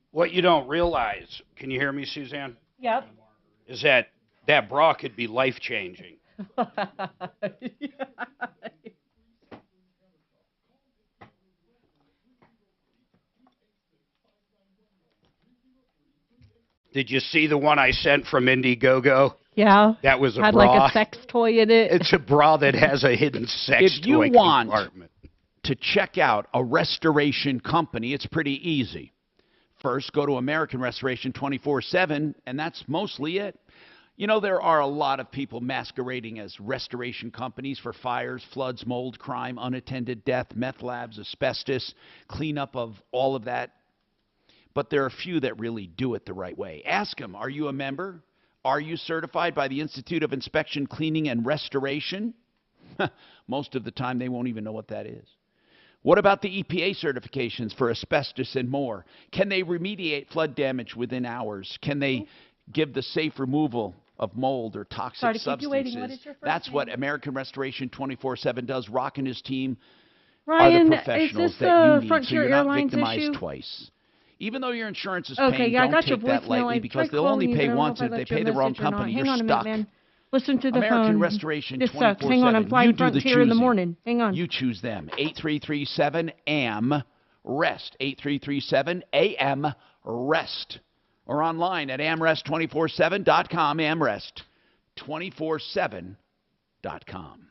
What you don't realize, can you hear me, Suzanne? Yep. Is that bra could be life-changing. Did you see the one I sent from Indiegogo? Yeah. That was a had bra. Had like a sex toy in it. It's a bra that has a hidden sex if you toy want compartment. to check out a restoration company, it's pretty easy. First, go to American Restoration 24/7, and that's mostly it. You know, there are a lot of people masquerading as restoration companies for fires, floods, mold, crime, unattended death, meth labs, asbestos, cleanup of all of that. But there are a few that really do it the right way. Ask them, are you a member? Are you certified by the Institute of Inspection, Cleaning, and Restoration? Most of the time, they won't even know what that is. What about the EPA certifications for asbestos and more? Can they remediate flood damage within hours? Can they give the safe removal of mold or toxic substances? That's what American Restoration 24/7 does. Rock and his team Ryan, are the professionals is this that you need, Frontier so you're not Airlines victimized issue? twice. Even though your insurance is Okay, paying, yeah, I don't got your take that voicemail. lightly I because tried they'll only calling you, pay but I don't know once. if I If they left you a pay the wrong message or not. company, Hang you're on a stuck. minute, man. Listen to the American phone. Restoration This sucks. 24/7. Hang on, I'm flying You do the Frontier in the choosing. morning. Hang on. You choose them. 833-7-AM REST, 8337 AM REST, or online at amrest247.com, amrest247.com.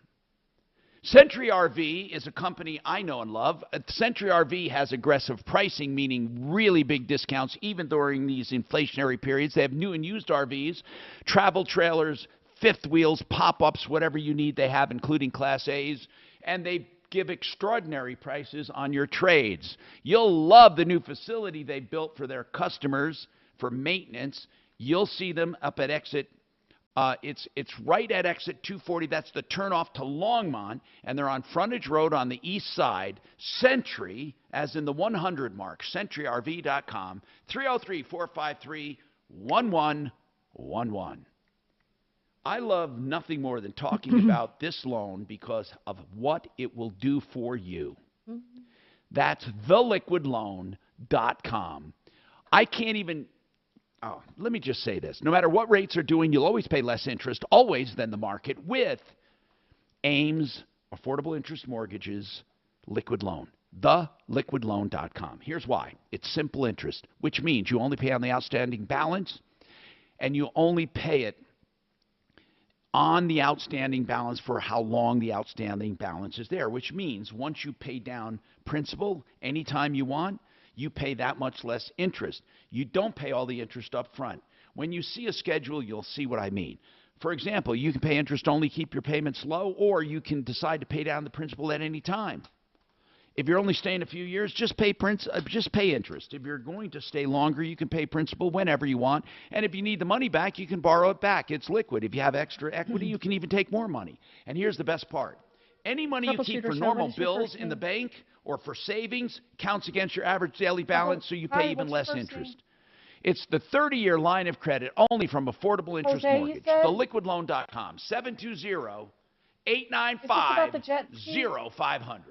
Century RV is a company I know and love. Century RV has aggressive pricing, meaning really big discounts, even during these inflationary periods. They have new and used RVs, travel trailers, fifth wheels, pop-ups, whatever you need they have, including Class A's, and they give extraordinary prices on your trades. You'll love the new facility they built for their customers for maintenance. You'll see them up at exit. It's right at exit 240. That's the turnoff to Longmont, and they're on Frontage Road on the east side. Century, as in the 100 mark, CenturyRV.com, 303-453-1111. I love nothing more than talking about this loan because of what it will do for you. That's theliquidloan.com. I can't even... Oh, let me just say this. No matter what rates are doing, you'll always pay less interest, always, than the market with Ames Affordable Interest Mortgages Liquid Loan. Theliquidloan.com. Here's why. It's simple interest, which means you only pay on the outstanding balance, and you only pay it on the outstanding balance for how long the outstanding balance is there, which means once you pay down principal anytime you want, you pay that much less interest. You don't pay all the interest up front. When you see a schedule, you'll see what I mean. For example, you can pay interest only, keep your payments low, or you can decide to pay down the principal at any time. If you're only staying a few years, just pay interest. If you're going to stay longer, you can pay principal whenever you want. And if you need the money back, you can borrow it back. It's liquid. If you have extra equity, you can even take more money. And here's the best part. Any money you keep for normal bills in the bank or for savings counts against your average daily balance, so you pay even less interest. It's the 30-year line of credit only from Affordable Interest Mortgage. Theliquidloan.com, 720-895-0500.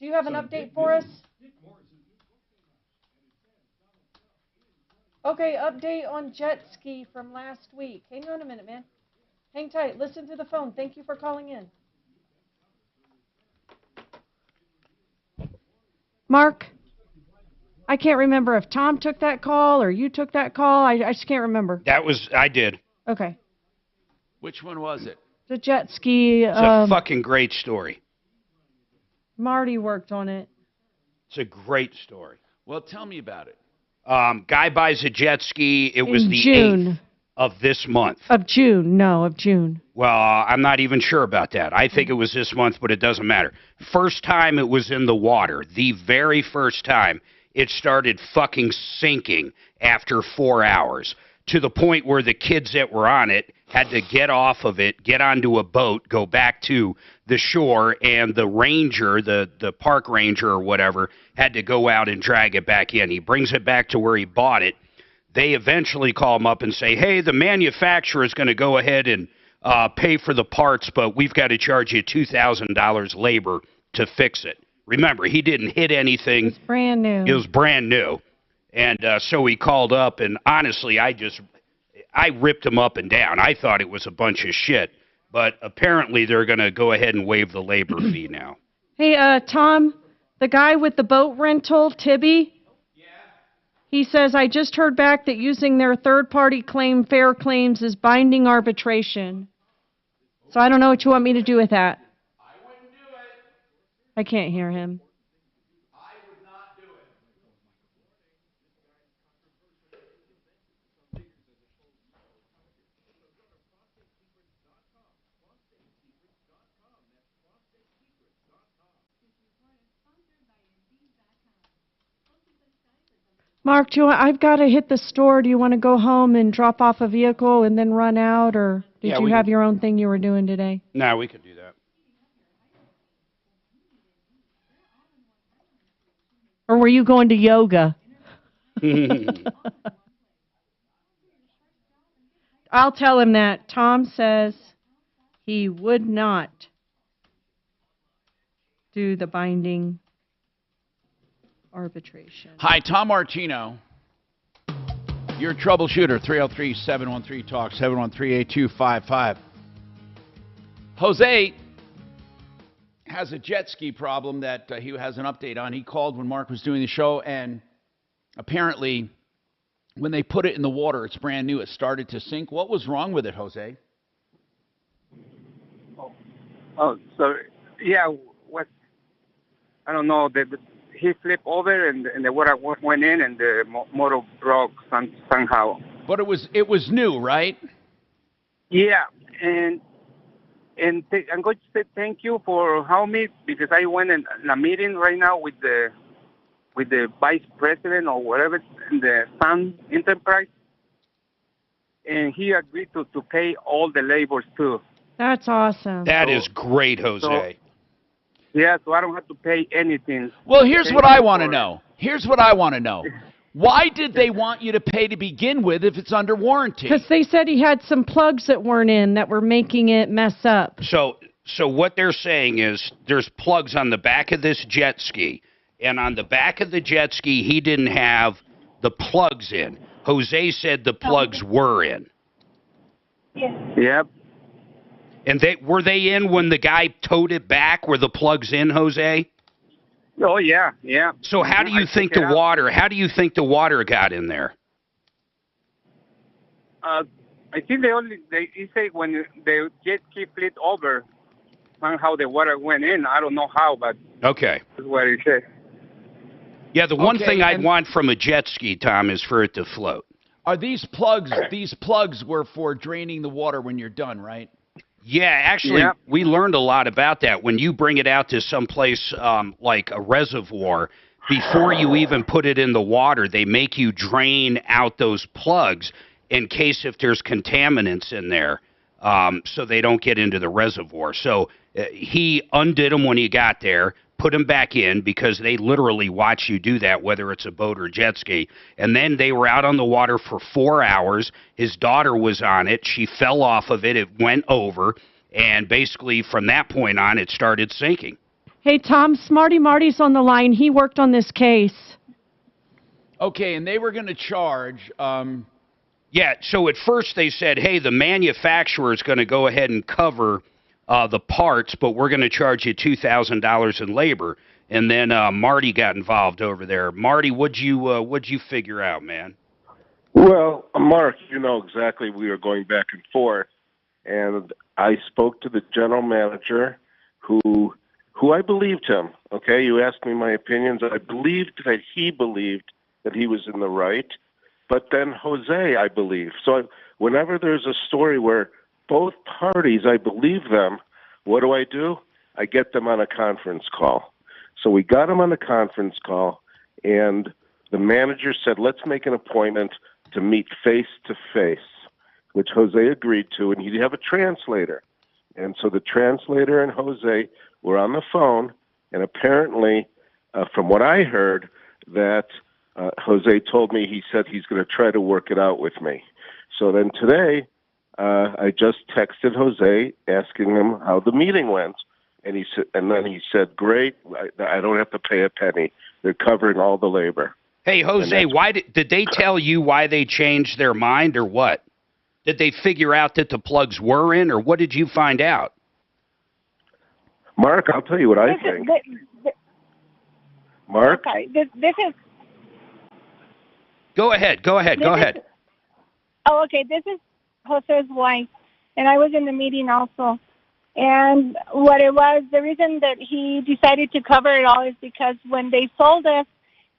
Do you have an update for us? Okay, update on jet ski from last week. Hang on a minute, man. Hang tight. Listen to the phone. Thank you for calling in. Mark, I can't remember if Tom took that call or you took that call. I just can't remember. I did. Okay. Which one was it? The jet ski. It's a fucking great story. Marty worked on it. It's a great story. Well, tell me about it. Guy buys a jet ski. It was the June 8th of this month. Of June. No, of June. Well, I'm not even sure about that. I think it was this month, but it doesn't matter. First time it was in the water, the very first time, it started fucking sinking after 4 hours, to the point where the kids that were on it had to get off of it, get onto a boat, go back to the shore, and the ranger, the park ranger or whatever, had to go out and drag it back in. He brings it back to where he bought it. They eventually call him up and say, hey, the manufacturer is going to go ahead and pay for the parts, but we've got to charge you $2,000 labor to fix it. Remember, he didn't hit anything. It's brand new. It was brand new. And so he called up, and honestly, I ripped him up and down. I thought it was a bunch of shit. But apparently they're going to go ahead and waive the labor fee now. Hey, Tom, the guy with the boat rental, Tibby, he says, I just heard back that using their third-party claim, fair claims, is binding arbitration. So I don't know what you want me to do with that. I wouldn't do it. I can't hear him. I would not do it. Mark, I've got to hit the store. Do you want to go home and drop off a vehicle and then run out, or did you have your own thing you were doing today? No, we could do that. Or were you going to yoga? I'll tell him that. Tom says he would not do the binding arbitration. Hi, Tom Martino. Your troubleshooter, 303-713-TALK, 713-8255. Jose, has a jet ski problem that he has an update on. He called when Mark was doing the show, and apparently when they put it in the water, it's brand new. It started to sink. What was wrong with it, Jose? Oh, so yeah, what? I don't know. He flipped over and the water went in, and the motor broke somehow. But it was new, right? Yeah, and I'm going to say thank you for helping me, because I went in a meeting right now with the vice president or whatever in the Sun Enterprise, and he agreed to pay all the labors too. That's awesome. That is great, Jose. So I don't have to pay anything. Well, here's what I want to know. Here's what I want to know. Why did they want you to pay to begin with if it's under warranty? Because they said he had some plugs that weren't in that were making it mess up. So what they're saying is there's plugs on the back of this jet ski, and on the back of the jet ski, he didn't have the plugs in. Jose said the plugs were in. Yep. And were they in when the guy towed it back? Were the plugs in, Jose? Oh yeah. So how do you think the water got in there? I think he said when the jet ski flipped over, somehow the water went in. I don't know how, but okay, that's what he said. Yeah, the one thing I'd want from a jet ski, Tom, is for it to float. Are these plugs? These plugs were for draining the water when you're done, right? Yeah, actually, we learned a lot about that. When you bring it out to someplace like a reservoir, before you even put it in the water, they make you drain out those plugs in case if there's contaminants in there, so they don't get into the reservoir. So he undid them when he got there, put them back in, because they literally watch you do that, whether it's a boat or jet ski. And then they were out on the water for 4 hours. His daughter was on it. She fell off of it. It went over. And basically from that point on, it started sinking. Hey, Tom, Smarty Marty's on the line. He worked on this case. Okay, and they were going to charge... Yeah, so at first they said, hey, the manufacturer is going to go ahead and cover the parts, but we're going to charge you $2,000 in labor. And then Marty got involved over there. Marty, what'd you figure out, man? Well, Mark, you know exactly we were going back and forth, and I spoke to the general manager, who I believed him. Okay, you asked me my opinions. I believed that he believed that he was in the right, but then Jose, I believe. So whenever there's a story where both parties, I believe them, what do? I get them on a conference call. So we got him on a conference call, and the manager said, let's make an appointment to meet face-to-face, which Jose agreed to, and he'd have a translator. And so the translator and Jose were on the phone, and apparently, from what I heard, that Jose told me, he said he's going to try to work it out with me. So then today, I just texted Jose asking him how the meeting went, and then he said, "Great, I don't have to pay a penny. They're covering all the labor." Hey, Jose, why did they tell you why they changed their mind, or what? Did they figure out that the plugs were in, or what did you find out? Mark, I'll tell you what I think. Mark, okay, this is. Go ahead. Oh, okay. This is Jose's wife, and I was in the meeting also. And what it was, the reason that he decided to cover it all is because when they sold us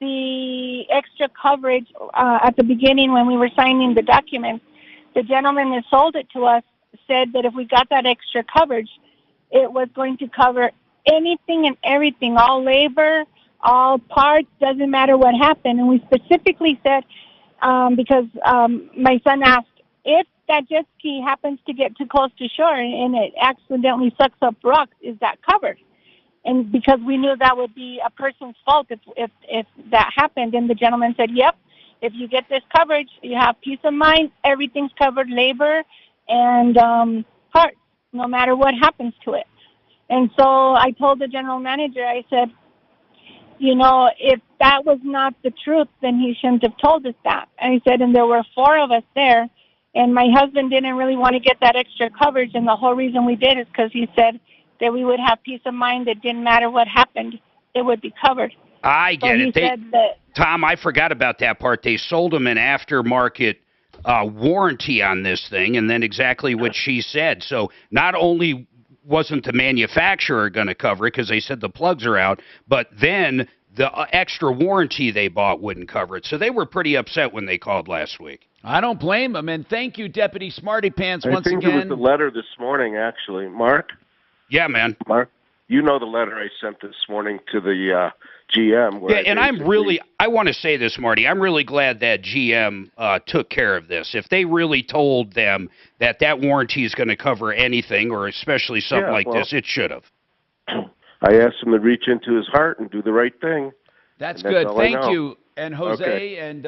the extra coverage at the beginning when we were signing the documents, the gentleman that sold it to us said that if we got that extra coverage, it was going to cover anything and everything, all labor, all parts, doesn't matter what happened. And we specifically said, because my son asked, if that jet ski happens to get too close to shore and it accidentally sucks up rocks, is that covered? And because we knew that would be a person's fault if that happened. And the gentleman said, yep, if you get this coverage, you have peace of mind, everything's covered, labor and parts, no matter what happens to it. And so I told the general manager, I said, you know, if that was not the truth, then he shouldn't have told us that. And he said, and there were 4 of us there, and my husband didn't really want to get that extra coverage, and the whole reason we did is because he said that we would have peace of mind that didn't matter what happened, it would be covered. I get it. He said that, Tom, I forgot about that part. They sold him an aftermarket warranty on this thing, and then exactly what she said. So not only wasn't the manufacturer going to cover it because they said the plugs are out, but then the extra warranty they bought wouldn't cover it. So they were pretty upset when they called last week. I don't blame them, and thank you, Deputy Smarty Pants, once again. I think it was the letter this morning, actually. Mark? Yeah, man. Mark, you know the letter I sent this morning to the GM. Yeah, and I want to say this, Marty. I'm really glad that GM took care of this. If they really told them that warranty is going to cover anything, or especially something like this, it should have. I asked him to reach into his heart and do the right thing. That's good. Thank you. And Jose, okay. and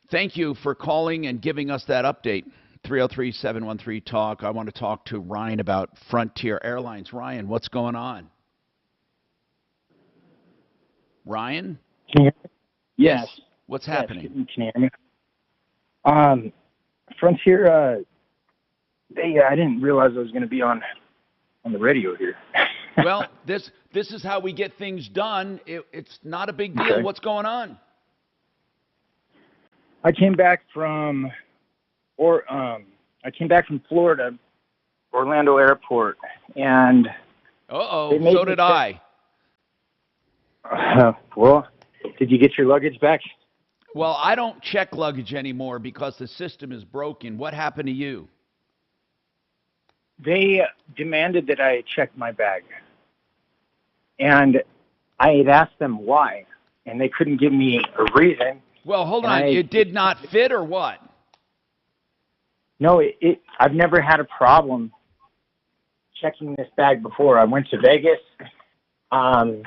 thank you for calling and giving us that update. 303-713-TALK. I want to talk to Ryan about Frontier Airlines. Ryan, what's going on? Ryan? Can you hear me? Yes. What's happening? Can you hear me? Frontier, I didn't realize I was going to be on the radio here. Well, this is how we get things done. It's not a big deal. Okay. What's going on? I came back from Florida, Orlando Airport, and so did I. Well, did you get your luggage back? Well, I don't check luggage anymore because the system is broken. What happened to you? They demanded that I check my bag, and I had asked them why, and they couldn't give me a reason. Well, hold on. It did not fit or what? No, I've never had a problem checking this bag before. I went to Vegas 2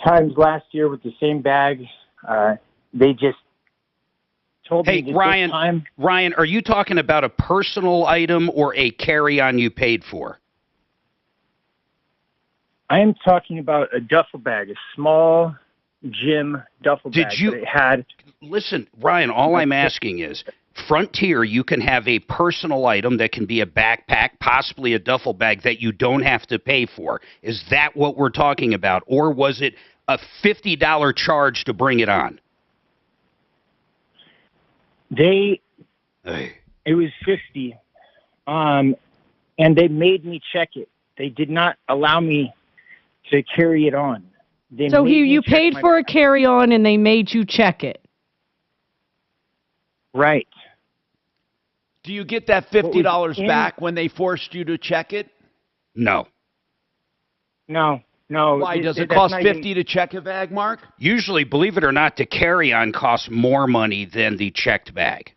times last year with the same bag. They just told me Ryan, this time. Ryan, are you talking about a personal item or a carry-on you paid for? I am talking about a duffel bag, a small gym duffel bag. Did you that it had? Listen, Ryan, all I'm asking is, Frontier, you can have a personal item that can be a backpack, possibly a duffel bag that you don't have to pay for. Is that what we're talking about? Or was it a $50 charge to bring it on? It was 50, and they made me check it. They did not allow me to carry it on. So you paid for a carry-on and they made you check it. Right. Do you get that $50 back when they forced you to check it? No. No. Why? Does it cost $50 to check a bag, Mark? Usually, believe it or not, the carry-on costs more money than the checked bag.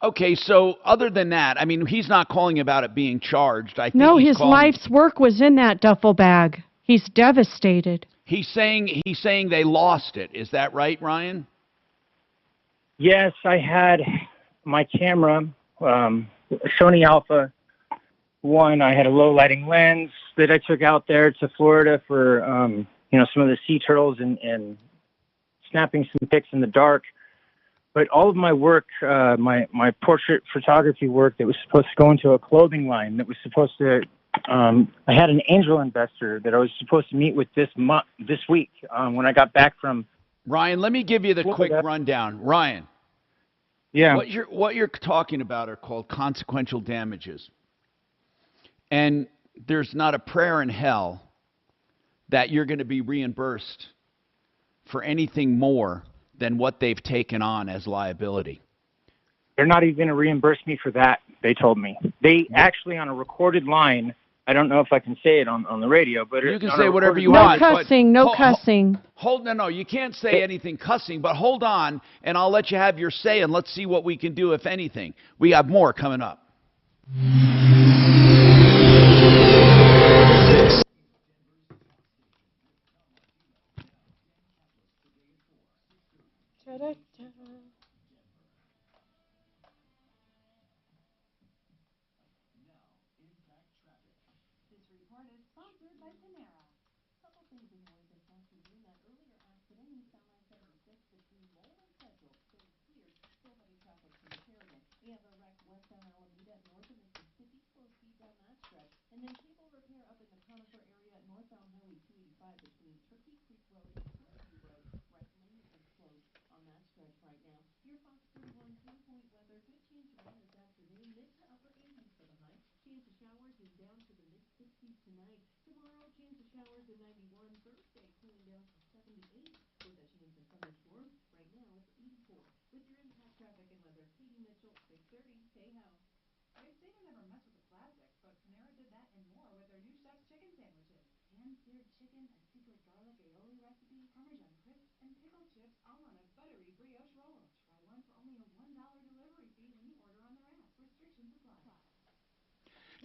Okay, so other than that, I mean, he's not calling about it being charged. I think No, his life's work was in that duffel bag. He's devastated. He's saying they lost it. Is that right, Ryan? Yes, I had my camera, Sony Alpha 1. I had a low lighting lens that I took out there to Florida for some of the sea turtles and snapping some pics in the dark. But all of my work, my portrait photography work that was supposed to go into a clothing line that was supposed to, I had an angel investor that I was supposed to meet with this week when I got back from. Ryan, let me give you the quick rundown. Ryan. Yeah. What you're talking about are called consequential damages. And there's not a prayer in hell that you're going to be reimbursed for anything more than what they've taken on as liability. They're not even going to reimburse me for that, they told me. They actually, on a recorded line, I don't know if I can say it on the radio, but you can say whatever you want. No cussing, no cussing. No, you can't say anything cussing, but hold on, and I'll let you have your say, and let's see what we can do, if anything. We have more coming up.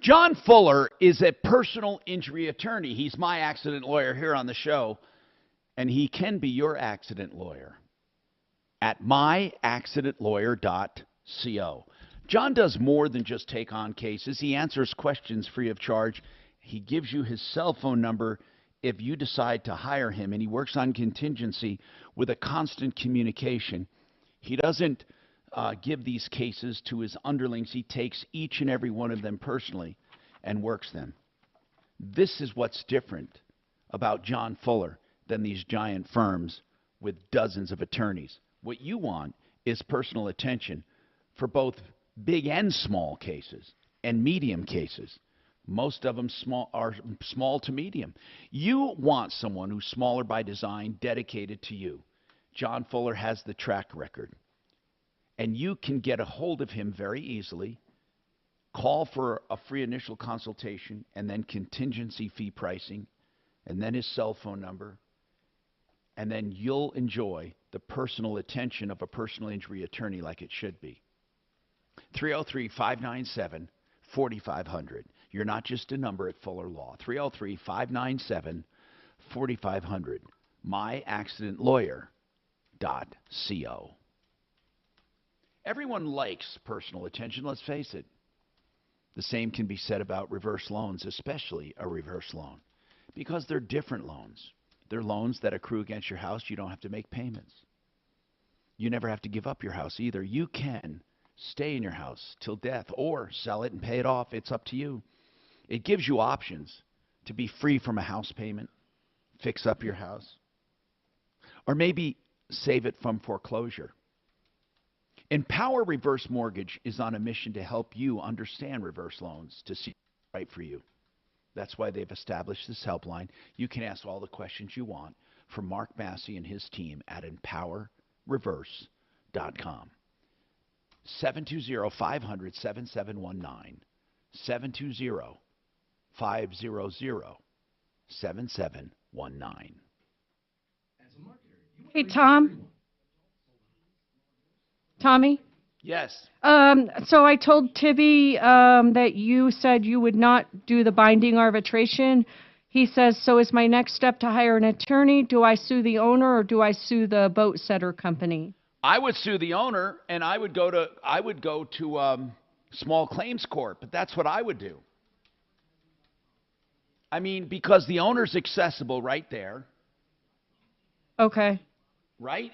John Fuller is a personal injury attorney. He's my accident lawyer here on the show, and he can be your accident lawyer at myaccidentlawyer.co. John does more than just take on cases. He answers questions free of charge. He gives you his cell phone number if you decide to hire him, and he works on contingency with a constant communication. He doesn't give these cases to his underlings. He takes each and every one of them personally and works them. This is what's different about John Fuller than these giant firms with dozens of attorneys. What you want is personal attention for both big and small cases and medium cases. Most of them are small to medium. You want someone who's smaller by design, dedicated to you. John Fuller has the track record. And you can get a hold of him very easily. Call for a free initial consultation, and then contingency fee pricing, and then his cell phone number. And then you'll enjoy the personal attention of a personal injury attorney like it should be. 303-597-4500. You're not just a number at Fuller Law. 303-597-4500. myaccidentlawyer.co. Everyone likes personal attention, let's face it. The same can be said about reverse loans, especially a reverse loan, because they're different loans. They're loans that accrue against your house. You don't have to make payments. You never have to give up your house either. You can stay in your house till death or sell it and pay it off. It's up to you. It gives you options to be free from a house payment, fix up your house, or maybe save it from foreclosure. Empower Reverse Mortgage is on a mission to help you understand reverse loans to see what's right for you. That's why they've established this helpline. You can ask all the questions you want from Mark Massey and his team at empowerreverse.com. 720-500-7719. 720-500-7719. Hey, Tom. Tommy? Yes. So I told Tibby that you said you would not do the binding arbitration. He says, so is my next step to hire an attorney? Do I sue the owner or do I sue the boat setter company? I would sue the owner, and I would go to small claims court, but that's what I would do. I mean, because the owner's accessible right there. Okay. Right?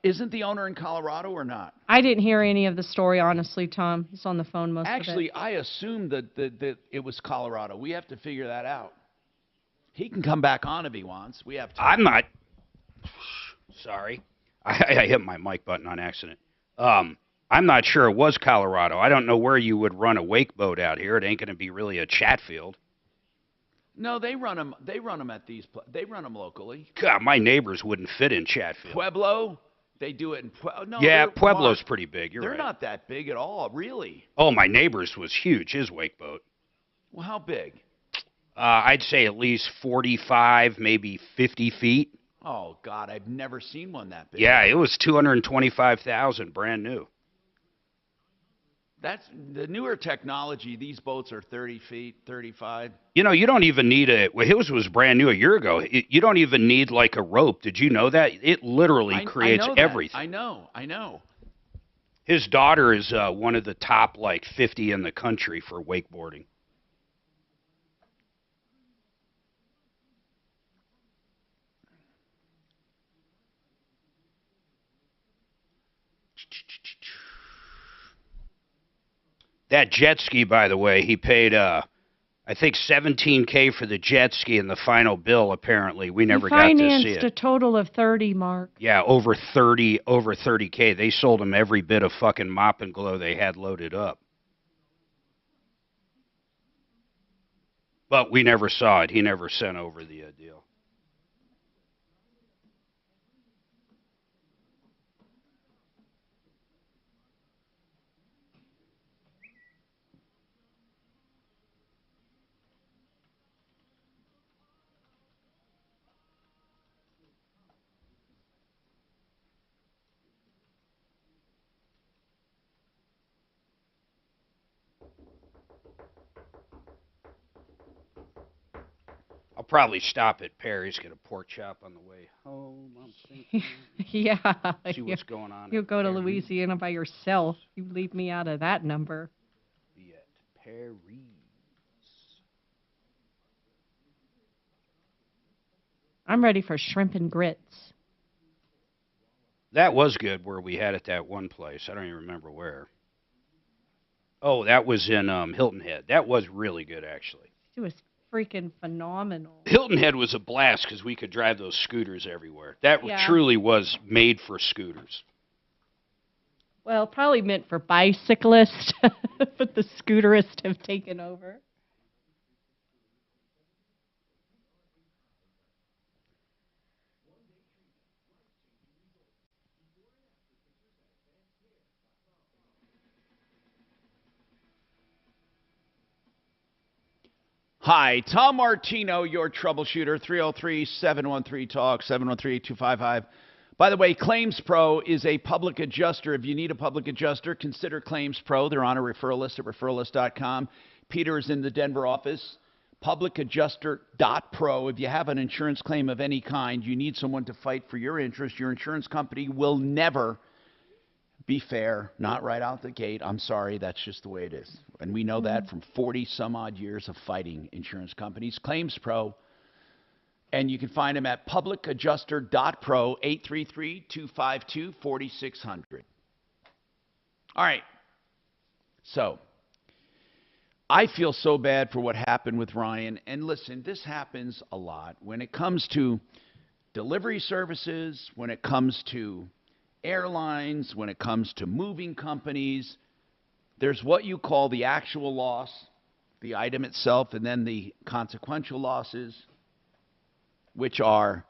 Isn't the owner in Colorado or not? I didn't hear any of the story, honestly, Tom. He's on the phone most of it. Actually, I assumed that it was Colorado. We have to figure that out. He can come back on if he wants. We have time. I'm not. Sorry. I hit my mic button on accident. I'm not sure it was Colorado. I don't know where you would run a wake boat out here. It ain't going to be really a Chatfield. No, they run them. They run them at these. They run them locally. God, my neighbors wouldn't fit in Chatfield. Pueblo, they do it in Pueblo. No, yeah, Pueblo's pretty big. You're right. They're not that big at all, really. Oh, my neighbor's was huge. His wake boat. Well, how big? I'd say at least 45, maybe 50 feet. Oh God, I've never seen one that big. Yeah, it was 225,000, brand new. That's the newer technology. These boats are 30 feet, 35. You know, you don't even need his was brand new a year ago. You don't even need like a rope. Did you know that? It literally creates everything. I know. His daughter is one of the top, 50 in the country for wakeboarding. That jet ski, by the way, he paid I think $17K for the jet ski in the final bill. Apparently, we He never got to see financed a it. total of 30, Mark. Yeah, over 30K. They sold him every bit of fucking mop and glow they had loaded up. But we never saw it. He never sent over the deal. I'll probably stop at Perry's, get a pork chop on the way home. I'm thinking. Yeah. See what's going on. You'll at go to Perry's. Louisiana by yourself. You leave me out of that number. Be at Perry's. I'm ready for shrimp and grits. That was good where we had it that one place. I don't even remember where. Oh, that was in Hilton Head. That was really good, actually. It was freaking phenomenal. Hilton Head was a blast because we could drive those scooters everywhere. That Yeah. truly was made for scooters. Well, probably meant for bicyclists, but the scooterists have taken over. Hi, Tom Martino, your troubleshooter, 303-713-TALK, 713-255. By the way, Claims Pro is a public adjuster. If you need a public adjuster, consider Claims Pro. They're on a referral list at referrallist.com. Peter is in the Denver office. Publicadjuster.pro. If you have an insurance claim of any kind, you need someone to fight for your interest. Your insurance company will never be fair, not right out the gate. I'm sorry, that's just the way it is. And we know that from 40 some odd years of fighting insurance companies. Claims Pro, and you can find them at publicadjuster.pro, 833-252-4600. All right. So, I feel so bad for what happened with Ryan. And listen, this happens a lot. When it comes to delivery services, when it comes to airlines, when it comes to moving companies, there's what you call the actual loss, the item itself, and then the consequential losses, which are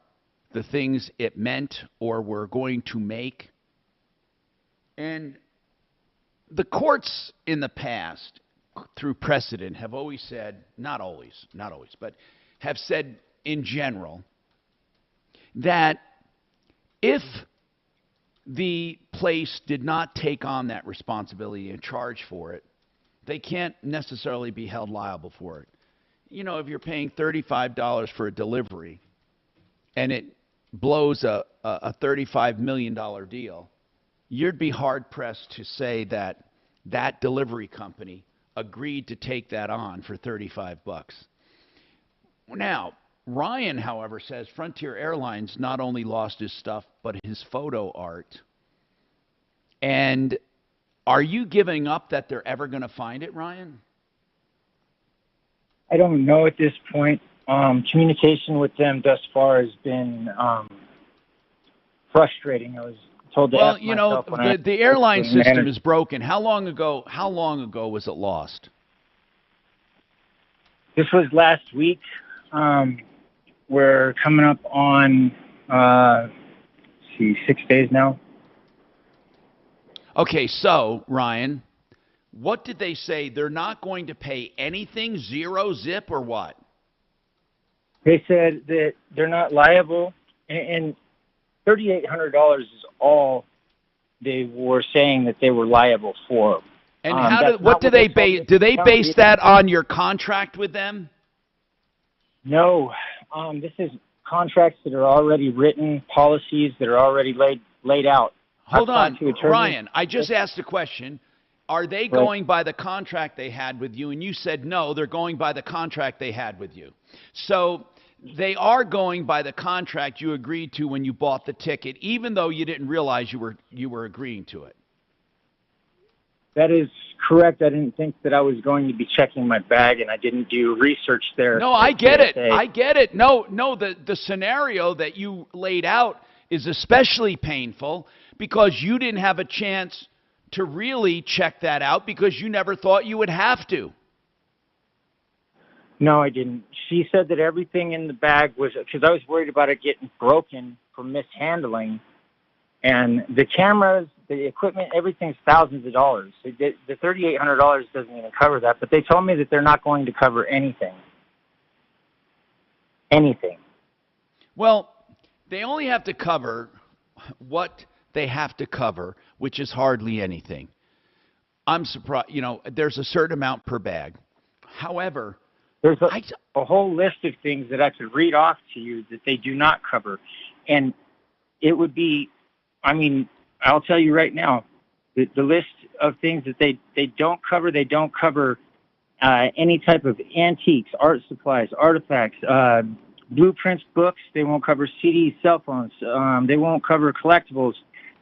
the things it meant or were going to make. And the courts in the past, through precedent, have always said, not always, but have said in general, that if the place did not take on that responsibility and charge for it, they can't necessarily be held liable for it. You know, if you're paying $35 for a delivery and it blows a $35 million deal, you'd be hard-pressed to say that that delivery company agreed to take that on for $35. Now, Ryan, however, says Frontier Airlines not only lost his stuff, but his photo art. And are you giving up that they're ever going to find it, Ryan? I don't know at this point. Communication with them thus far has been frustrating. I was told to Well, ask you know, myself when the airline the system manager- is broken. How long ago was it lost? This was last week. We're coming up on 6 days now. Okay, so, Ryan, what did they say? They're not going to pay anything, zero, zip, or what? They said that they're not liable, and $3,800 is all they were saying that they were liable for. And That's do they base that on your contract with them? No, this is contracts that are already written, policies that are already laid out. Hold I've on, talked to attorneys. Ryan, I just asked a question. Are they going by the contract they had with you? And you said no, they're going by the contract they had with you. So they are going by the contract you agreed to when you bought the ticket, even though you didn't realize you were agreeing to it. That is correct. I didn't think that I was going to be checking my bag, and I didn't do research there. No, I get it. I get it. No, the scenario that you laid out is especially painful because you didn't have a chance to really check that out because you never thought you would have to. No, I didn't. She said that everything in the bag was, because I was worried about it getting broken from mishandling. And the cameras, the equipment, everything's thousands of dollars. The $3,800 doesn't even cover that. But they told me that they're not going to cover anything. Anything. Well, they only have to cover what they have to cover, which is hardly anything. I'm surprised. There's a certain amount per bag. However, there's a whole list of things that I could read off to you that they do not cover. And it would be, I'll tell you right now, the list of things that they don't cover, any type of antiques, art supplies, artifacts, blueprints, books. They won't cover CDs, cell phones. They won't cover collectibles.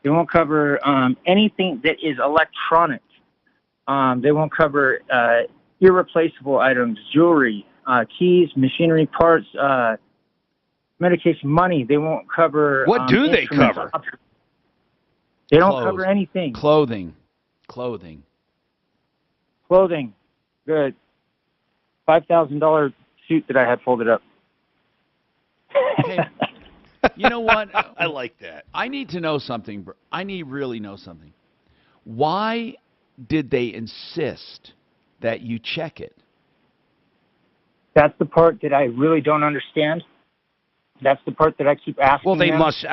They won't cover anything that is electronic. They won't cover irreplaceable items, jewelry, keys, machinery parts, medication, money. They won't cover. What do they cover? They don't cover anything. Clothing. Good. $5,000 suit that I had folded up. Hey, you know what? I like that. I need to know something. I need really know something. Why did they insist that you check it? That's the part that I really don't understand. That's the part that I keep asking. Well, they them. must.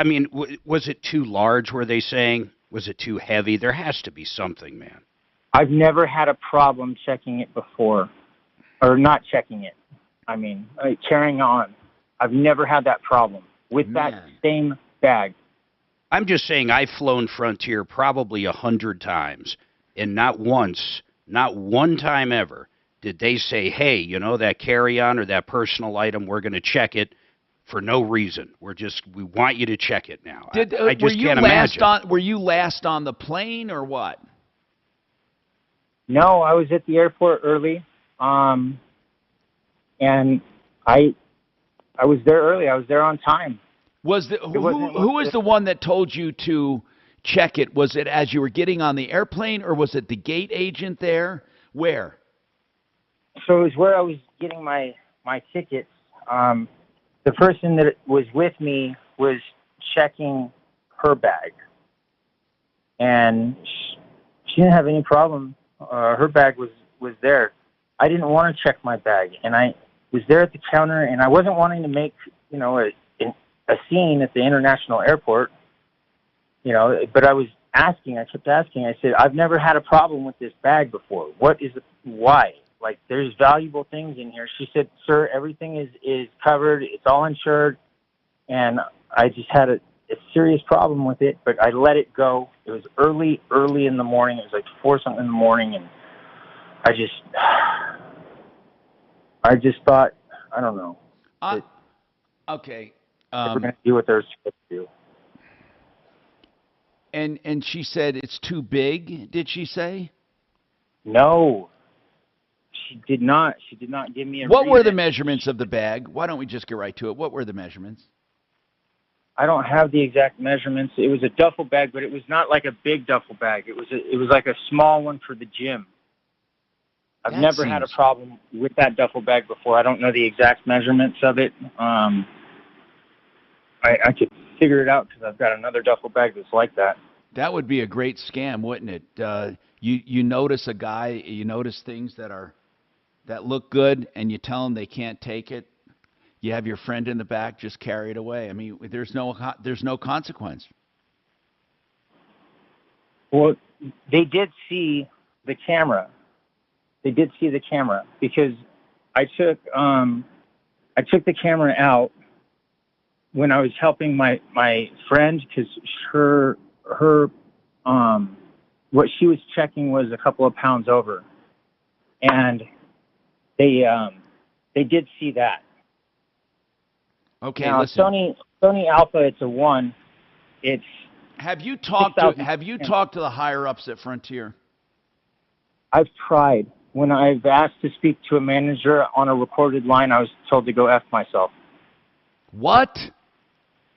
Was it too large, were they saying? Was it too heavy? There has to be something, man. I've never had a problem checking it before. Or not checking it. Carrying on. I've never had that problem with that same bag. I'm just saying I've flown Frontier probably 100 times, and not once, not one time ever, did they say, hey, that carry-on or that personal item, we're going to check it for no reason. We want you to check it now. I just can't imagine. Were you last on the plane or what? No, I was at the airport early, and I was there early. I was there on time. Who was the one that told you to check it? Was it as you were getting on the airplane, or was it the gate agent there? Where? So it was where I was getting my tickets. The person that was with me was checking her bag, and she didn't have any problem. Her bag was there. I didn't want to check my bag, and I was there at the counter, and I wasn't wanting to make a scene at the international airport, but I was asking. I kept asking. I said, I've never had a problem with this bag before. Why? Like, there's valuable things in here. She said, sir, everything is covered. It's all insured. And I just had a serious problem with it, but I let it go. It was early in the morning. It was like 4-something in the morning. And I just thought, I don't know. Okay. We're going to do what they're supposed to do. And she said it's too big, did she say? No. She did not. She did not give me a What reason. were the measurements of the bag? Why don't we just get right to it? What were the measurements? I don't have the exact measurements. It was a duffel bag, but it was not like a big duffel bag. It was like a small one for the gym. I've never had a problem with that duffel bag before. I don't know the exact measurements of it. I could figure it out because I've got another duffel bag that's like that. That would be a great scam, wouldn't it? You notice a guy, you notice things that look good, and you tell them they can't take it. You have your friend in the back, just carry it away. There's no consequence. Well, they did see the camera. They did see the camera because I took the camera out when I was helping my friend because her what she was checking was a couple of pounds over, and they did see that. Okay, now, listen. Sony Alpha, it's a 1. It's Have you talked to the higher ups at Frontier? I've tried. When I've asked to speak to a manager on a recorded line, I was told to go F myself. What?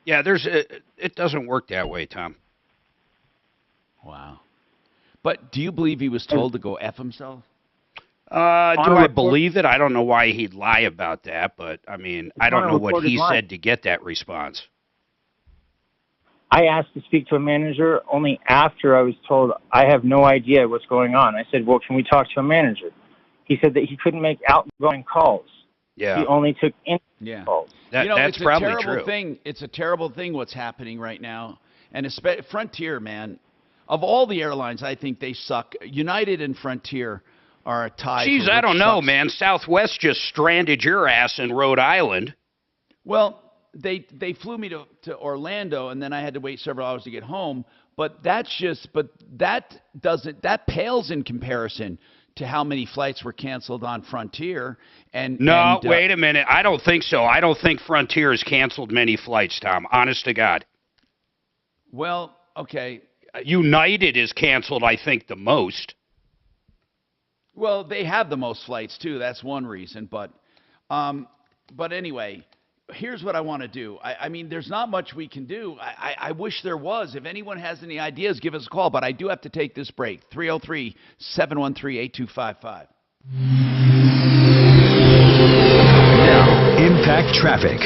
Yeah, it doesn't work that way, Tom. Wow. But do you believe he was told to go F himself? Do I believe it? I don't know why he'd lie about that, but I mean, I don't know what he said to get that response. I asked to speak to a manager only after I was told I have no idea what's going on. I said, well, can we talk to a manager? He said that he couldn't make outgoing calls. Yeah. He only took incoming calls. That's probably it's a terrible true. thing. It's a terrible thing what's happening right now. And Frontier, man, of all the airlines, I think they suck. United and Frontier are a tie. Jeez, I don't know, man. Southwest just stranded your ass in Rhode Island. Well, they flew me to Orlando, and then I had to wait several hours to get home. But that pales in comparison to how many flights were canceled on Frontier. Wait a minute. I don't think so. I don't think Frontier has canceled many flights, Tom. Honest to God. Well, okay. United is canceled, I think, the most. Well, they have the most flights too. That's one reason. But anyway, here's what I want to do. I mean, there's not much we can do. I wish there was. If anyone has any ideas, give us a call. But I do have to take this break. 303-713-8255. Now, Impact Traffic.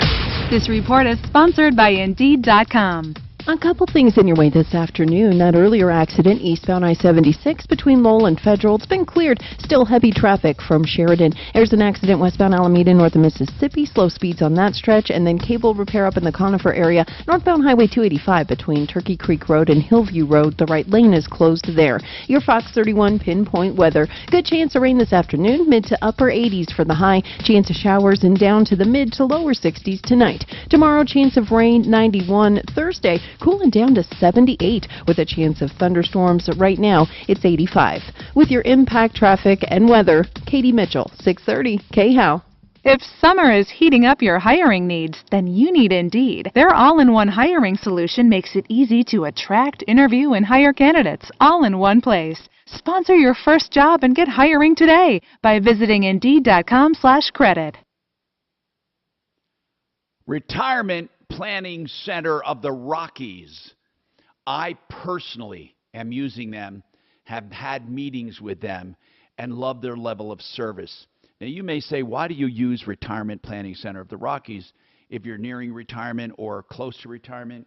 This report is sponsored by Indeed.com. A couple things in your way this afternoon. That earlier accident eastbound I-76 between Lowell and Federal. It's been cleared. Still heavy traffic from Sheridan. There's an accident westbound Alameda north of Mississippi. Slow speeds on that stretch. And then cable repair up in the Conifer area. Northbound Highway 285 between Turkey Creek Road and Hillview Road. The right lane is closed there. Your Fox 31 pinpoint weather. Good chance of rain this afternoon. Mid to upper 80s for the high. Chance of showers and down to the mid to lower 60s tonight. Tomorrow, chance of rain 91. Thursday, cooling down to 78 with a chance of thunderstorms. Right now, it's 85. With your impact traffic and weather, Katie Mitchell, 630 KHOW. If summer is heating up your hiring needs, then you need Indeed. Their all-in-one hiring solution makes it easy to attract, interview, and hire candidates all in one place. Sponsor your first job and get hiring today by visiting Indeed.com/credit. Retirement Planning Center of the Rockies. I personally am using them, have had meetings with them, and love their level of service. Now, you may say, why do you use Retirement Planning Center of the Rockies if you're nearing retirement or close to retirement?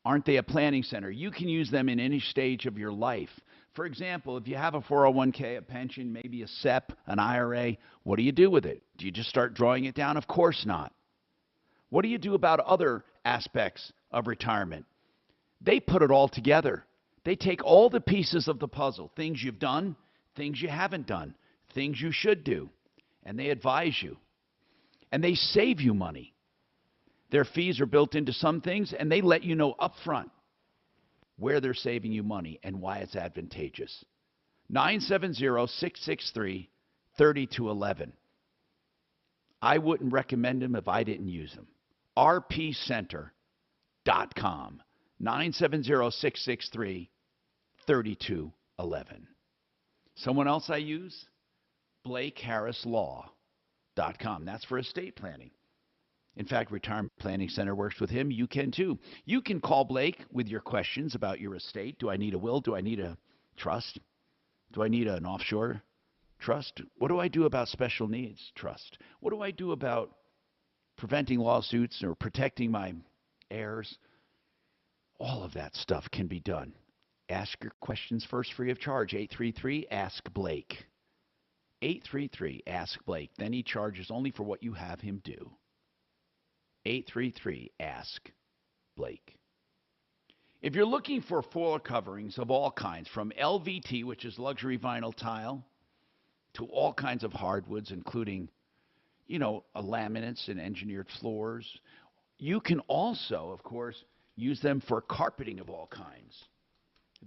Aren't they a planning center? You can use them in any stage of your life. For example, if you have a 401k, a pension, maybe a SEP, an IRA, what do you do with it? Do you just start drawing it down? Of course not. What do you do about other aspects of retirement? They put it all together. They take all the pieces of the puzzle, things you've done, things you haven't done, things you should do, and they advise you. And they save you money. Their fees are built into some things, and they let you know up front where they're saving you money and why it's advantageous. 970-663-3211. I wouldn't recommend them if I didn't use them. rpcenter.com. 970-663-3211. Someone else I use? BlakeHarrisLaw.com. That's for estate planning. In fact, Retirement Planning Center works with him. You can too. You can call Blake with your questions about your estate. Do I need a will? Do I need a trust? Do I need an offshore trust? What do I do about special needs trust? What do I do about preventing lawsuits or protecting my heirs? All of that stuff can be done. Ask your questions first free of charge. 833-ASK-BLAKE. 833-ASK-BLAKE. Then he charges only for what you have him do. 833-ASK-BLAKE. If you're looking for floor coverings of all kinds, from LVT, which is luxury vinyl tile, to all kinds of hardwoods, including, laminates and engineered floors, you can also, of course, use them for carpeting of all kinds.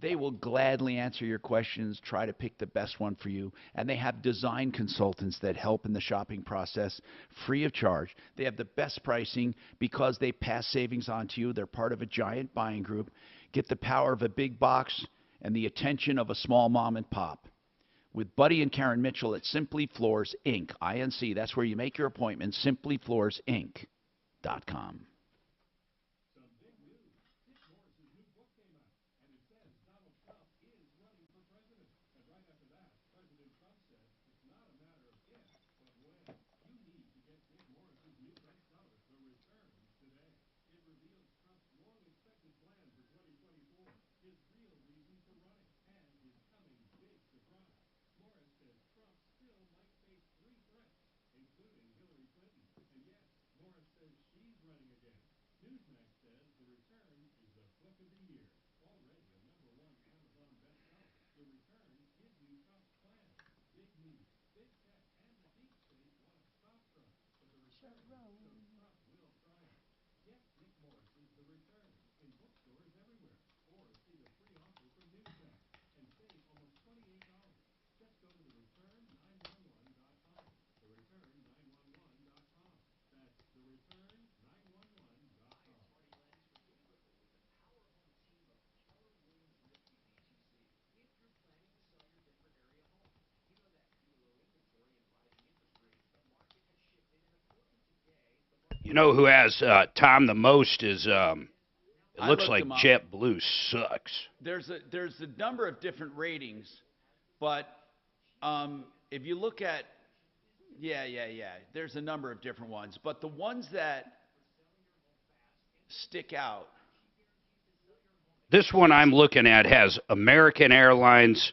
They will gladly answer your questions, try to pick the best one for you, and they have design consultants that help in the shopping process free of charge. They have the best pricing because they pass savings on to you. They're part of a giant buying group. Get the power of a big box and the attention of a small mom and pop. with Buddy and Karen Mitchell at Simply Floors Inc. INC. That's where you make your appointment. SimplyFloorsInc.com. You know who has Tom the most is it looks like JetBlue sucks. There's a number of different ratings, but if you look at there's a number of different ones, but the ones that stick out. This one I'm looking at has American Airlines,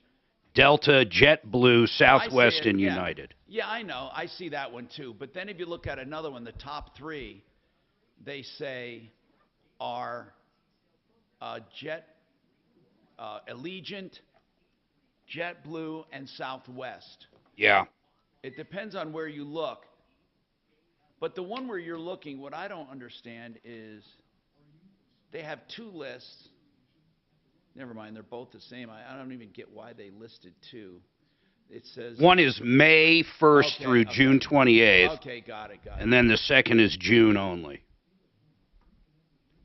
Delta, JetBlue, Southwest, and United. Yeah, I know. I see that one too. But then if you look at another one, the top three, they say are Allegiant, JetBlue, and Southwest. Yeah. It depends on where you look. But the one where you're looking, what I don't understand is they have two lists. Never mind, they're both the same. I don't even get why they listed two. It says one is May 1st through June 28th. Okay, got it. And then the second is June only.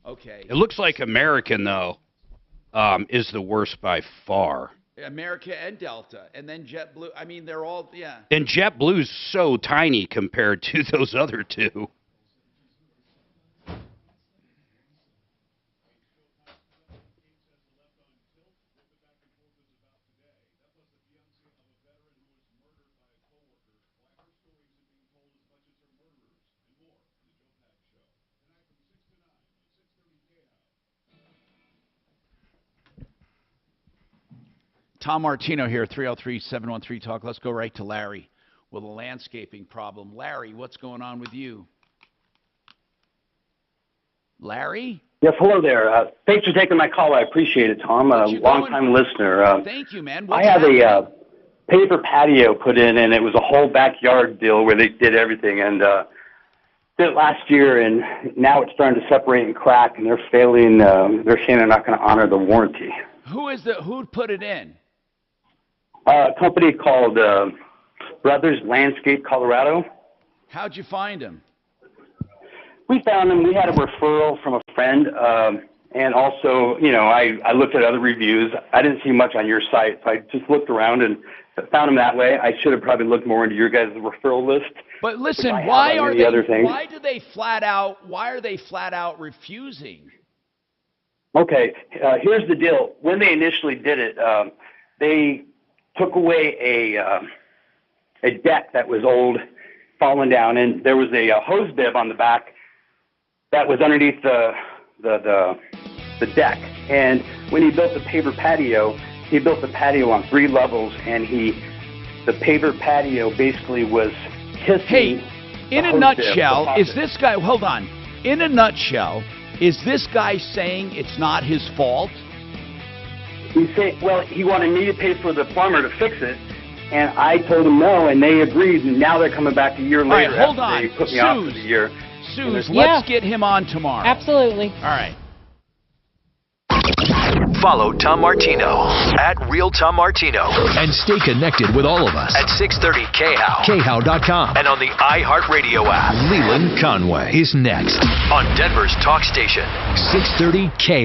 Okay. It looks like American, though, is the worst by far. America and Delta, and then JetBlue. I mean, they're all, And JetBlue's so tiny compared to those other two. Tom Martino here, 303-713-TALK. Let's go right to Larry with a landscaping problem. Larry, what's going on with you? Larry? Yes, hello there. Thanks for taking my call. I appreciate it, Tom. A long-time listener. Thank you, man. I had a paper patio put in, and it was a whole backyard deal where they did everything. And did it last year, and now it's starting to separate and crack, and they're failing. They're saying they're not going to honor the warranty. Who put it in? A company called Brothers Landscape Colorado. How'd you find him? We found him. We had a referral from a friend, and also, I looked at other reviews. I didn't see much on your site, so I just looked around and found him that way. I should have probably looked more into your guys' referral list. But listen, why are they flat out refusing? Okay, here's the deal. When they initially did it, they took away a deck that was old, fallen down, and there was a hose bib on the back that was underneath the deck. And when he built the paver patio, he built the patio on 3 levels, and the paver patio basically was kissing. Hey, in a nutshell, is this guy? Hold on. In a nutshell, is this guy saying it's not his fault? He wanted me to pay for the plumber to fix it, and I told him no, and they agreed, and now they're coming back a year later. All right, hold on. They put me off for the year. Suze, let's get him on tomorrow. Absolutely. All right. Follow Tom Martino at Real Tom Martino. And stay connected with all of us at 630 KHOW, KHOW.com, and on the iHeartRadio app. Leland Conway is next on Denver's talk station, 630 KHOW.